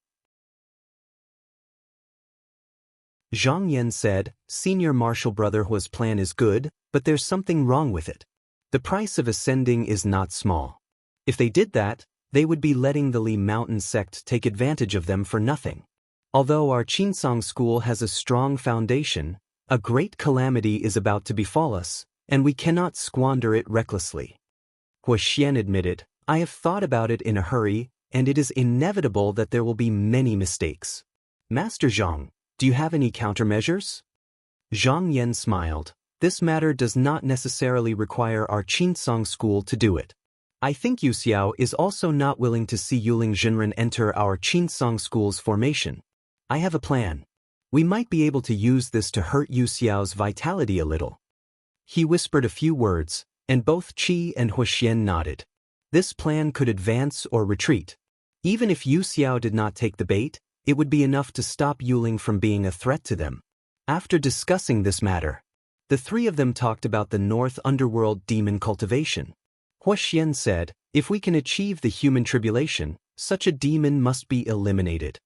Speaker 1: Zhang Yan said, "Senior Marshal Brother Hua's plan is good, but there's something wrong with it. The price of ascending is not small. If they did that, they would be letting the Li Mountain sect take advantage of them for nothing. Although our Qinsong School has a strong foundation, a great calamity is about to befall us, and we cannot squander it recklessly." Huoxian admitted, "I have thought about it in a hurry, and it is inevitable that there will be many mistakes. Master Zhang, do you have any countermeasures?" Zhang Yan smiled. "This matter does not necessarily require our Qinsong School to do it. I think Yu Xiao is also not willing to see Yuling Zhenren enter our Qinsong School's formation. I have a plan. We might be able to use this to hurt Yu Xiao's vitality a little." He whispered a few words, and both Qi and Huoxian nodded. This plan could advance or retreat. Even if Yu Xiao did not take the bait, it would be enough to stop Yuling from being a threat to them. After discussing this matter, the three of them talked about the North Underworld demon cultivation. Huoxian said, "If we can achieve the human tribulation, such a demon must be eliminated."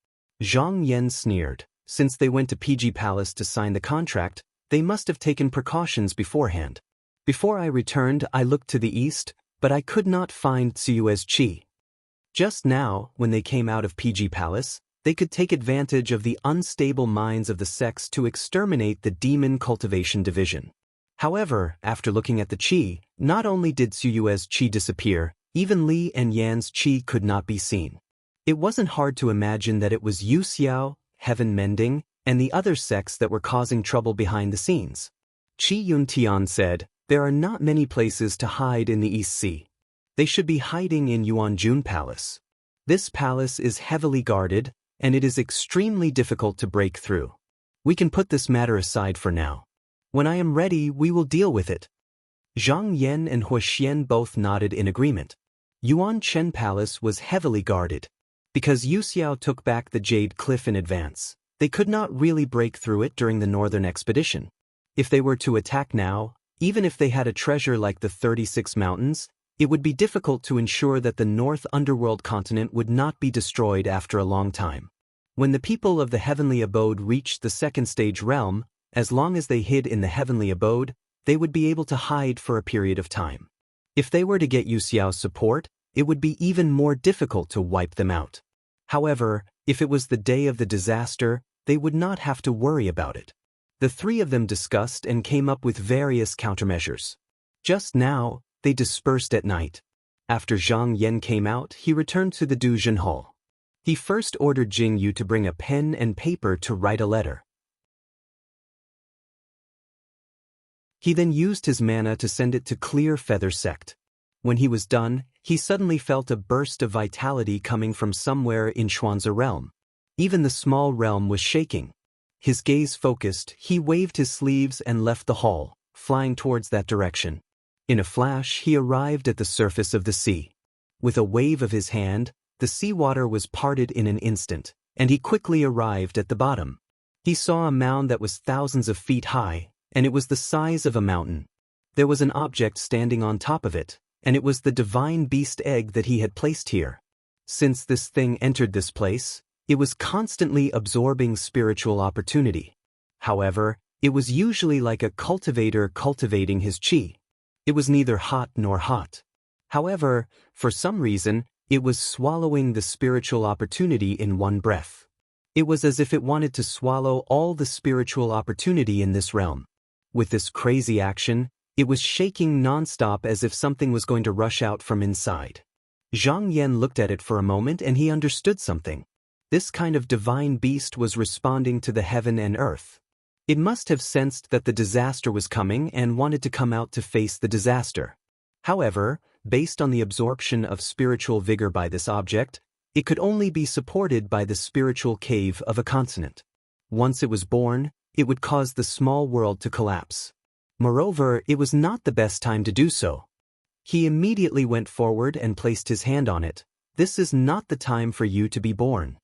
Speaker 1: Zhang Yan sneered. Since they went to PG Palace to sign the contract, they must have taken precautions beforehand. Before I returned, I looked to the east, but I could not find Tsuyue's Qi. Just now, when they came out of PG Palace, they could take advantage of the unstable minds of the sects to exterminate the demon cultivation division. However, after looking at the Qi, not only did Tsuyue's Qi disappear, even Li and Yan's Qi could not be seen. It wasn't hard to imagine that it was Yu Xiao, Heaven Mending, and the other sects that were causing trouble behind the scenes. Qi Yuntian said, "There are not many places to hide in the East Sea. They should be hiding in Yuanjun Palace. This palace is heavily guarded, and it is extremely difficult to break through. We can put this matter aside for now. When I am ready, we will deal with it." Zhang Yan and Huoxian both nodded in agreement. Yuan Chen Palace was heavily guarded. Because Yu Xiao took back the Jade Cliff in advance, they could not really break through it during the northern expedition. If they were to attack now, even if they had a treasure like the 36 mountains, it would be difficult to ensure that the North Underworld continent would not be destroyed after a long time. When the people of the heavenly abode reached the second stage realm, as long as they hid in the heavenly abode, they would be able to hide for a period of time. If they were to get Yu Xiao's support, it would be even more difficult to wipe them out. However, if it was the day of the disaster, they would not have to worry about it. The three of them discussed and came up with various countermeasures. Just now, they dispersed at night. After Zhang Yan came out, he returned to the Duzhen Hall. He first ordered Jing Yu to bring a pen and paper to write a letter. He then used his mana to send it to Clear Feather Sect. When he was done, he suddenly felt a burst of vitality coming from somewhere in Xuanzi realm. Even the small realm was shaking. His gaze focused, he waved his sleeves and left the hall, flying towards that direction. In a flash, he arrived at the surface of the sea. With a wave of his hand, the seawater was parted in an instant, and he quickly arrived at the bottom. He saw a mound that was thousands of feet high, and it was the size of a mountain. There was an object standing on top of it, and it was the divine beast egg that he had placed here. Since this thing entered this place, it was constantly absorbing spiritual opportunity. However, it was usually like a cultivator cultivating his qi. It was neither hot nor hot. However, for some reason, it was swallowing the spiritual opportunity in one breath. It was as if it wanted to swallow all the spiritual opportunity in this realm. With this crazy action, it was shaking non-stop as if something was going to rush out from inside. Zhang Yan looked at it for a moment and he understood something. This kind of divine beast was responding to the heaven and earth. It must have sensed that the disaster was coming and wanted to come out to face the disaster. However, based on the absorption of spiritual vigor by this object, it could only be supported by the spiritual cave of a consonant. Once it was born, it would cause the small world to collapse. Moreover, it was not the best time to do so. He immediately went forward and placed his hand on it. This is not the time for you to be born.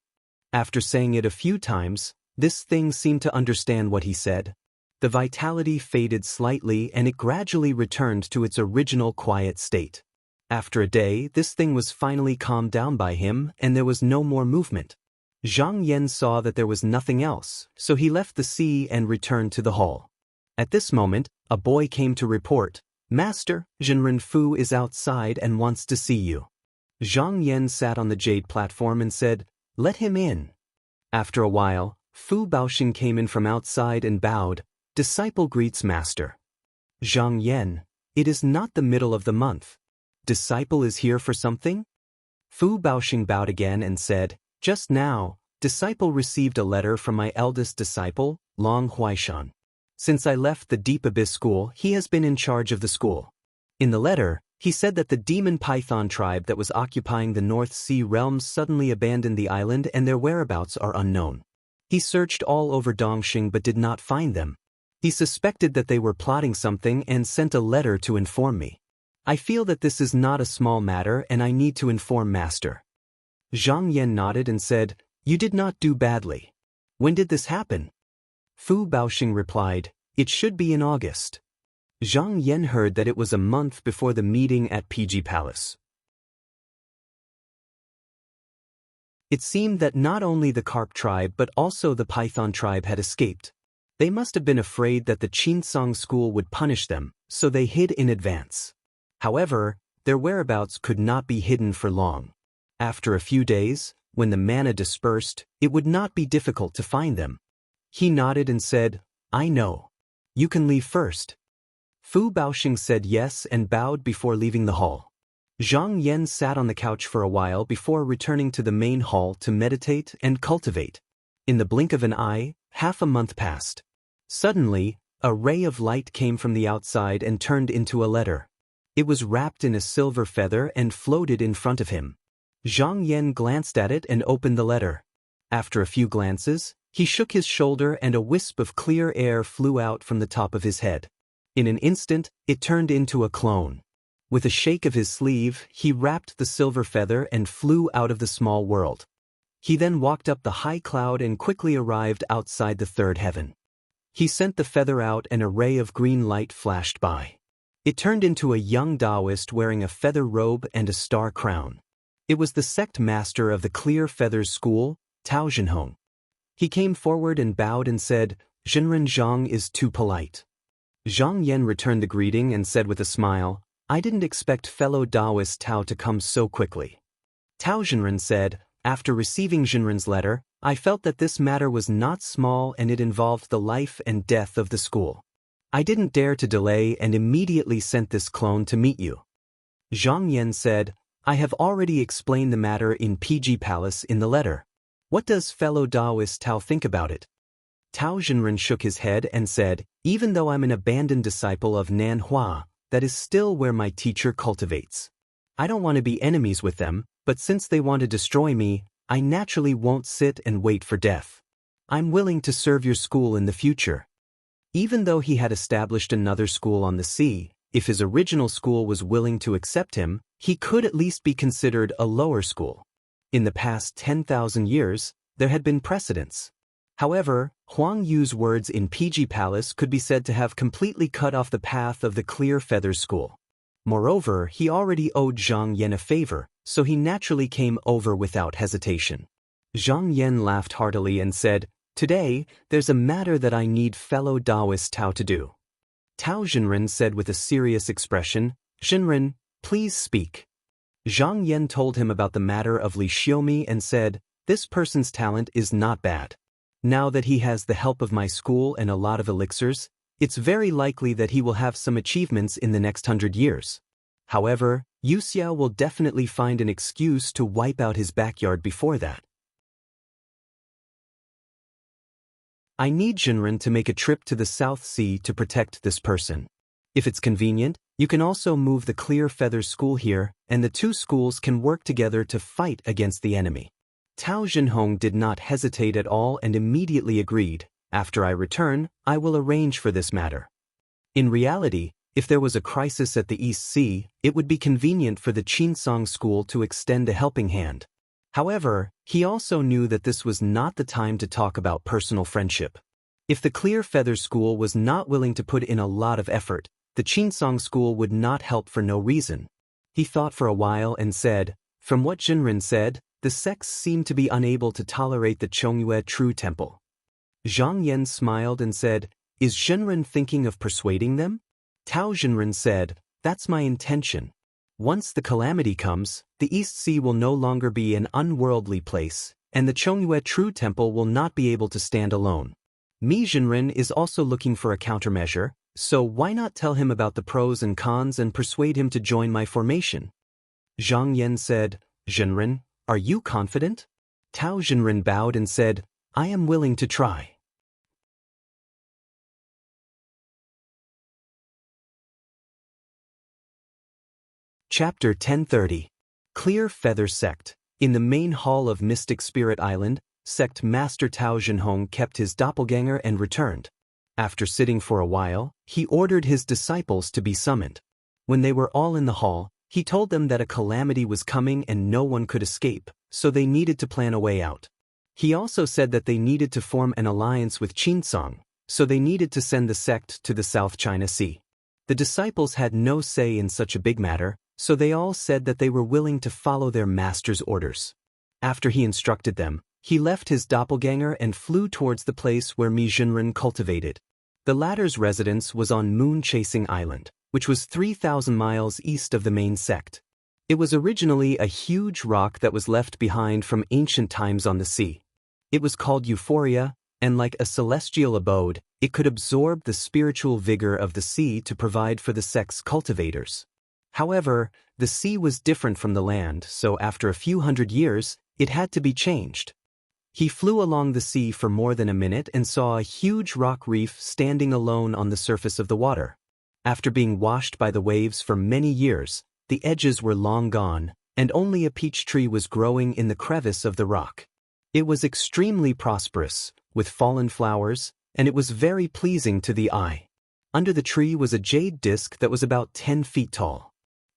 Speaker 1: After saying it a few times, this thing seemed to understand what he said. The vitality faded slightly and it gradually returned to its original quiet state. After a day, this thing was finally calmed down by him and there was no more movement. Zhang Yan saw that there was nothing else, so he left the sea and returned to the hall. At this moment, a boy came to report, "Master, Zhenren Fu is outside and wants to see you." Zhang Yan sat on the jade platform and said, "Let him in." After a while, Fu Baoxing came in from outside and bowed, "Disciple greets master." Zhang Yan, "It is not the middle of the month. Disciple is here for something?" Fu Baoxing bowed again and said, "Just now, disciple received a letter from my eldest disciple, Long Huaishan. Since I left the Deep Abyss School, he has been in charge of the school. In the letter, he said that the demon python tribe that was occupying the North Sea realms suddenly abandoned the island and their whereabouts are unknown. He searched all over Dongxing but did not find them. He suspected that they were plotting something and sent a letter to inform me. I feel that this is not a small matter and I need to inform master." Zhang Yan nodded and said, "You did not do badly. When did this happen?" Fu Baoxing replied, "It should be in August." Zhang Yan heard that it was a month before the meeting at PG Palace. It seemed that not only the carp tribe but also the python tribe had escaped. They must have been afraid that the Qinsong school would punish them, so they hid in advance. However, their whereabouts could not be hidden for long. After a few days, when the mana dispersed, it would not be difficult to find them. He nodded and said, "I know. You can leave first." Fu Baoxing said yes and bowed before leaving the hall. Zhang Yan sat on the couch for a while before returning to the main hall to meditate and cultivate. In the blink of an eye, half a month passed. Suddenly, a ray of light came from the outside and turned into a letter. It was wrapped in a silver feather and floated in front of him. Zhang Yan glanced at it and opened the letter. After a few glances, he shook his shoulder and a wisp of clear air flew out from the top of his head. In an instant, it turned into a clone. With a shake of his sleeve, he wrapped the silver feather and flew out of the small world. He then walked up the high cloud and quickly arrived outside the third heaven. He sent the feather out and a ray of green light flashed by. It turned into a young Taoist wearing a feather robe and a star crown. It was the sect master of the Clear Feathers School, Tao Zhenhong. He came forward and bowed and said, "Zhenren Zhang is too polite." Zhang Yan returned the greeting and said with a smile, "I didn't expect fellow Taoist Tao to come so quickly." Tao Zhenren said, "After receiving Zhenren's letter, I felt that this matter was not small and it involved the life and death of the school. I didn't dare to delay and immediately sent this clone to meet you." Zhang Yan said, "I have already explained the matter in PG Palace in the letter. What does fellow Taoist Tao think about it?" Tao Zhenren shook his head and said, "Even though I'm an abandoned disciple of Nan Hua, that is still where my teacher cultivates. I don't want to be enemies with them, but since they want to destroy me, I naturally won't sit and wait for death. I'm willing to serve your school in the future." Even though he had established another school on the sea, if his original school was willing to accept him, he could at least be considered a lower school. In the past 10,000 years, there had been precedents. However, Huang Yu's words in PG Palace could be said to have completely cut off the path of the Clear Feathers School. Moreover, he already owed Zhang Yan a favor, so he naturally came over without hesitation. Zhang Yan laughed heartily and said, "Today, there's a matter that I need fellow Taoist Tao to do." Tao Zhenren said with a serious expression, "Zhenren, please speak." Zhang Yan told him about the matter of Li Xiaomi and said, "This person's talent is not bad. Now that he has the help of my school and a lot of elixirs, it's very likely that he will have some achievements in the next 100 years. However, Yu Xiao will definitely find an excuse to wipe out his backyard before that. I need Jinren to make a trip to the South Sea to protect this person. If it's convenient, you can also move the Clear Feathers School here, and the two schools can work together to fight against the enemy. Tao Jinhong did not hesitate at all and immediately agreed. After I return, I will arrange for this matter. In reality, if there was a crisis at the East Sea, it would be convenient for the Chinsong School to extend a helping hand. However, he also knew that this was not the time to talk about personal friendship. If the Clear Feather School was not willing to put in a lot of effort, the Chinsong School would not help for no reason. He thought for a while and said, from what Jinren said, the sects seem to be unable to tolerate the Chongyue True Temple. Zhang Yan smiled and said, is Jinren thinking of persuading them? Tao Jinren said, that's my intention. Once the calamity comes, the East Sea will no longer be an unworldly place, and the Chongyue True Temple will not be able to stand alone. Mi Jinren is also looking for a countermeasure, so why not tell him about the pros and cons and persuade him to join my formation? Zhang Yan said, Jinren, are you confident? Tao Jinren bowed and said, I am willing to try. Chapter 1030. Clear Feather Sect. In the main hall of Mystic Spirit Island, Sect Master Tao Jinhong kept his doppelganger and returned. After sitting for a while, he ordered his disciples to be summoned. When they were all in the hall, he told them that a calamity was coming and no one could escape, so they needed to plan a way out. He also said that they needed to form an alliance with Chinsong, so they needed to send the sect to the South China Sea. The disciples had no say in such a big matter, so they all said that they were willing to follow their master's orders. After he instructed them, he left his doppelganger and flew towards the place where Mi Jinren cultivated. The latter's residence was on Moon-Chasing Island, which was 3,000 miles east of the main sect. It was originally a huge rock that was left behind from ancient times on the sea. It was called Euphoria, and like a celestial abode, it could absorb the spiritual vigor of the sea to provide for the sect's cultivators. However, the sea was different from the land, so after a few hundred years, it had to be changed. He flew along the sea for more than a minute and saw a huge rock reef standing alone on the surface of the water. After being washed by the waves for many years, the edges were long gone, and only a peach tree was growing in the crevice of the rock. It was extremely prosperous, with fallen flowers, and it was very pleasing to the eye. Under the tree was a jade disc that was about 10 feet tall.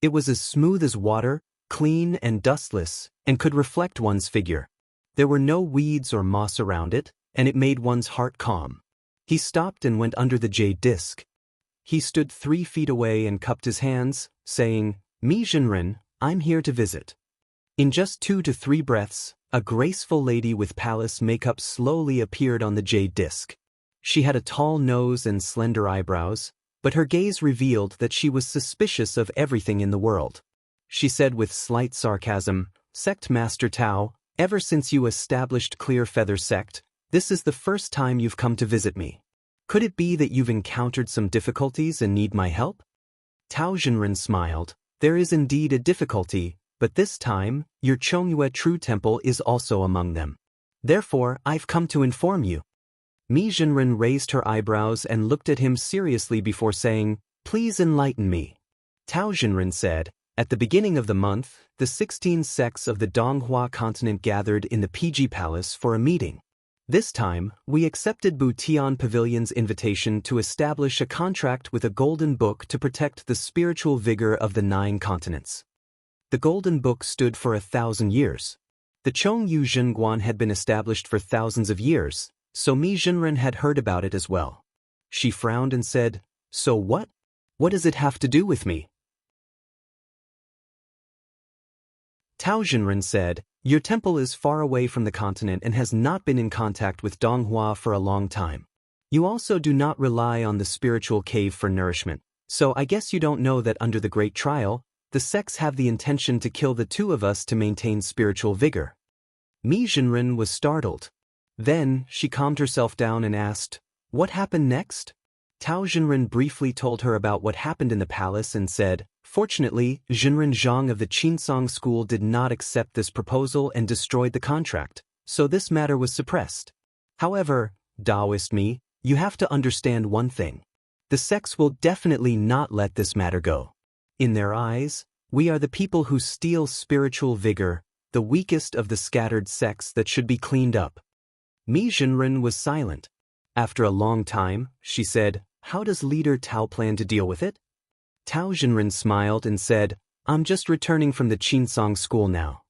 Speaker 1: It was as smooth as water, clean and dustless, and could reflect one's figure. There were no weeds or moss around it, and it made one's heart calm. He stopped and went under the jade disc. He stood 3 feet away and cupped his hands, saying, Mi Jinren, I'm here to visit. In just 2 to 3 breaths, a graceful lady with palace makeup slowly appeared on the jade disc. She had a tall nose and slender eyebrows, but her gaze revealed that she was suspicious of everything in the world. She said with slight sarcasm, Sect Master Tao, ever since you established Clear Feather Sect, this is the first time you've come to visit me. Could it be that you've encountered some difficulties and need my help? Tao Jinren smiled. There is indeed a difficulty, but this time, your Chongyue True Temple is also among them. Therefore, I've come to inform you. Mi Jinren raised her eyebrows and looked at him seriously before saying, Please enlighten me. Tao Jinren said, At the beginning of the month, the 16 sects of the Donghua continent gathered in the PG Palace for a meeting. This time, we accepted Butian Pavilion's invitation to establish a contract with a golden book to protect the spiritual vigor of the 9 continents. The golden book stood for 1,000 years. The Chongyu Zhenguan had been established for thousands of years, so Mi Jinren had heard about it as well. She frowned and said, So what? What does it have to do with me? Tao Jinren said, Your temple is far away from the continent and has not been in contact with Donghua for a long time. You also do not rely on the spiritual cave for nourishment, so I guess you don't know that under the Great Trial, the sects have the intention to kill the 2 of us to maintain spiritual vigor. Mi Jinren was startled. Then, she calmed herself down and asked, What happened next? Tao Jinren briefly told her about what happened in the palace and said, Fortunately, Jinren Zhang of the Chinsong School did not accept this proposal and destroyed the contract, so this matter was suppressed. However, Taoist me, you have to understand one thing. The sects will definitely not let this matter go. In their eyes, we are the people who steal spiritual vigor, the weakest of the scattered sects that should be cleaned up. Mi Zhenren was silent. After a long time, she said, "How does Leader Tao plan to deal with it?" Tao Zhenren smiled and said, "I'm just returning from the Qinsong school now."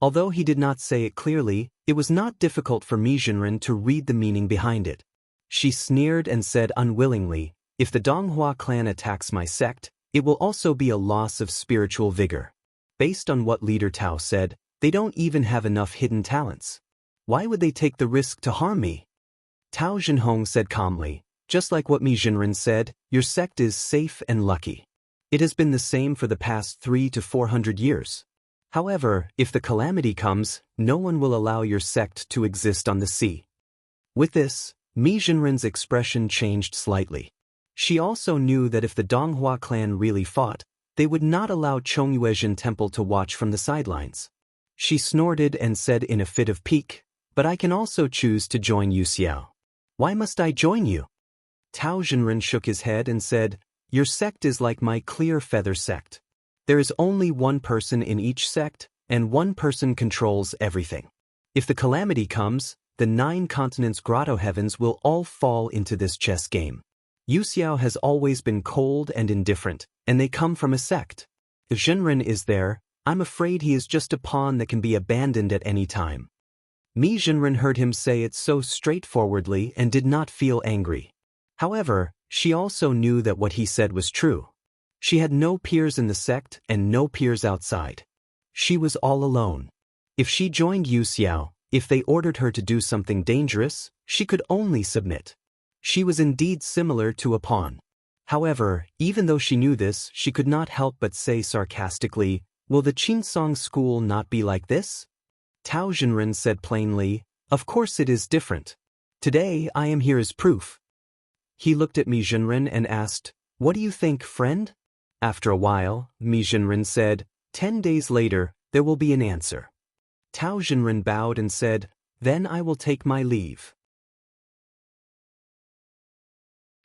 Speaker 1: Although he did not say it clearly, it was not difficult for Mi Zhenren to read the meaning behind it. She sneered and said unwillingly, "If the Donghua clan attacks my sect, it will also be a loss of spiritual vigor. Based on what Leader Tao said, they don't even have enough hidden talents. Why would they take the risk to harm me?" Tao Zhenhong said calmly, "Just like what Mi Zhenren said, your sect is safe and lucky. It has been the same for the past 300 to 400 years. However, if the calamity comes, no one will allow your sect to exist on the sea." With this, Mi Zhenren's expression changed slightly. She also knew that if the Donghua clan really fought, they would not allow Chongyuezhen Temple to watch from the sidelines. She snorted and said in a fit of pique, "But I can also choose to join Yu Xiao. Why must I join you?" Tao Zhenren shook his head and said, "Your sect is like my clear feather sect. There is only one person in each sect, and one person controls everything. If the calamity comes, the 9 continents' grotto heavens will all fall into this chess game. Yu Xiao has always been cold and indifferent, and they come from a sect. If Zhenren is there, I'm afraid he is just a pawn that can be abandoned at any time." Mi Zhenren heard him say it so straightforwardly and did not feel angry. However, she also knew that what he said was true. She had no peers in the sect and no peers outside. She was all alone. If she joined Yu Xiao, if they ordered her to do something dangerous, she could only submit. She was indeed similar to a pawn. However, even though she knew this, she could not help but say sarcastically, "Will the Qinsong school not be like this?" Tao Zhenren said plainly, "Of course it is different. Today I am here as proof." He looked at Mi Zhenren and asked, "What do you think, friend?" After a while, Mi Zhenren said, 10 days later, there will be an answer." Tao Zhenren bowed and said, "Then I will take my leave."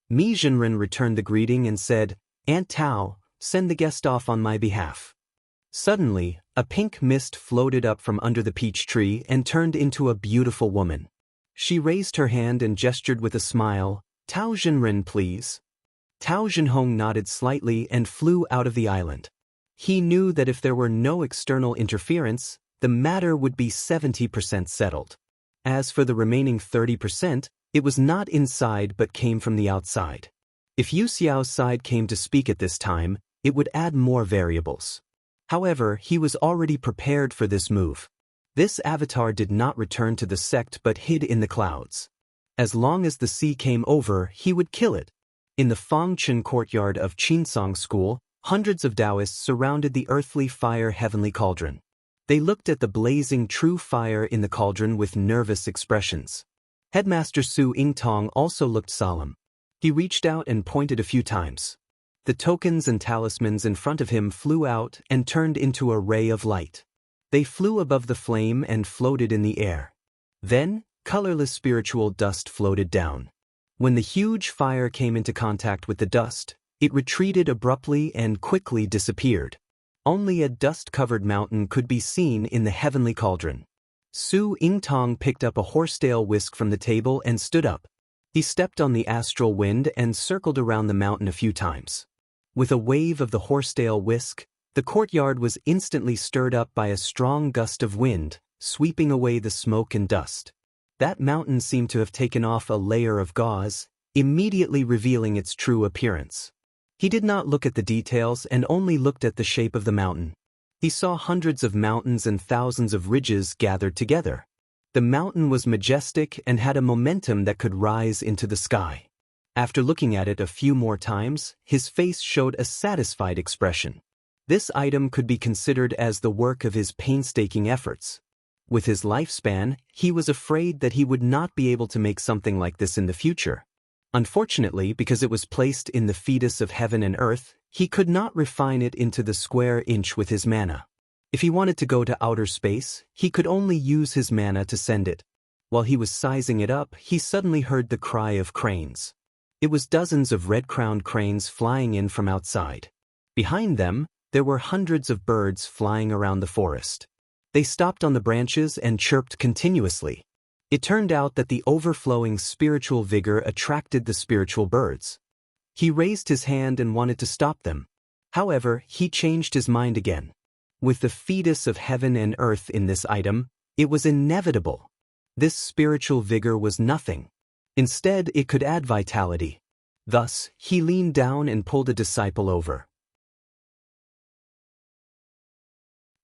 Speaker 1: Mi Zhenren returned the greeting and said, "Aunt Tao, send the guest off on my behalf." Suddenly, a pink mist floated up from under the peach tree and turned into a beautiful woman. She raised her hand and gestured with a smile, "Tao Zhenren, please." Tao Zhenhong nodded slightly and flew out of the island. He knew that if there were no external interference, the matter would be 70% settled. As for the remaining 30%, it was not inside but came from the outside. If Yu Xiao's side came to speak at this time, it would add more variables. However, he was already prepared for this move. This avatar did not return to the sect but hid in the clouds. As long as the sea came over, he would kill it. In the Fangchen courtyard of Qinsong School, hundreds of Taoists surrounded the earthly fire heavenly cauldron. They looked at the blazing true fire in the cauldron with nervous expressions. Headmaster Su Yingtong also looked solemn. He reached out and pointed a few times. The tokens and talismans in front of him flew out and turned into a ray of light. They flew above the flame and floated in the air. Then, colorless spiritual dust floated down. When the huge fire came into contact with the dust, it retreated abruptly and quickly disappeared. Only a dust-covered mountain could be seen in the heavenly cauldron. Su Yingtong picked up a horsetail whisk from the table and stood up. He stepped on the astral wind and circled around the mountain a few times. With a wave of the horsetail whisk, the courtyard was instantly stirred up by a strong gust of wind, sweeping away the smoke and dust. That mountain seemed to have taken off a layer of gauze, immediately revealing its true appearance. He did not look at the details and only looked at the shape of the mountain. He saw hundreds of mountains and thousands of ridges gathered together. The mountain was majestic and had a momentum that could rise into the sky. After looking at it a few more times, his face showed a satisfied expression. This item could be considered as the work of his painstaking efforts. With his lifespan, he was afraid that he would not be able to make something like this in the future. Unfortunately, because it was placed in the fetus of heaven and earth, he could not refine it into the square inch with his mana. If he wanted to go to outer space, he could only use his mana to send it. While he was sizing it up, he suddenly heard the cry of cranes. It was dozens of red-crowned cranes flying in from outside. Behind them, there were hundreds of birds flying around the forest. They stopped on the branches and chirped continuously. It turned out that the overflowing spiritual vigor attracted the spiritual birds. He raised his hand and wanted to stop them. However, he changed his mind again. With the fetus of heaven and earth in this item, it was inevitable. This spiritual vigor was nothing. Instead, it could add vitality. Thus, he leaned down and pulled a disciple over.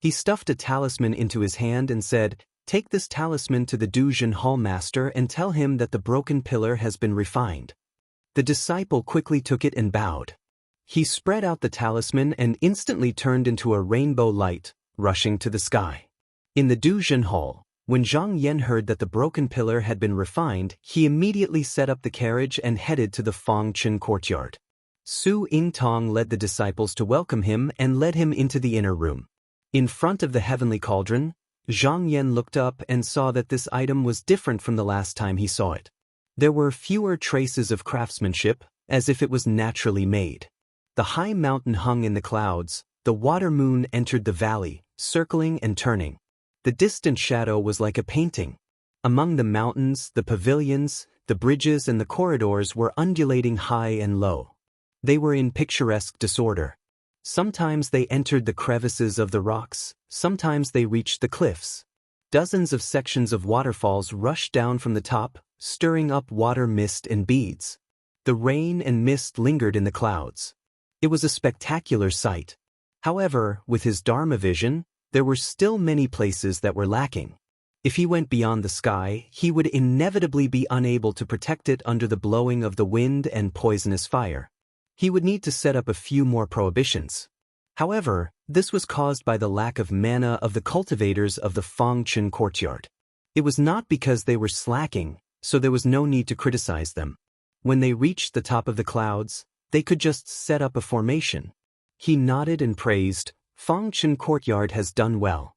Speaker 1: He stuffed a talisman into his hand and said, "Take this talisman to the Duzhen Hall Master and tell him that the broken pillar has been refined." The disciple quickly took it and bowed. He spread out the talisman and instantly turned into a rainbow light, rushing to the sky. In the Duzhen Hall, when Zhang Yan heard that the broken pillar had been refined, he immediately set up the carriage and headed to the Fangchen courtyard. Su Yingtong led the disciples to welcome him and led him into the inner room. In front of the heavenly cauldron, Zhang Yan looked up and saw that this item was different from the last time he saw it. There were fewer traces of craftsmanship, as if it was naturally made. The high mountain hung in the clouds, the water moon entered the valley, circling and turning. The distant shadow was like a painting. Among the mountains, the pavilions, the bridges and the corridors were undulating high and low. They were in picturesque disorder. Sometimes they entered the crevices of the rocks, sometimes they reached the cliffs. Dozens of sections of waterfalls rushed down from the top, stirring up water mist and beads. The rain and mist lingered in the clouds. It was a spectacular sight. However, with his Dharma vision, there were still many places that were lacking. If he went beyond the sky, he would inevitably be unable to protect it under the blowing of the wind and poisonous fire. He would need to set up a few more prohibitions. However, this was caused by the lack of mana of the cultivators of the Fangchen courtyard. It was not because they were slacking, so there was no need to criticize them. When they reached the top of the clouds, they could just set up a formation. He nodded and praised, "Fangchen courtyard has done well."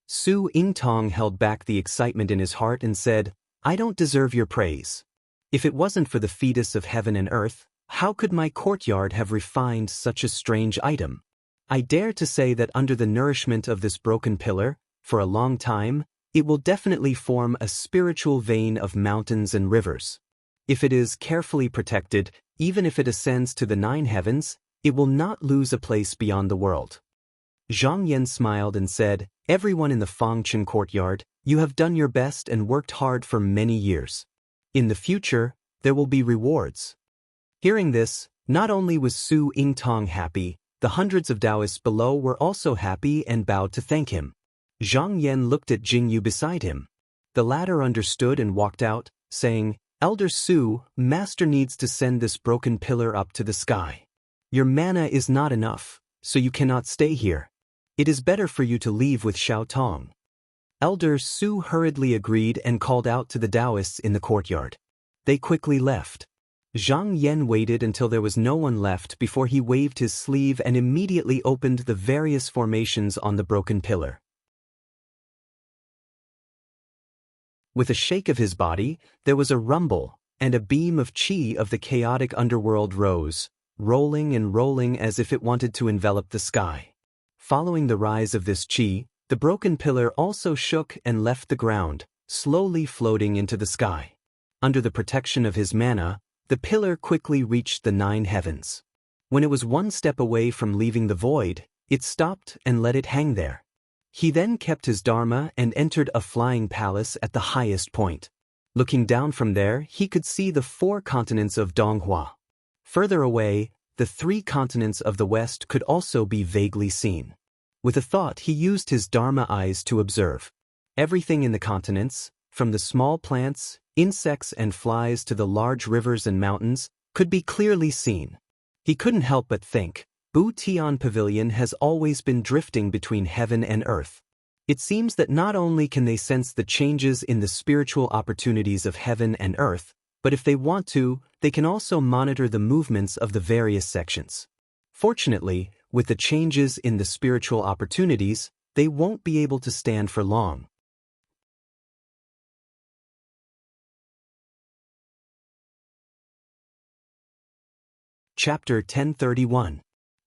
Speaker 1: Su Yingtong held back the excitement in his heart and said, "I don't deserve your praise. If it wasn't for the fetus of heaven and earth, how could my courtyard have refined such a strange item? I dare to say that under the nourishment of this broken pillar, for a long time, it will definitely form a spiritual vein of mountains and rivers. If it is carefully protected, even if it ascends to the 9 heavens, it will not lose a place beyond the world." Zhang Yan smiled and said, "Everyone in the Fangchen courtyard, you have done your best and worked hard for many years. In the future, there will be rewards." Hearing this, not only was Su Yingtong happy, the hundreds of Taoists below were also happy and bowed to thank him. Zhang Yan looked at Jingyu beside him. The latter understood and walked out, saying, "Elder Su, Master needs to send this broken pillar up to the sky. Your mana is not enough, so you cannot stay here. It is better for you to leave with Xiao Tong." Elder Su hurriedly agreed and called out to the Taoists in the courtyard. They quickly left. Zhang Yan waited until there was no one left before he waved his sleeve and immediately opened the various formations on the broken pillar. With a shake of his body, there was a rumble, and a beam of qi of the chaotic underworld rose, rolling and rolling as if it wanted to envelop the sky. Following the rise of this qi, the broken pillar also shook and left the ground, slowly floating into the sky. Under the protection of his mana, the pillar quickly reached the 9 heavens. When it was one step away from leaving the void, it stopped and let it hang there. He then kept his dharma and entered a flying palace at the highest point. Looking down from there, he could see the 4 continents of Donghua. Further away, the 3 continents of the west could also be vaguely seen. With a thought, he used his dharma eyes to observe. Everything in the continents, from the small plants, insects and flies to the large rivers and mountains, could be clearly seen. He couldn't help but think, Bu Tian Pavilion has always been drifting between heaven and earth. It seems that not only can they sense the changes in the spiritual opportunities of heaven and earth, but if they want to, they can also monitor the movements of the various sections. Fortunately, with the changes in the spiritual opportunities, they won't be able to stand for long. Chapter 1031.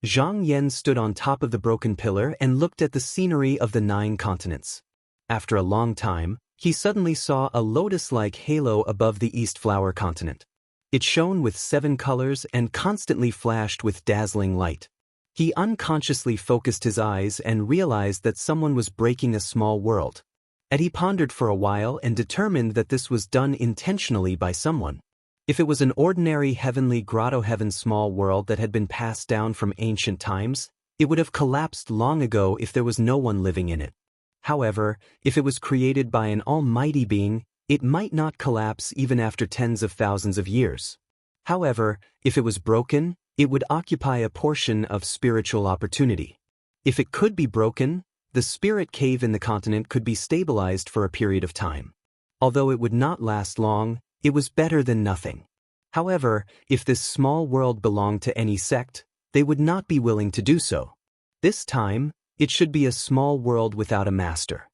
Speaker 1: Zhang Yan stood on top of the broken pillar and looked at the scenery of the 9 continents. After a long time, he suddenly saw a lotus-like halo above the East Flower continent. It shone with 7 colors and constantly flashed with dazzling light. He unconsciously focused his eyes and realized that someone was breaking a small world. And he pondered for a while and determined that this was done intentionally by someone. If it was an ordinary heavenly grotto heaven small world that had been passed down from ancient times, it would have collapsed long ago if there was no one living in it. However, if it was created by an almighty being, it might not collapse even after tens of thousands of years. However, if it was broken, it would occupy a portion of spiritual opportunity. If it could be broken, the spirit cave in the continent could be stabilized for a period of time. Although it would not last long, it was better than nothing. However, if this small world belonged to any sect, they would not be willing to do so. This time, it should be a small world without a master.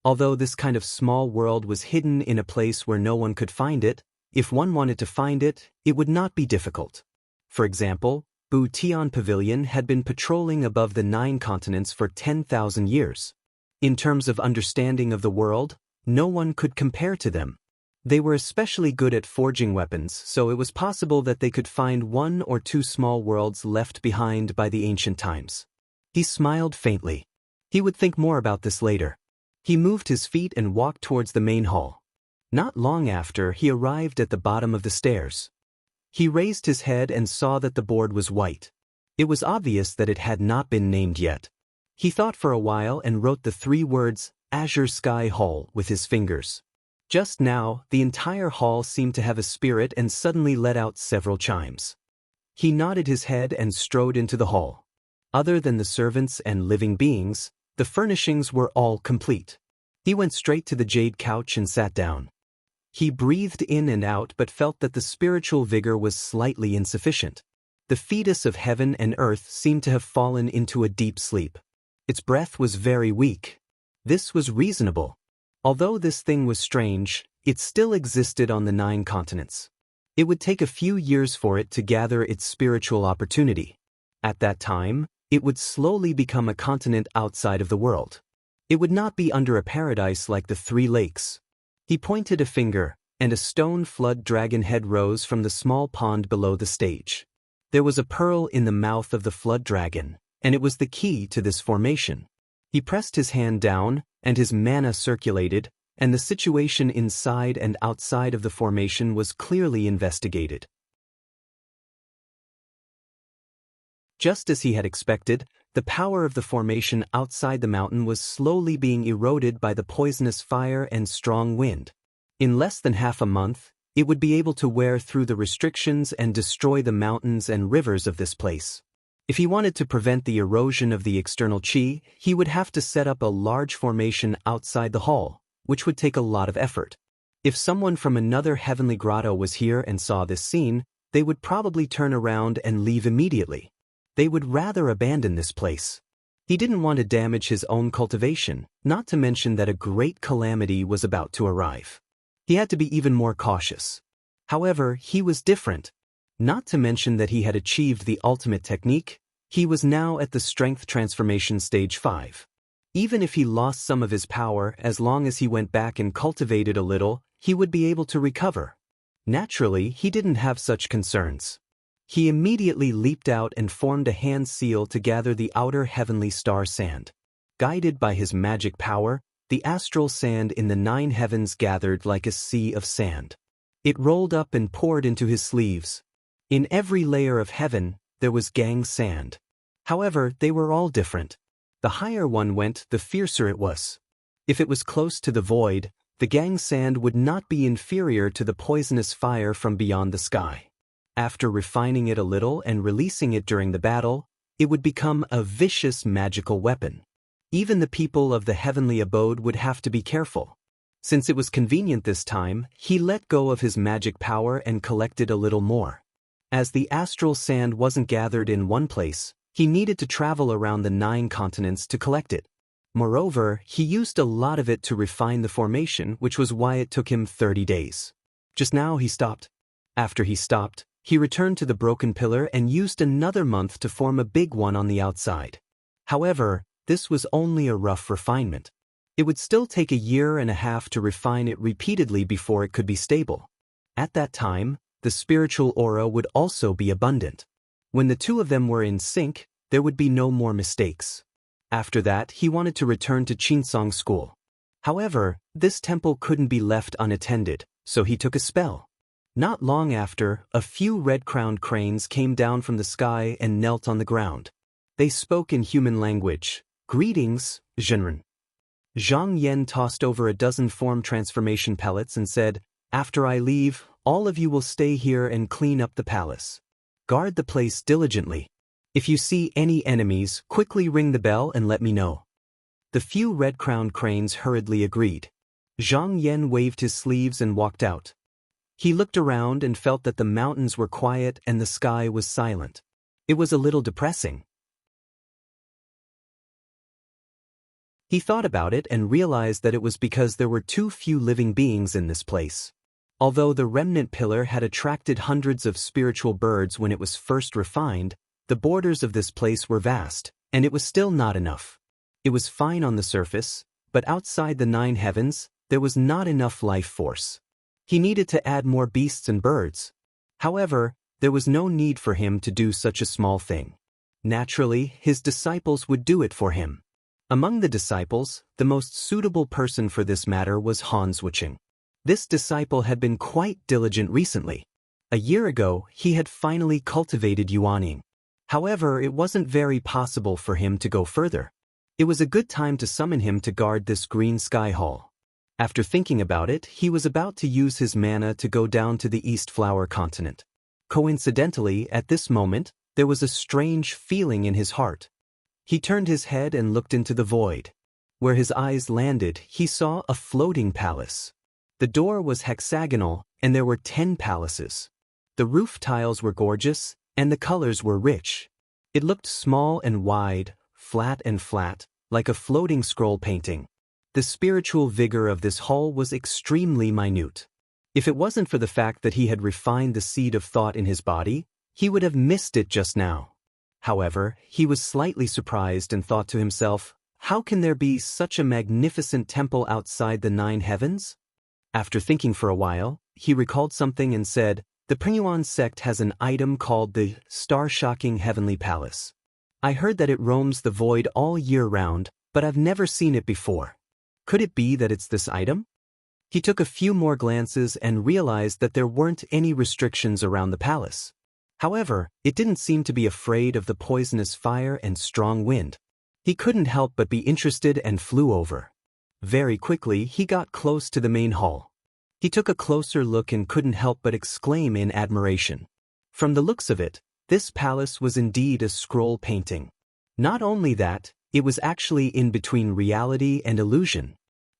Speaker 1: Although this kind of small world was hidden in a place where no one could find it, if one wanted to find it, it would not be difficult. For example, Bu Tian Pavilion had been patrolling above the 9 continents for 10,000 years. In terms of understanding of the world, no one could compare to them. They were especially good at forging weapons, so it was possible that they could find 1 or 2 small worlds left behind by the ancient times. He smiled faintly. He would think more about this later. He moved his feet and walked towards the main hall. Not long after, he arrived at the bottom of the stairs. He raised his head and saw that the board was white. It was obvious that it had not been named yet. He thought for a while and wrote the 3 words, Azure Sky Hall, with his fingers. Just now, the entire hall seemed to have a spirit and suddenly let out several chimes. He nodded his head and strode into the hall. Other than the servants and living beings, the furnishings were all complete. He went straight to the jade couch and sat down. He breathed in and out but felt that the spiritual vigor was slightly insufficient. The fetus of heaven and earth seemed to have fallen into a deep sleep. Its breath was very weak. This was reasonable. Although this thing was strange, it still existed on the 9 continents. It would take a few years for it to gather its spiritual opportunity. At that time, it would slowly become a continent outside of the world. It would not be under a paradise like the 3 lakes. He pointed a finger, and a stone flood dragon head rose from the small pond below the stage. There was a pearl in the mouth of the flood dragon, and it was the key to this formation. He pressed his hand down, and his mana circulated, and the situation inside and outside of the formation was clearly investigated. Just as he had expected, the power of the formation outside the mountain was slowly being eroded by the poisonous fire and strong wind. In less than half a month, it would be able to wear through the restrictions and destroy the mountains and rivers of this place. If he wanted to prevent the erosion of the external chi, he would have to set up a large formation outside the hall, which would take a lot of effort. If someone from another heavenly grotto was here and saw this scene, they would probably turn around and leave immediately. They would rather abandon this place. He didn't want to damage his own cultivation, not to mention that a great calamity was about to arrive. He had to be even more cautious. However, he was different. Not to mention that he had achieved the ultimate technique, he was now at the strength transformation stage 5. Even if he lost some of his power, as long as he went back and cultivated a little, he would be able to recover. Naturally, he didn't have such concerns. He immediately leaped out and formed a hand seal to gather the outer heavenly star sand. Guided by his magic power, the astral sand in the 9 heavens gathered like a sea of sand. It rolled up and poured into his sleeves. In every layer of heaven, there was gang sand. However, they were all different. The higher one went, the fiercer it was. If it was close to the void, the gang sand would not be inferior to the poisonous fire from beyond the sky. After refining it a little and releasing it during the battle, it would become a vicious magical weapon. Even the people of the heavenly abode would have to be careful. Since it was convenient this time, he let go of his magic power and collected a little more. As the astral sand wasn't gathered in one place, he needed to travel around the 9 continents to collect it. Moreover, he used a lot of it to refine the formation, which was why it took him 30 days. Just now he stopped. After he stopped, He returned to the broken pillar and used another month to form a big one on the outside. However, this was only a rough refinement. It would still take a year and a half to refine it repeatedly before it could be stable. At that time, the spiritual aura would also be abundant. When the two of them were in sync, there would be no more mistakes. After that, he wanted to return to Chinsong school. However, this temple couldn't be left unattended, so he took a spell. Not long after, a few red-crowned cranes came down from the sky and knelt on the ground. They spoke in human language. "Greetings, Zhenren." Zhang Yan tossed over a dozen form transformation pellets and said, "After I leave, all of you will stay here and clean up the palace. Guard the place diligently. If you see any enemies, quickly ring the bell and let me know." The few red-crowned cranes hurriedly agreed. Zhang Yan waved his sleeves and walked out. He looked around and felt that the mountains were quiet and the sky was silent. It was a little depressing. He thought about it and realized that it was because there were too few living beings in this place. Although the remnant pillar had attracted hundreds of spiritual birds when it was first refined, the borders of this place were vast, and it was still not enough. It was fine on the surface, but outside the 9 heavens, there was not enough life force. He needed to add more beasts and birds. However, there was no need for him to do such a small thing. Naturally, his disciples would do it for him. Among the disciples, the most suitable person for this matter was Han Zhucheng. This disciple had been quite diligent recently. A year ago, he had finally cultivated Yuaning. However, it wasn't very possible for him to go further. It was a good time to summon him to guard this green sky hall. After thinking about it, he was about to use his mana to go down to the East Flower continent. Coincidentally, at this moment, there was a strange feeling in his heart. He turned his head and looked into the void. Where his eyes landed, he saw a floating palace. The door was hexagonal, and there were 10 palaces. The roof tiles were gorgeous, and the colors were rich. It looked small and wide, flat, like a floating scroll painting. The spiritual vigor of this hall was extremely minute. If it wasn't for the fact that he had refined the seed of thought in his body, he would have missed it just now. However, he was slightly surprised and thought to himself, how can there be such a magnificent temple outside the 9 heavens? After thinking for a while, he recalled something and said, the Pingyuan sect has an item called the Star-Shocking Heavenly Palace. I heard that it roams the void all year round, but I've never seen it before. Could it be that it's this item? He took a few more glances and realized that there weren't any restrictions around the palace. However, it didn't seem to be afraid of the poisonous fire and strong wind. He couldn't help but be interested and flew over. Very quickly, he got close to the main hall. He took a closer look and couldn't help but exclaim in admiration. From the looks of it, this palace was indeed a scroll painting. Not only that, it was actually in between reality and illusion.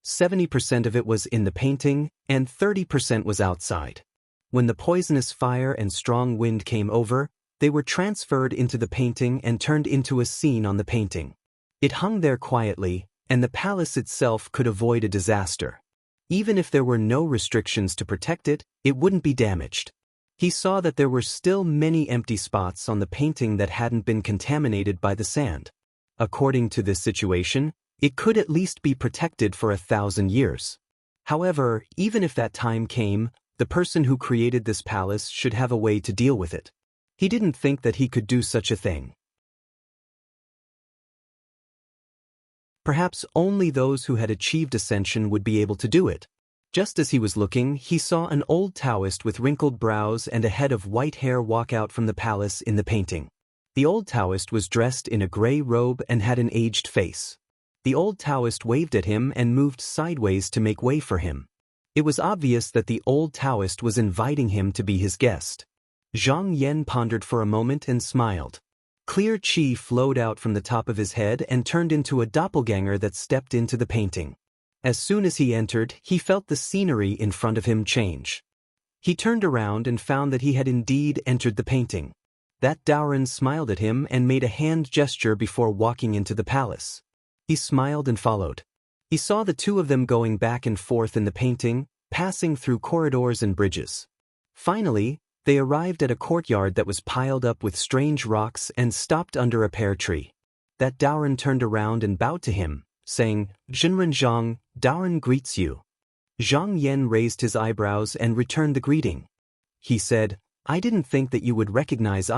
Speaker 1: 70% of it was in the painting, and 30% was outside. When the poisonous fire and strong wind came over, they were transferred into the painting and turned into a scene on the painting. It hung there quietly, and the palace itself could avoid a disaster. Even if there were no restrictions to protect it, it wouldn't be damaged. He saw that there were still many empty spots on the painting that hadn't been contaminated by the sand. According to this situation, it could at least be protected for 1,000 years. However, even if that time came, the person who created this palace should have a way to deal with it. He didn't think that he could do such a thing. Perhaps only those who had achieved ascension would be able to do it. Just as he was looking, he saw an old Taoist with wrinkled brows and a head of white hair walk out from the palace in the painting. The old Taoist was dressed in a gray robe and had an aged face. The old Taoist waved at him and moved sideways to make way for him. It was obvious that the old Taoist was inviting him to be his guest. Zhang Yan pondered for a moment and smiled. Clear qi flowed out from the top of his head and turned into a doppelganger that stepped into the painting. As soon as he entered, he felt the scenery in front of him change. He turned around and found that he had indeed entered the painting. That Daoren smiled at him and made a hand gesture before walking into the palace. He smiled and followed. He saw the two of them going back and forth in the painting, passing through corridors and bridges. Finally, They arrived at a courtyard that was piled up with strange rocks and stopped under a pear tree. That Daoren turned around and bowed to him, saying, "Jinren Zhang, Daoren greets you." Zhang Yan raised his eyebrows and returned the greeting. He said, "I didn't think that you would recognize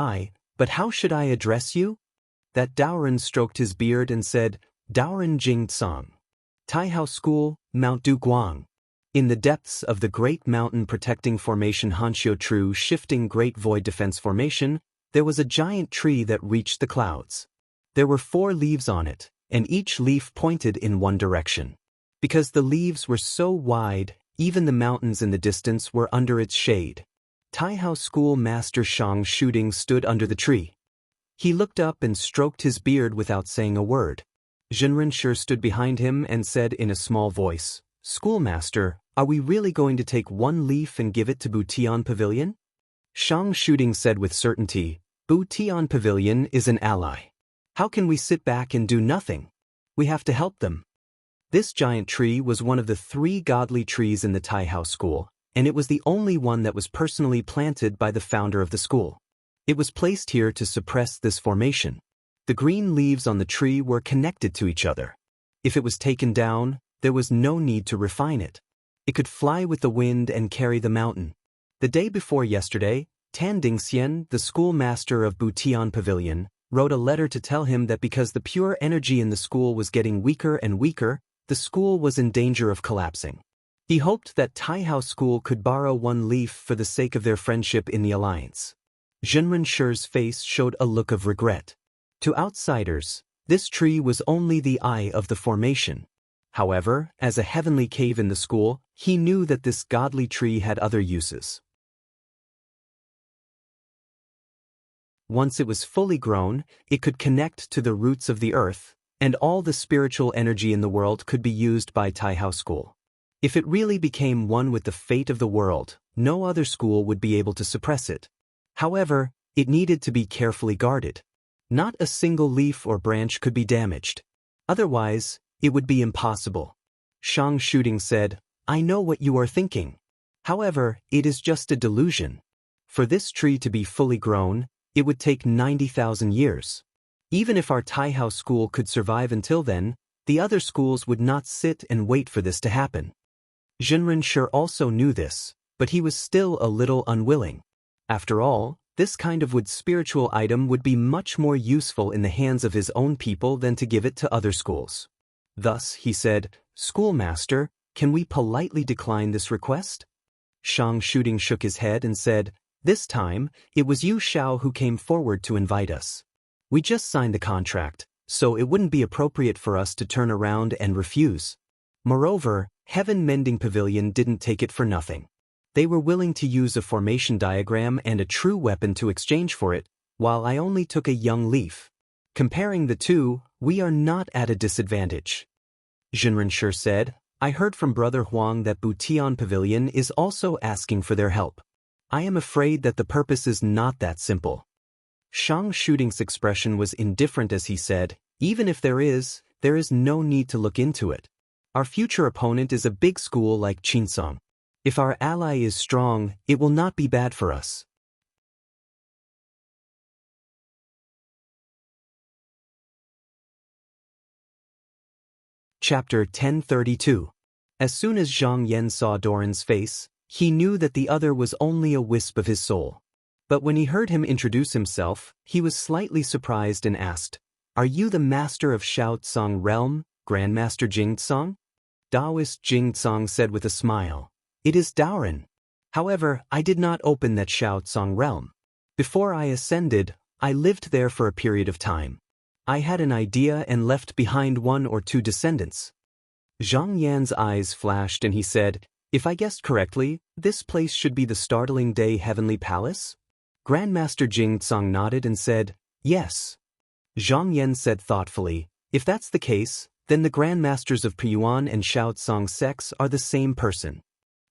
Speaker 1: but how should I address you?" That Daoren stroked his beard and said, "Daoren Jing Tsang. Taihao School, Mount Du Guang." In the depths of the Great Mountain Protecting Formation Hanxiu Tru Shifting Great Void Defense Formation, there was a giant tree that reached the clouds. There were 4 leaves on it, and each leaf pointed in one direction. Because the leaves were so wide, even the mountains in the distance were under its shade. Taihao School Master Shang Shooting stood under the tree. He looked up and stroked his beard without saying a word. Jinren Shi stood behind him and said in a small voice, "Schoolmaster, are we really going to take 1 leaf and give it to Butian Pavilion?" Shang Shooting said with certainty, "Butian Pavilion is an ally. How can we sit back and do nothing? We have to help them." This giant tree was one of the 3 godly trees in the Taihao School, and it was the only one that was personally planted by the founder of the school. It was placed here to suppress this formation. The green leaves on the tree were connected to each other. If it was taken down, there was no need to refine it. It could fly with the wind and carry the mountain. The day before yesterday, Tan Dingxian, the schoolmaster of Butian Pavilion, wrote a letter to tell him that because the pure energy in the school was getting weaker and weaker, the school was in danger of collapsing. He hoped that Taihao School could borrow 1 leaf for the sake of their friendship in the alliance. Jinren Shi's face showed a look of regret. To outsiders, this tree was only the eye of the formation. However, as a heavenly cave in the school, he knew that this godly tree had other uses. Once it was fully grown, it could connect to the roots of the earth, and all the spiritual energy in the world could be used by Taihao School. If it really became one with the fate of the world, no other school would be able to suppress it. However, it needed to be carefully guarded. Not a single leaf or branch could be damaged. Otherwise, it would be impossible. Shang Shooting said, "I know what you are thinking. However, it is just a delusion. For this tree to be fully grown, it would take 90,000 years. Even if our Taihao School could survive until then, the other schools would not sit and wait for this to happen." Jinren Shi also knew this, but he was still a little unwilling. After all, this kind of wood spiritual item would be much more useful in the hands of his own people than to give it to other schools. Thus, he said, "Schoolmaster, can we politely decline this request?" Shang Shooting shook his head and said, "This time, it was you Xiao who came forward to invite us. We just signed the contract, so it wouldn't be appropriate for us to turn around and refuse. Moreover, Heaven Mending Pavilion didn't take it for nothing. They were willing to use a formation diagram and a true weapon to exchange for it, while I only took a young leaf. Comparing the two, we are not at a disadvantage." Jinren Shi said, "I heard from Brother Huang that Butian Pavilion is also asking for their help. I am afraid that the purpose is not that simple." Shang Shooting's expression was indifferent as he said, "Even if there is no need to look into it. Our future opponent is a big school like Qinsong. If our ally is strong, it will not be bad for us." Chapter 1032. As soon as Zhang Yan saw Doran's face, he knew that the other was only a wisp of his soul. But when he heard him introduce himself, he was slightly surprised and asked, "Are you the master of Shao Tsang Realm, Grandmaster Jing Tsang?" Taoist Jing Tsang said with a smile, "It is Daoren. However, I did not open that Shao Tsang Realm. Before I ascended, I lived there for a period of time. I had an idea and left behind 1 or 2 descendants." Zhang Yan's eyes flashed and he said, "If I guessed correctly, this place should be the Startling Day Heavenly Palace?" Grandmaster Jing Tsang nodded and said, "Yes." Zhang Yan said thoughtfully, "If that's the case, then the Grandmasters of Peiyuan and Shao Tsang sects are the same person."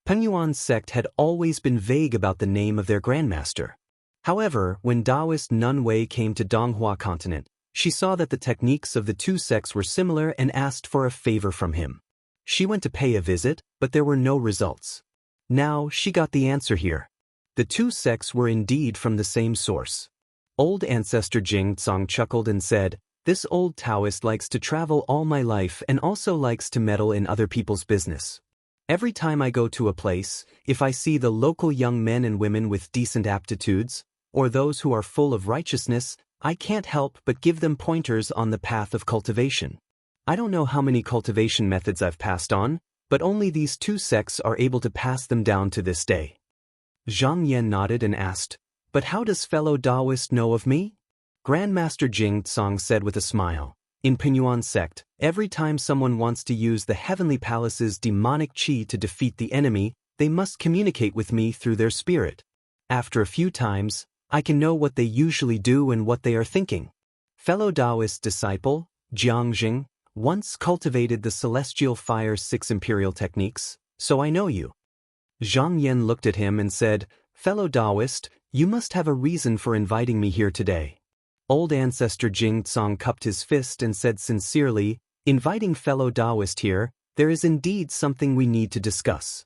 Speaker 1: Peiyuan's sect had always been vague about the name of their Grandmaster. However, when Taoist Nun Wei came to Donghua continent, she saw that the techniques of the 2 sects were similar and asked for a favor from him. She went to pay a visit, but there were no results. Now, she got the answer here. The two sects were indeed from the same source. Old ancestor Jing Tsong chuckled and said, "This old Taoist likes to travel all my life and also likes to meddle in other people's business. Every time I go to a place, if I see the local young men and women with decent aptitudes, or those who are full of righteousness, I can't help but give them pointers on the path of cultivation. I don't know how many cultivation methods I've passed on, but only these two sects are able to pass them down to this day." Zhang Yan nodded and asked, "But how does fellow Taoist know of me?" Grandmaster Jing Tsong said with a smile, "In Pingyuan sect, every time someone wants to use the Heavenly Palace's demonic qi to defeat the enemy, they must communicate with me through their spirit. After a few times, I can know what they usually do and what they are thinking. Fellow Taoist disciple, Jiang Jing, once cultivated the Celestial Fire's 6 imperial techniques, so I know you." Zhang Yan looked at him and said, "Fellow Taoist, you must have a reason for inviting me here today." Old ancestor Jing Tsong cupped his fist and said sincerely, "Inviting fellow Taoist here, there is indeed something we need to discuss."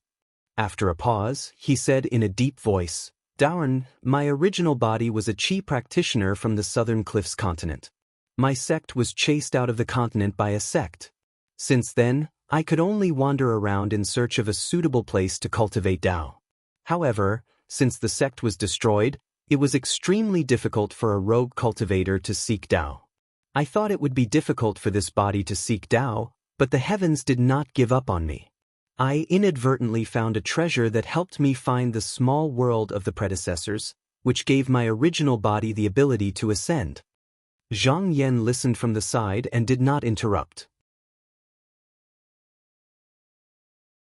Speaker 1: After a pause, he said in a deep voice, "Daoren, my original body was a Qi practitioner from the Southern Cliffs continent. My sect was chased out of the continent by a sect. Since then, I could only wander around in search of a suitable place to cultivate Tao. However, since the sect was destroyed, it was extremely difficult for a rogue cultivator to seek Tao. I thought it would be difficult for this body to seek Tao, but the heavens did not give up on me. I inadvertently found a treasure that helped me find the small world of the predecessors, which gave my original body the ability to ascend." Zhang Yan listened from the side and did not interrupt.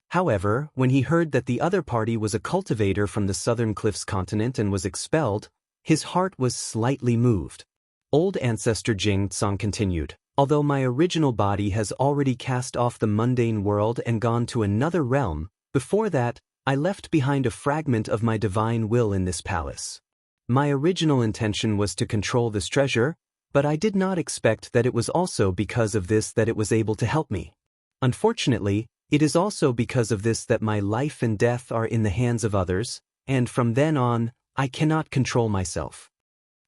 Speaker 1: However, when he heard that the other party was a cultivator from the Southern Cliffs continent and was expelled, his heart was slightly moved. Old ancestor Jing Tsong continued, "Although my original body has already cast off the mundane world and gone to another realm, before that, I left behind a fragment of my divine will in this palace. My original intention was to control this treasure, but I did not expect that it was also because of this that it was able to help me. Unfortunately, it is also because of this that my life and death are in the hands of others, and from then on, I cannot control myself."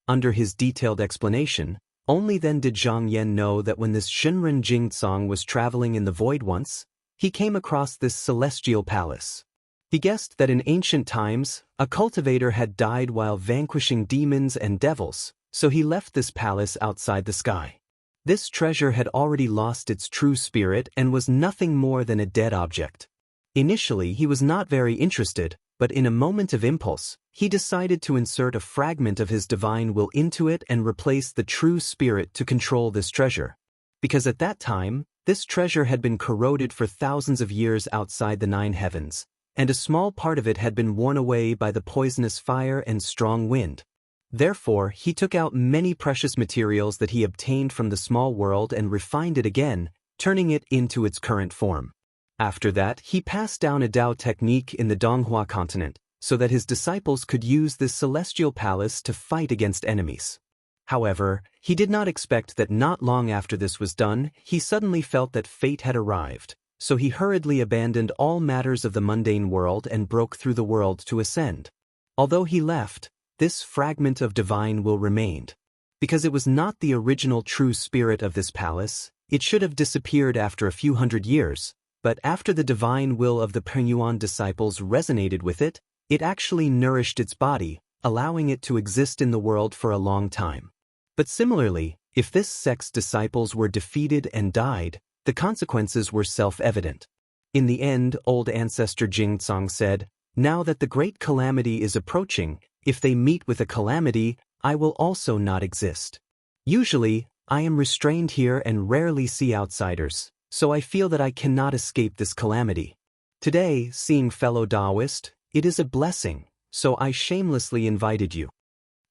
Speaker 1: Under his detailed explanation, only then did Zhang Yan know that when this Shenren Jingtsong was traveling in the void once, he came across this celestial palace. He guessed that in ancient times, a cultivator had died while vanquishing demons and devils, so he left this palace outside the sky. This treasure had already lost its true spirit and was nothing more than a dead object. Initially, he was not very interested, but in a moment of impulse, he decided to insert a fragment of his divine will into it and replace the true spirit to control this treasure. Because at that time, this treasure had been corroded for thousands of years outside the 9 heavens, and a small part of it had been worn away by the poisonous fire and strong wind. Therefore, he took out many precious materials that he obtained from the small world and refined it again, turning it into its current form. After that, he passed down a Tao technique in the Donghua continent, so that his disciples could use this celestial palace to fight against enemies. However, he did not expect that not long after this was done, he suddenly felt that fate had arrived, so he hurriedly abandoned all matters of the mundane world and broke through the world to ascend. Although he left, this fragment of divine will remained. Because it was not the original true spirit of this palace, it should have disappeared after a few hundred years, but after the divine will of the Pingyuan disciples resonated with it, it actually nourished its body, allowing it to exist in the world for a long time. But similarly, if this sect's disciples were defeated and died, the consequences were self-evident. In the end, old ancestor Jingtsong said, "Now that the great calamity is approaching, if they meet with a calamity, I will also not exist. Usually, I am restrained here and rarely see outsiders, so I feel that I cannot escape this calamity. Today, seeing fellow Taoist, it is a blessing, so I shamelessly invited you."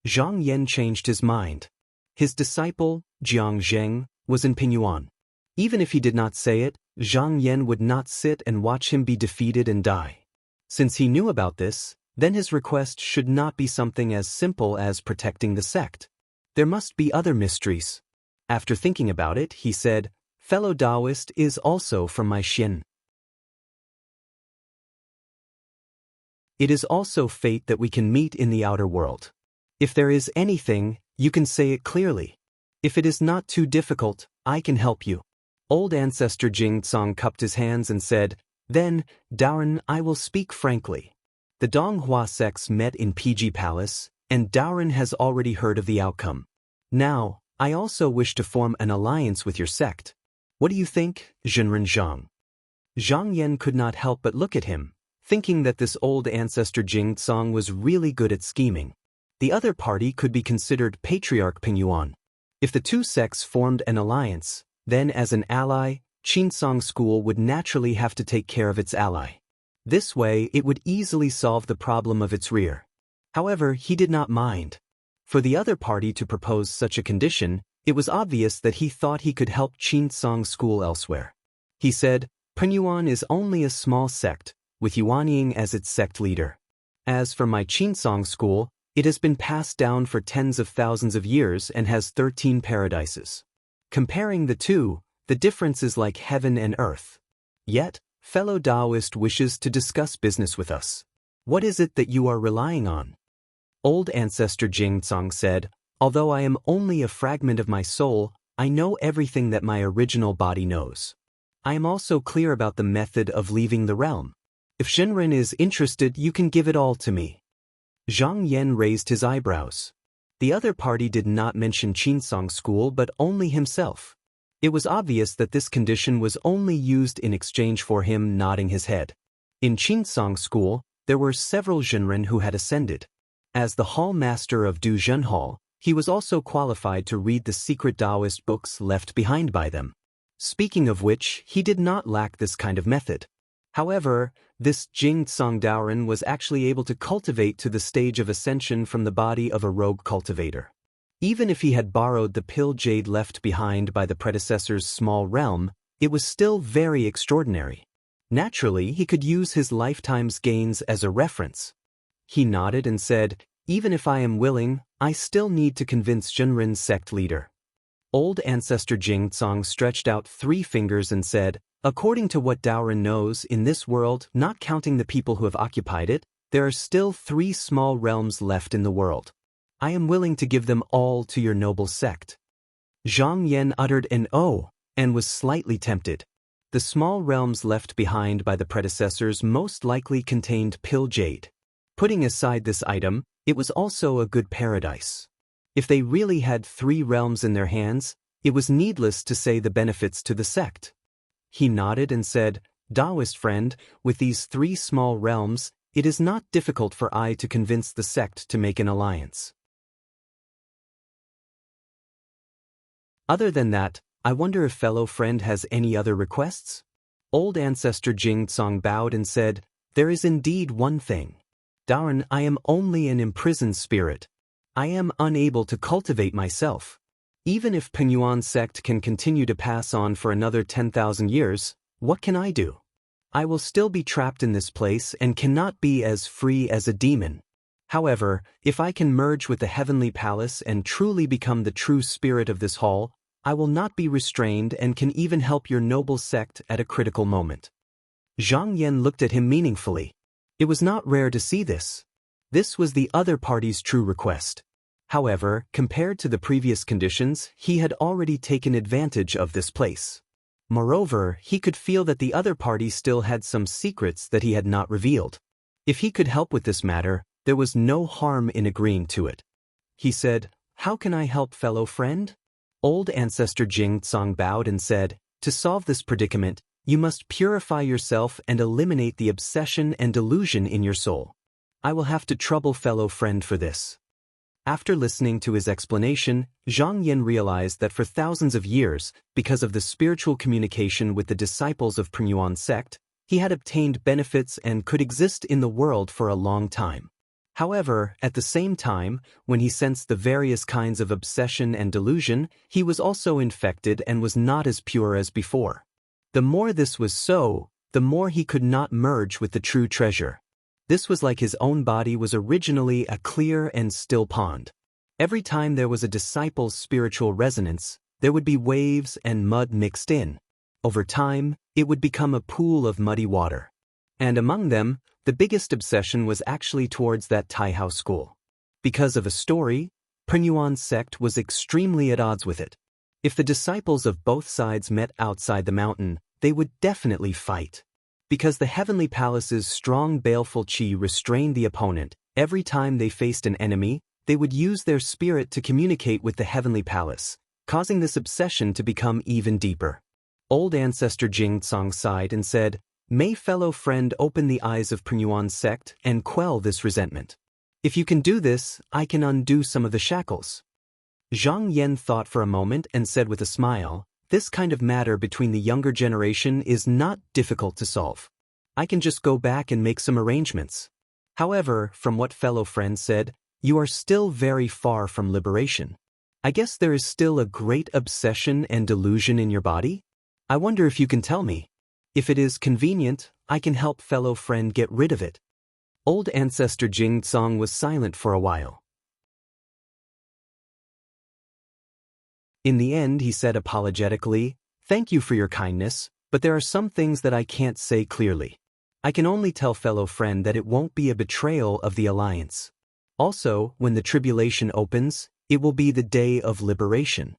Speaker 1: Zhang Yan changed his mind. His disciple, Jiang Zheng, was in Pingyuan. Even if he did not say it, Zhang Yan would not sit and watch him be defeated and die. Since he knew about this, then his request should not be something as simple as protecting the sect. There must be other mysteries. After thinking about it, he said, "Fellow Taoist is also from my Xin." It is also fate that we can meet in the outer world. If there is anything, you can say it clearly. If it is not too difficult, I can help you. Old ancestor Jing Tsong cupped his hands and said, Then, Daoren, I will speak frankly. The Donghua sects met in PG Palace, and Daoren has already heard of the outcome. Now, I also wish to form an alliance with your sect. What do you think, Zhenren Zhang? Zhang Yan could not help but look at him, thinking that this old ancestor Jing Tsong was really good at scheming. The other party could be considered Patriarch Pingyuan. If the two sects formed an alliance, then as an ally, Qinsong School would naturally have to take care of its ally. This way it would easily solve the problem of its rear. However, he did not mind. For the other party to propose such a condition, it was obvious that he thought he could help Qinsong School elsewhere. He said, Pingyuan is only a small sect, with Yuanying as its sect leader. As for my Qinsong School, it has been passed down for tens of thousands of years and has 13 paradises. Comparing the two, the difference is like heaven and earth. Yet, fellow Taoist wishes to discuss business with us. What is it that you are relying on? Old ancestor Jing Tsong said, Although I am only a fragment of my soul, I know everything that my original body knows. I am also clear about the method of leaving the realm. If Zhenren is interested, you can give it all to me. Zhang Yan raised his eyebrows. The other party did not mention Qinsong School but only himself. It was obvious that this condition was only used in exchange for him nodding his head. In Qinsong School, there were several Zhenren who had ascended. As the hall master of Du Zhen Hall, he was also qualified to read the secret Taoist books left behind by them. Speaking of which, he did not lack this kind of method. However, this Jing Tsong Daoren was actually able to cultivate to the stage of ascension from the body of a rogue cultivator. Even if he had borrowed the pill jade left behind by the predecessor's small realm, it was still very extraordinary. Naturally, he could use his lifetime's gains as a reference. He nodded and said, Even if I am willing, I still need to convince Zhenren's sect leader. Old ancestor Jing Tsong stretched out 3 fingers and said, According to what Daoren knows, in this world, not counting the people who have occupied it, there are still 3 small realms left in the world. I am willing to give them all to your noble sect. Zhang Yan uttered an "oh" and was slightly tempted. The small realms left behind by the predecessors most likely contained pill jade. Putting aside this item, it was also a good paradise. If they really had 3 realms in their hands, it was needless to say the benefits to the sect. He nodded and said, Taoist friend, with these 3 small realms, it is not difficult for I to convince the sect to make an alliance. Other than that, I wonder if fellow friend has any other requests? Old ancestor Jing Tsong bowed and said, There is indeed one thing. Daoren, I am only an imprisoned spirit. I am unable to cultivate myself. Even if Pingyuan sect can continue to pass on for another 10,000 years, what can I do? I will still be trapped in this place and cannot be as free as a demon. However, if I can merge with the heavenly palace and truly become the true spirit of this hall, I will not be restrained and can even help your noble sect at a critical moment. Zhang Yan looked at him meaningfully. It was not rare to see this. This was the other party's true request. However, compared to the previous conditions, he had already taken advantage of this place. Moreover, he could feel that the other party still had some secrets that he had not revealed. If he could help with this matter, there was no harm in agreeing to it. He said, How can I help, fellow friend? Old ancestor Jing Tsong bowed and said, To solve this predicament, you must purify yourself and eliminate the obsession and delusion in your soul. I will have to trouble fellow friend for this. After listening to his explanation, Zhang Yan realized that for thousands of years, because of the spiritual communication with the disciples of Pingyuan sect, he had obtained benefits and could exist in the world for a long time. However, at the same time, when he sensed the various kinds of obsession and delusion, he was also infected and was not as pure as before. The more this was so, the more he could not merge with the true treasure. This was like his own body was originally a clear and still pond. Every time there was a disciple's spiritual resonance, there would be waves and mud mixed in. Over time, it would become a pool of muddy water. And among them, the biggest obsession was actually towards that Taihao school. Because of a story, Penyuan's sect was extremely at odds with it. If the disciples of both sides met outside the mountain, they would definitely fight. Because the heavenly palace's strong baleful qi restrained the opponent, every time they faced an enemy, they would use their spirit to communicate with the heavenly palace, causing this obsession to become even deeper. Old ancestor Jing Tsang sighed and said, "May fellow friend open the eyes of Penyuan's sect and quell this resentment. If you can do this, I can undo some of the shackles." Zhang Yan thought for a moment and said with a smile, "This kind of matter between the younger generation is not difficult to solve. I can just go back and make some arrangements. However, from what fellow friend said, you are still very far from liberation. I guess there is still a great obsession and delusion in your body? I wonder if you can tell me. If it is convenient, I can help fellow friend get rid of it." Old ancestor Jing Tsang was silent for a while. In the end, he said apologetically, "Thank you for your kindness, but there are some things that I can't say clearly. I can only tell fellow friend that it won't be a betrayal of the alliance. Also, when the tribulation opens, it will be the day of liberation."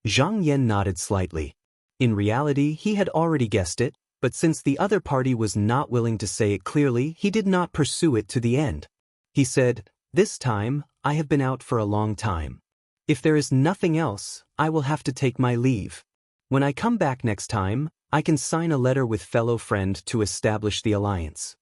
Speaker 1: Zhang Yan nodded slightly. In reality, he had already guessed it, but since the other party was not willing to say it clearly, he did not pursue it to the end. He said, "This time, I have been out for a long time. If there is nothing else, I will have to take my leave. When I come back next time, I can sign a letter with fellow friend to establish the alliance."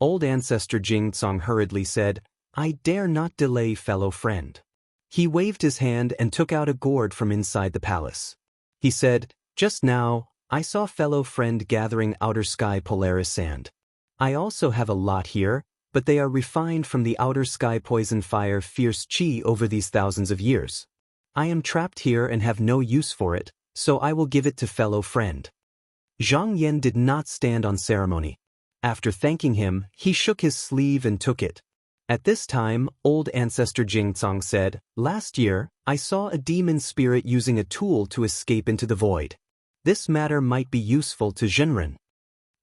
Speaker 1: Old ancestor Jing Tsang hurriedly said, "I dare not delay fellow friend." He waved his hand and took out a gourd from inside the palace. He said, "Just now, I saw fellow friend gathering outer sky Polaris sand. I also have a lot here, but they are refined from the outer sky poison fire fierce qi over these thousands of years. I am trapped here and have no use for it, so I will give it to fellow friend." Zhang Yan did not stand on ceremony. After thanking him, he shook his sleeve and took it. At this time, old ancestor Jing Tsang said, "Last year, I saw a demon spirit using a tool to escape into the void. This matter might be useful to Zhenren."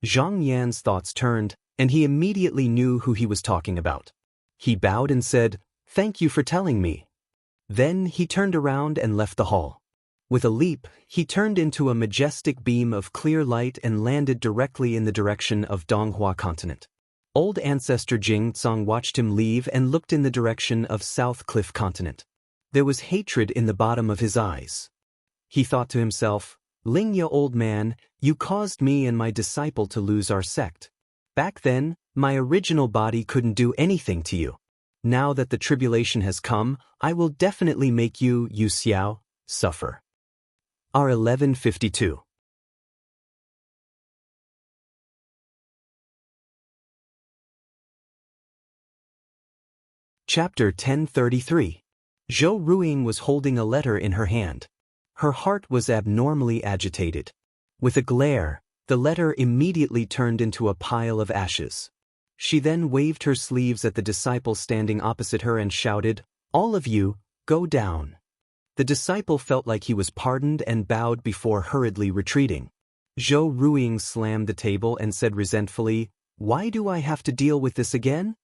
Speaker 1: Zhang Yan's thoughts turned, and he immediately knew who he was talking about. He bowed and said, "Thank you for telling me." Then he turned around and left the hall. With a leap, he turned into a majestic beam of clear light and landed directly in the direction of Donghua continent. Old ancestor Jing Tsang watched him leave and looked in the direction of South Cliff continent. There was hatred in the bottom of his eyes. He thought to himself, "Lingya old man, you caused me and my disciple to lose our sect. Back then, my original body couldn't do anything to you. Now that the tribulation has come, I will definitely make you, Yu Xiao, suffer." R1152. Chapter 1033. Zhou Ruiying was holding a letter in her hand. Her heart was abnormally agitated. With a glare, the letter immediately turned into a pile of ashes. She then waved her sleeves at the disciple standing opposite her and shouted, "All of you, go down." The disciple felt like he was pardoned and bowed before hurriedly retreating. Zhou Ruiying slammed the table and said resentfully, "Why do I have to deal with this again?"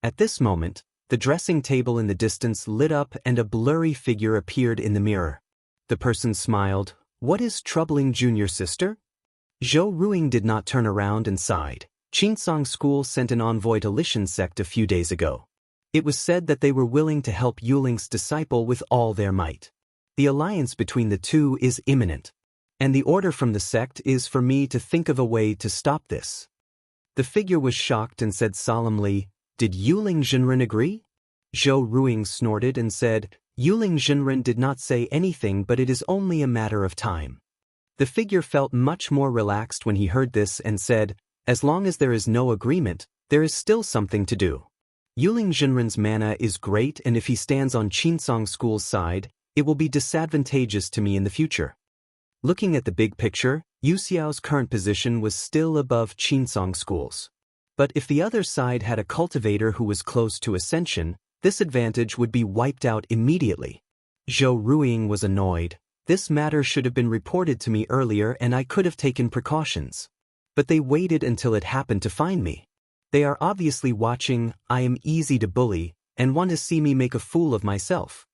Speaker 1: At this moment, the dressing table in the distance lit up and a blurry figure appeared in the mirror. The person smiled, "What is troubling junior sister?" Zhou Ruiying did not turn around and sighed. Qinsong School sent an envoy to Lishan sect a few days ago. It was said that they were willing to help Yuling's disciple with all their might. The alliance between the two is imminent, and the order from the sect is for me to think of a way to stop this. The figure was shocked and said solemnly, "Did Yuling Zhenren agree?" Zhou Ruiying snorted and said, "Yuling Zhenren did not say anything, but it is only a matter of time." The figure felt much more relaxed when he heard this and said, "As long as there is no agreement, there is still something to do. Yuling Zhenren's mana is great, and if he stands on Qinsong School's side, it will be disadvantageous to me in the future." Looking at the big picture, Yu Xiao's current position was still above Qinsong School's. But if the other side had a cultivator who was close to ascension, this advantage would be wiped out immediately. Zhou Ruiying was annoyed. This matter should have been reported to me earlier and I could have taken precautions. but they waited until it happened to find me. They are obviously watching. I am easy to bully, and want to see me make a fool of myself.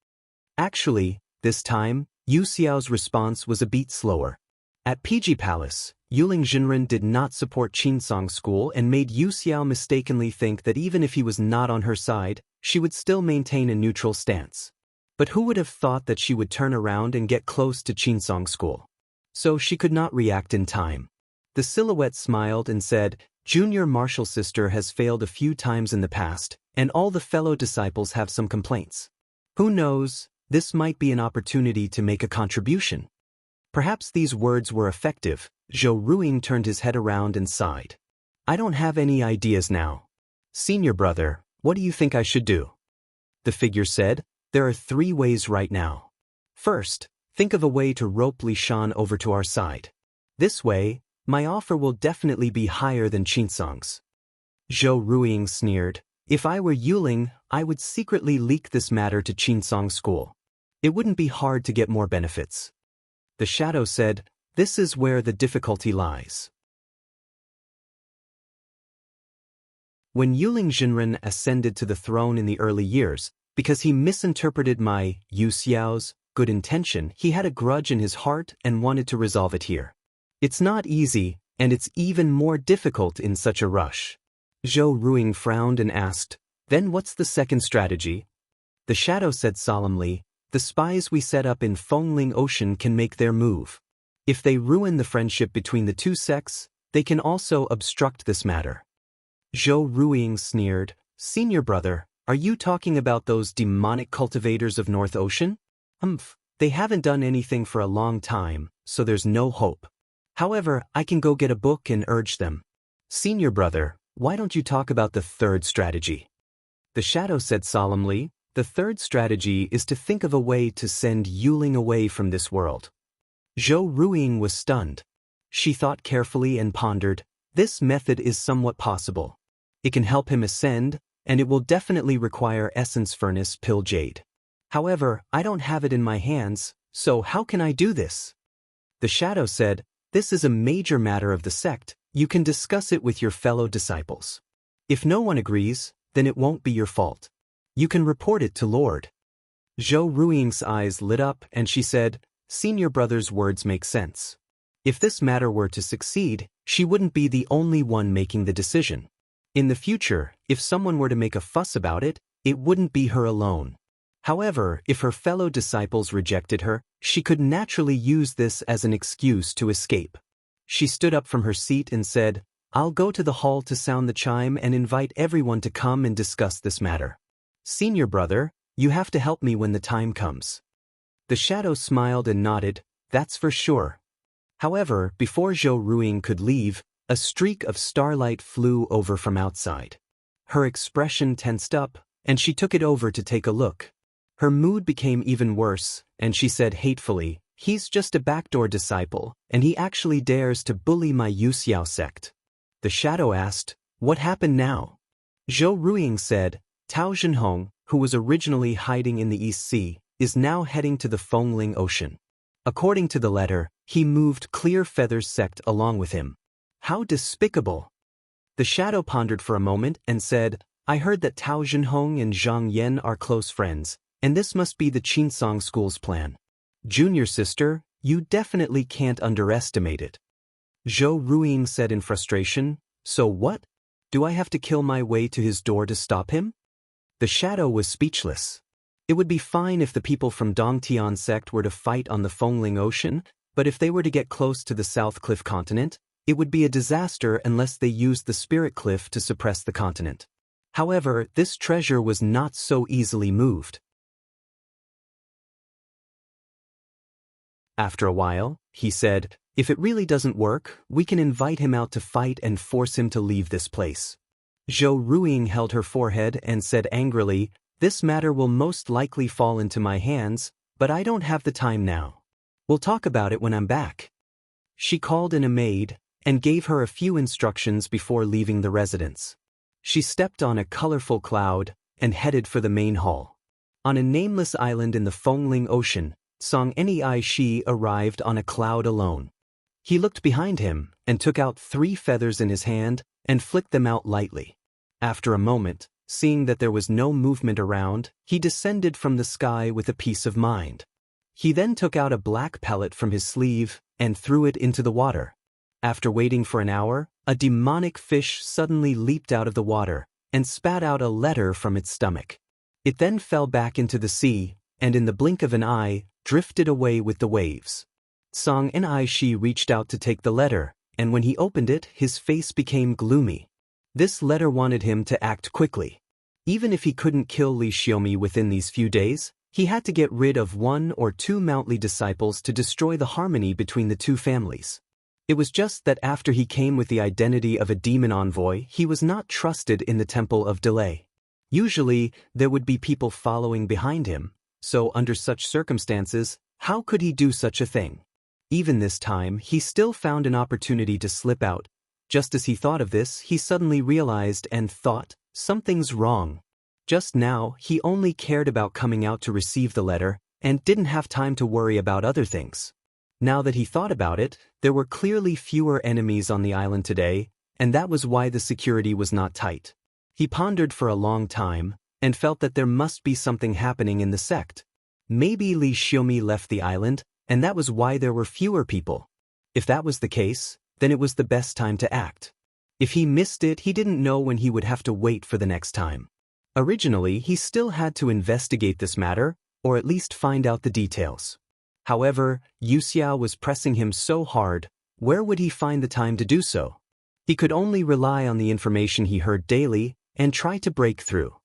Speaker 1: Actually, this time, Yu Xiao's response was a beat slower. At PG Palace, Yuling Jinren did not support Qinsong School and made Yu Xiao mistakenly think that even if he was not on her side, she would still maintain a neutral stance. But who would have thought that she would turn around and get close to Qinsong School? So she could not react in time. The silhouette smiled and said, "Junior martial sister has failed a few times in the past, and all the fellow disciples have some complaints. Who knows, this might be an opportunity to make a contribution." Perhaps these words were effective. Zhou Ruiying turned his head around and sighed. "I don't have any ideas now. Senior brother, what do you think I should do?" The figure said, "There are 3 ways right now. First, think of a way to rope Li Shan over to our side. This way, my offer will definitely be higher than Qinsong's." Zhou Ruiying sneered, "If I were Yuling, I would secretly leak this matter to Qinsong School. It wouldn't be hard to get more benefits." The shadow said, "This is where the difficulty lies." When Yuling Jinren ascended to the throne in the early years, because he misinterpreted my, Yu Xiao's, good intention, he had a grudge in his heart and wanted to resolve it here. It's not easy, and it's even more difficult in such a rush. Zhou Ruiying frowned and asked, "Then what's the second strategy?" The shadow said solemnly, "The spies we set up in Fengling Ocean can make their move. If they ruin the friendship between the 2 sects, they can also obstruct this matter." Zhou Ruiying sneered, "Senior brother, are you talking about those demonic cultivators of North Ocean? They haven't done anything for a long time, so there's no hope. However, I can go get a book and urge them." "Senior brother, why don't you talk about the third strategy?" The shadow said solemnly, "The third strategy is to think of a way to send Yuling away from this world." Zhou Ruiying was stunned. She thought carefully and pondered, "This method is somewhat possible. It can help him ascend, and it will definitely require essence furnace pill jade. However, I don't have it in my hands, so how can I do this?" The shadow said, "This is a major matter of the sect. You can discuss it with your fellow disciples. If no one agrees, then it won't be your fault. You can report it to Lord." Zhou Ruiying's eyes lit up and she said, "Senior brother's words make sense. If this matter were to succeed, she wouldn't be the only one making the decision. In the future, if someone were to make a fuss about it, it wouldn't be her alone. However, if her fellow disciples rejected her, she could naturally use this as an excuse to escape." She stood up from her seat and said, "I'll go to the hall to sound the chime and invite everyone to come and discuss this matter. Senior brother, you have to help me when the time comes." The shadow smiled and nodded, "That's for sure." However, before Zhou Ruiying could leave, a streak of starlight flew over from outside. Her expression tensed up, and she took it over to take a look. Her mood became even worse, and she said hatefully, "He's just a backdoor disciple, and he actually dares to bully my Yu Xiao sect." The shadow asked, "What happened now?" Zhou Ruiying said, "Tao Zhenhong, who was originally hiding in the East Sea, is now heading to the Fengling Ocean. According to the letter, he moved Clear Feather's sect along with him. How despicable!" The shadow pondered for a moment and said, "I heard that Tao Zhenhong and Zhang Yan are close friends, and this must be the Qinsong School's plan. Junior sister, you definitely can't underestimate it." Zhou Ruiying said in frustration, "So what? Do I have to kill my way to his door to stop him?" The shadow was speechless. It would be fine if the people from Dongtian sect were to fight on the Fengling Ocean, but if they were to get close to the South Cliff continent, it would be a disaster unless they used the Spirit Cliff to suppress the continent. However, this treasure was not so easily moved. After a while, he said, "If it really doesn't work, we can invite him out to fight and force him to leave this place." Zhou Ruiying held her forehead and said angrily, "This matter will most likely fall into my hands, but I don't have the time now. We'll talk about it when I'm back." She called in a maid and gave her a few instructions before leaving the residence. She stepped on a colorful cloud and headed for the main hall. On a nameless island in the Fengling Ocean, Song Nei Shi arrived on a cloud alone. He looked behind him and took out 3 feathers in his hand and flicked them out lightly. After a moment, seeing that there was no movement around, he descended from the sky with a peace of mind. He then took out a black pellet from his sleeve and threw it into the water. After waiting for an hour, a demonic fish suddenly leaped out of the water and spat out a letter from its stomach. It then fell back into the sea, and in the blink of an eye, drifted away with the waves. Song Shi reached out to take the letter, and when he opened it, his face became gloomy. This letter wanted him to act quickly. Even if he couldn't kill Li Xiaomi within these few days, he had to get rid of 1 or 2 Mount Li disciples to destroy the harmony between the 2 families. It was just that after he came with the identity of a demon envoy, he was not trusted in the Temple of Delay. Usually, there would be people following behind him, so under such circumstances, how could he do such a thing? Even this time, he still found an opportunity to slip out. Just as he thought of this, he suddenly realized and thought, something's wrong. Just now, he only cared about coming out to receive the letter, and didn't have time to worry about other things. Now that he thought about it, there were clearly fewer enemies on the island today, and that was why the security was not tight. He pondered for a long time, and felt that there must be something happening in the sect. Maybe Li Xiaomi left the island, and that was why there were fewer people. If that was the case, then it was the best time to act. If he missed it, he didn't know when he would have to wait for the next time. Originally, he still had to investigate this matter, or at least find out the details. However, Yu Xiao was pressing him so hard, where would he find the time to do so? He could only rely on the information he heard daily, and try to break through.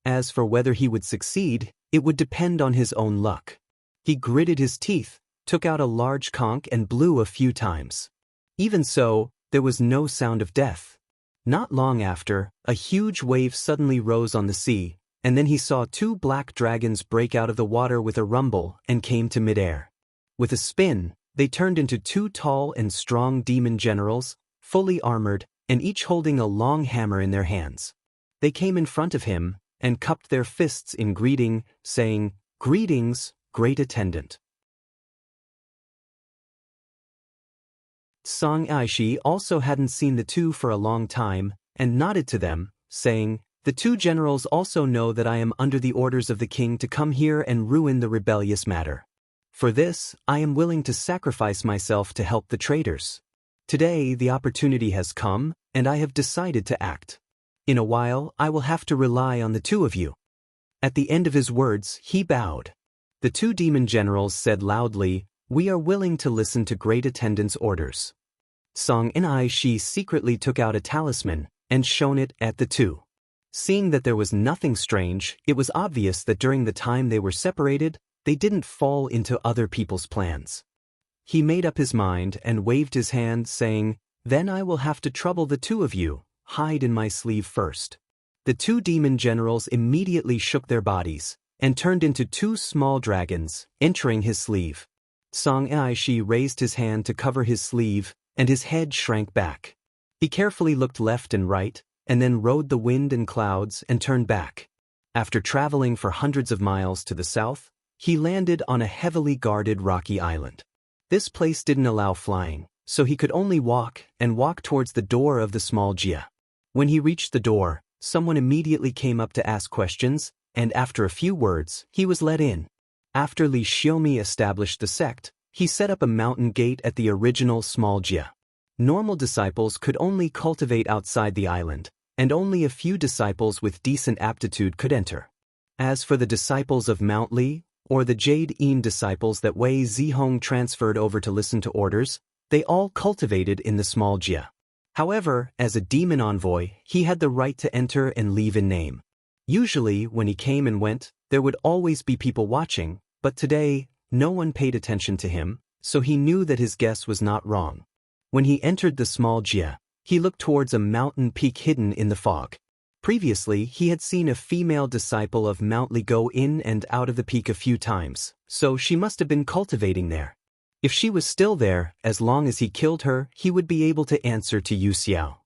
Speaker 1: As for whether he would succeed, it would depend on his own luck. He gritted his teeth, took out a large conch and blew a few times. Even so, there was no sound of death. Not long after, a huge wave suddenly rose on the sea, and then he saw 2 black dragons break out of the water with a rumble and came to midair. With a spin, they turned into 2 tall and strong demon generals, fully armored, and each holding a long hammer in their hands. They came in front of him and cupped their fists in greeting, saying, "Greetings, great attendant." Song Aishi also hadn't seen the 2 for a long time, and nodded to them, saying, "The 2 generals also know that I am under the orders of the king to come here and ruin the rebellious matter. For this, I am willing to sacrifice myself to help the traitors. Today, the opportunity has come, and I have decided to act. In a while, I will have to rely on the 2 of you." At the end of his words, he bowed. The 2 demon generals said loudly, "We are willing to listen to great attendant's orders." Song Shi secretly took out a talisman and shone it at the 2. Seeing that there was nothing strange, it was obvious that during the time they were separated, they didn't fall into other people's plans. He made up his mind and waved his hand, saying, "Then I will have to trouble the 2 of you. Hide in my sleeve first." The 2 demon generals immediately shook their bodies and turned into 2 small dragons, entering his sleeve. Song Shi raised his hand to cover his sleeve, and his head shrank back. He carefully looked left and right, and then rode the wind and clouds and turned back. After traveling for hundreds of miles to the south, he landed on a heavily guarded rocky island. This place didn't allow flying, so he could only walk towards the door of the small jia. When he reached the door, someone immediately came up to ask questions, and after a few words, he was let in. After Li Xiaomi established the sect, he set up a mountain gate at the original small jia. Normal disciples could only cultivate outside the island, and only a few disciples with decent aptitude could enter. As for the disciples of Mount Li, or the Jade Yin disciples that Wei Zihong transferred over to listen to orders, they all cultivated in the small jia. However, as a demon envoy, he had the right to enter and leave in name. Usually, when he came and went, there would always be people watching, but today, no one paid attention to him, so he knew that his guess was not wrong. When he entered the small jia, he looked towards a mountain peak hidden in the fog. Previously, he had seen a female disciple of Mount Li go in and out of the peak a few times, so she must have been cultivating there. If she was still there, as long as he killed her, he would be able to answer to Yu Xiao.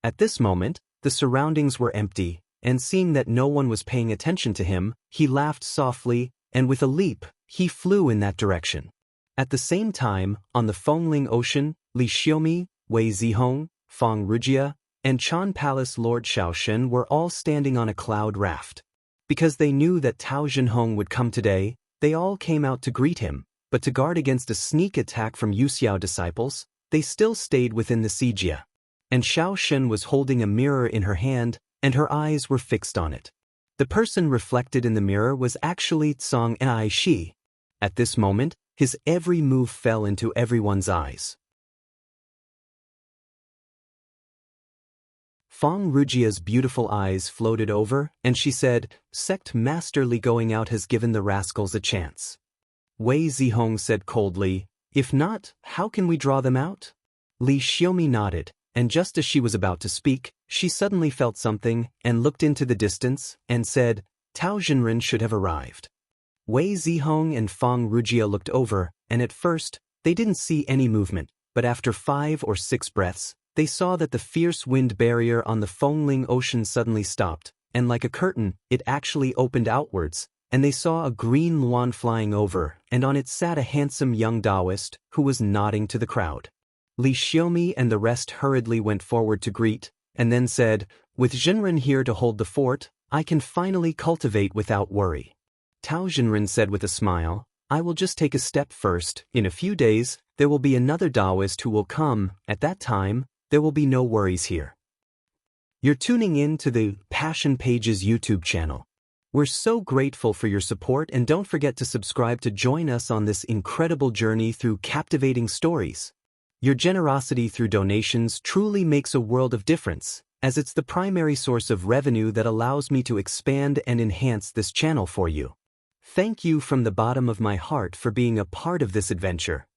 Speaker 1: At this moment, the surroundings were empty, and seeing that no one was paying attention to him, he laughed softly, and with a leap, he flew in that direction. At the same time, on the Fengling Ocean, Li Xiaomi, Wei Zihong, Feng Rujia, and Chan Palace Lord Shaoshen were all standing on a cloud raft. Because they knew that Tao Zhenhong would come today, they all came out to greet him, but to guard against a sneak attack from Yuxiao disciples, they still stayed within the Sijia. And Shaoshen was holding a mirror in her hand, and her eyes were fixed on it. The person reflected in the mirror was actually Tsang Ai Shi. At this moment, his every move fell into everyone's eyes. Feng Rujia's beautiful eyes floated over, and she said, "Sect Master Li going out has given the rascals a chance." Wei Zihong said coldly, "If not, how can we draw them out?" Li Xiaomi nodded, and just as she was about to speak, she suddenly felt something and looked into the distance and said, "Tao Zhenren should have arrived." Wei Zihong and Feng Rujia looked over, and at first, they didn't see any movement, but after 5 or 6 breaths, they saw that the fierce wind barrier on the Fengling Ocean suddenly stopped, and like a curtain, it actually opened outwards, and they saw a green luan flying over, and on it sat a handsome young Taoist, who was nodding to the crowd. Li Xiaomi and the rest hurriedly went forward to greet, and then said, "With Zhenren here to hold the fort, I can finally cultivate without worry." Tao Zhenren said with a smile, "I will just take a step first. In a few days, there will be another Taoist who will come. At that time, there will be no worries here." You're tuning in to the Passion Pages YouTube channel. We're so grateful for your support, and don't forget to subscribe to join us on this incredible journey through captivating stories. Your generosity through donations truly makes a world of difference, as it's the primary source of revenue that allows me to expand and enhance this channel for you. Thank you from the bottom of my heart for being a part of this adventure.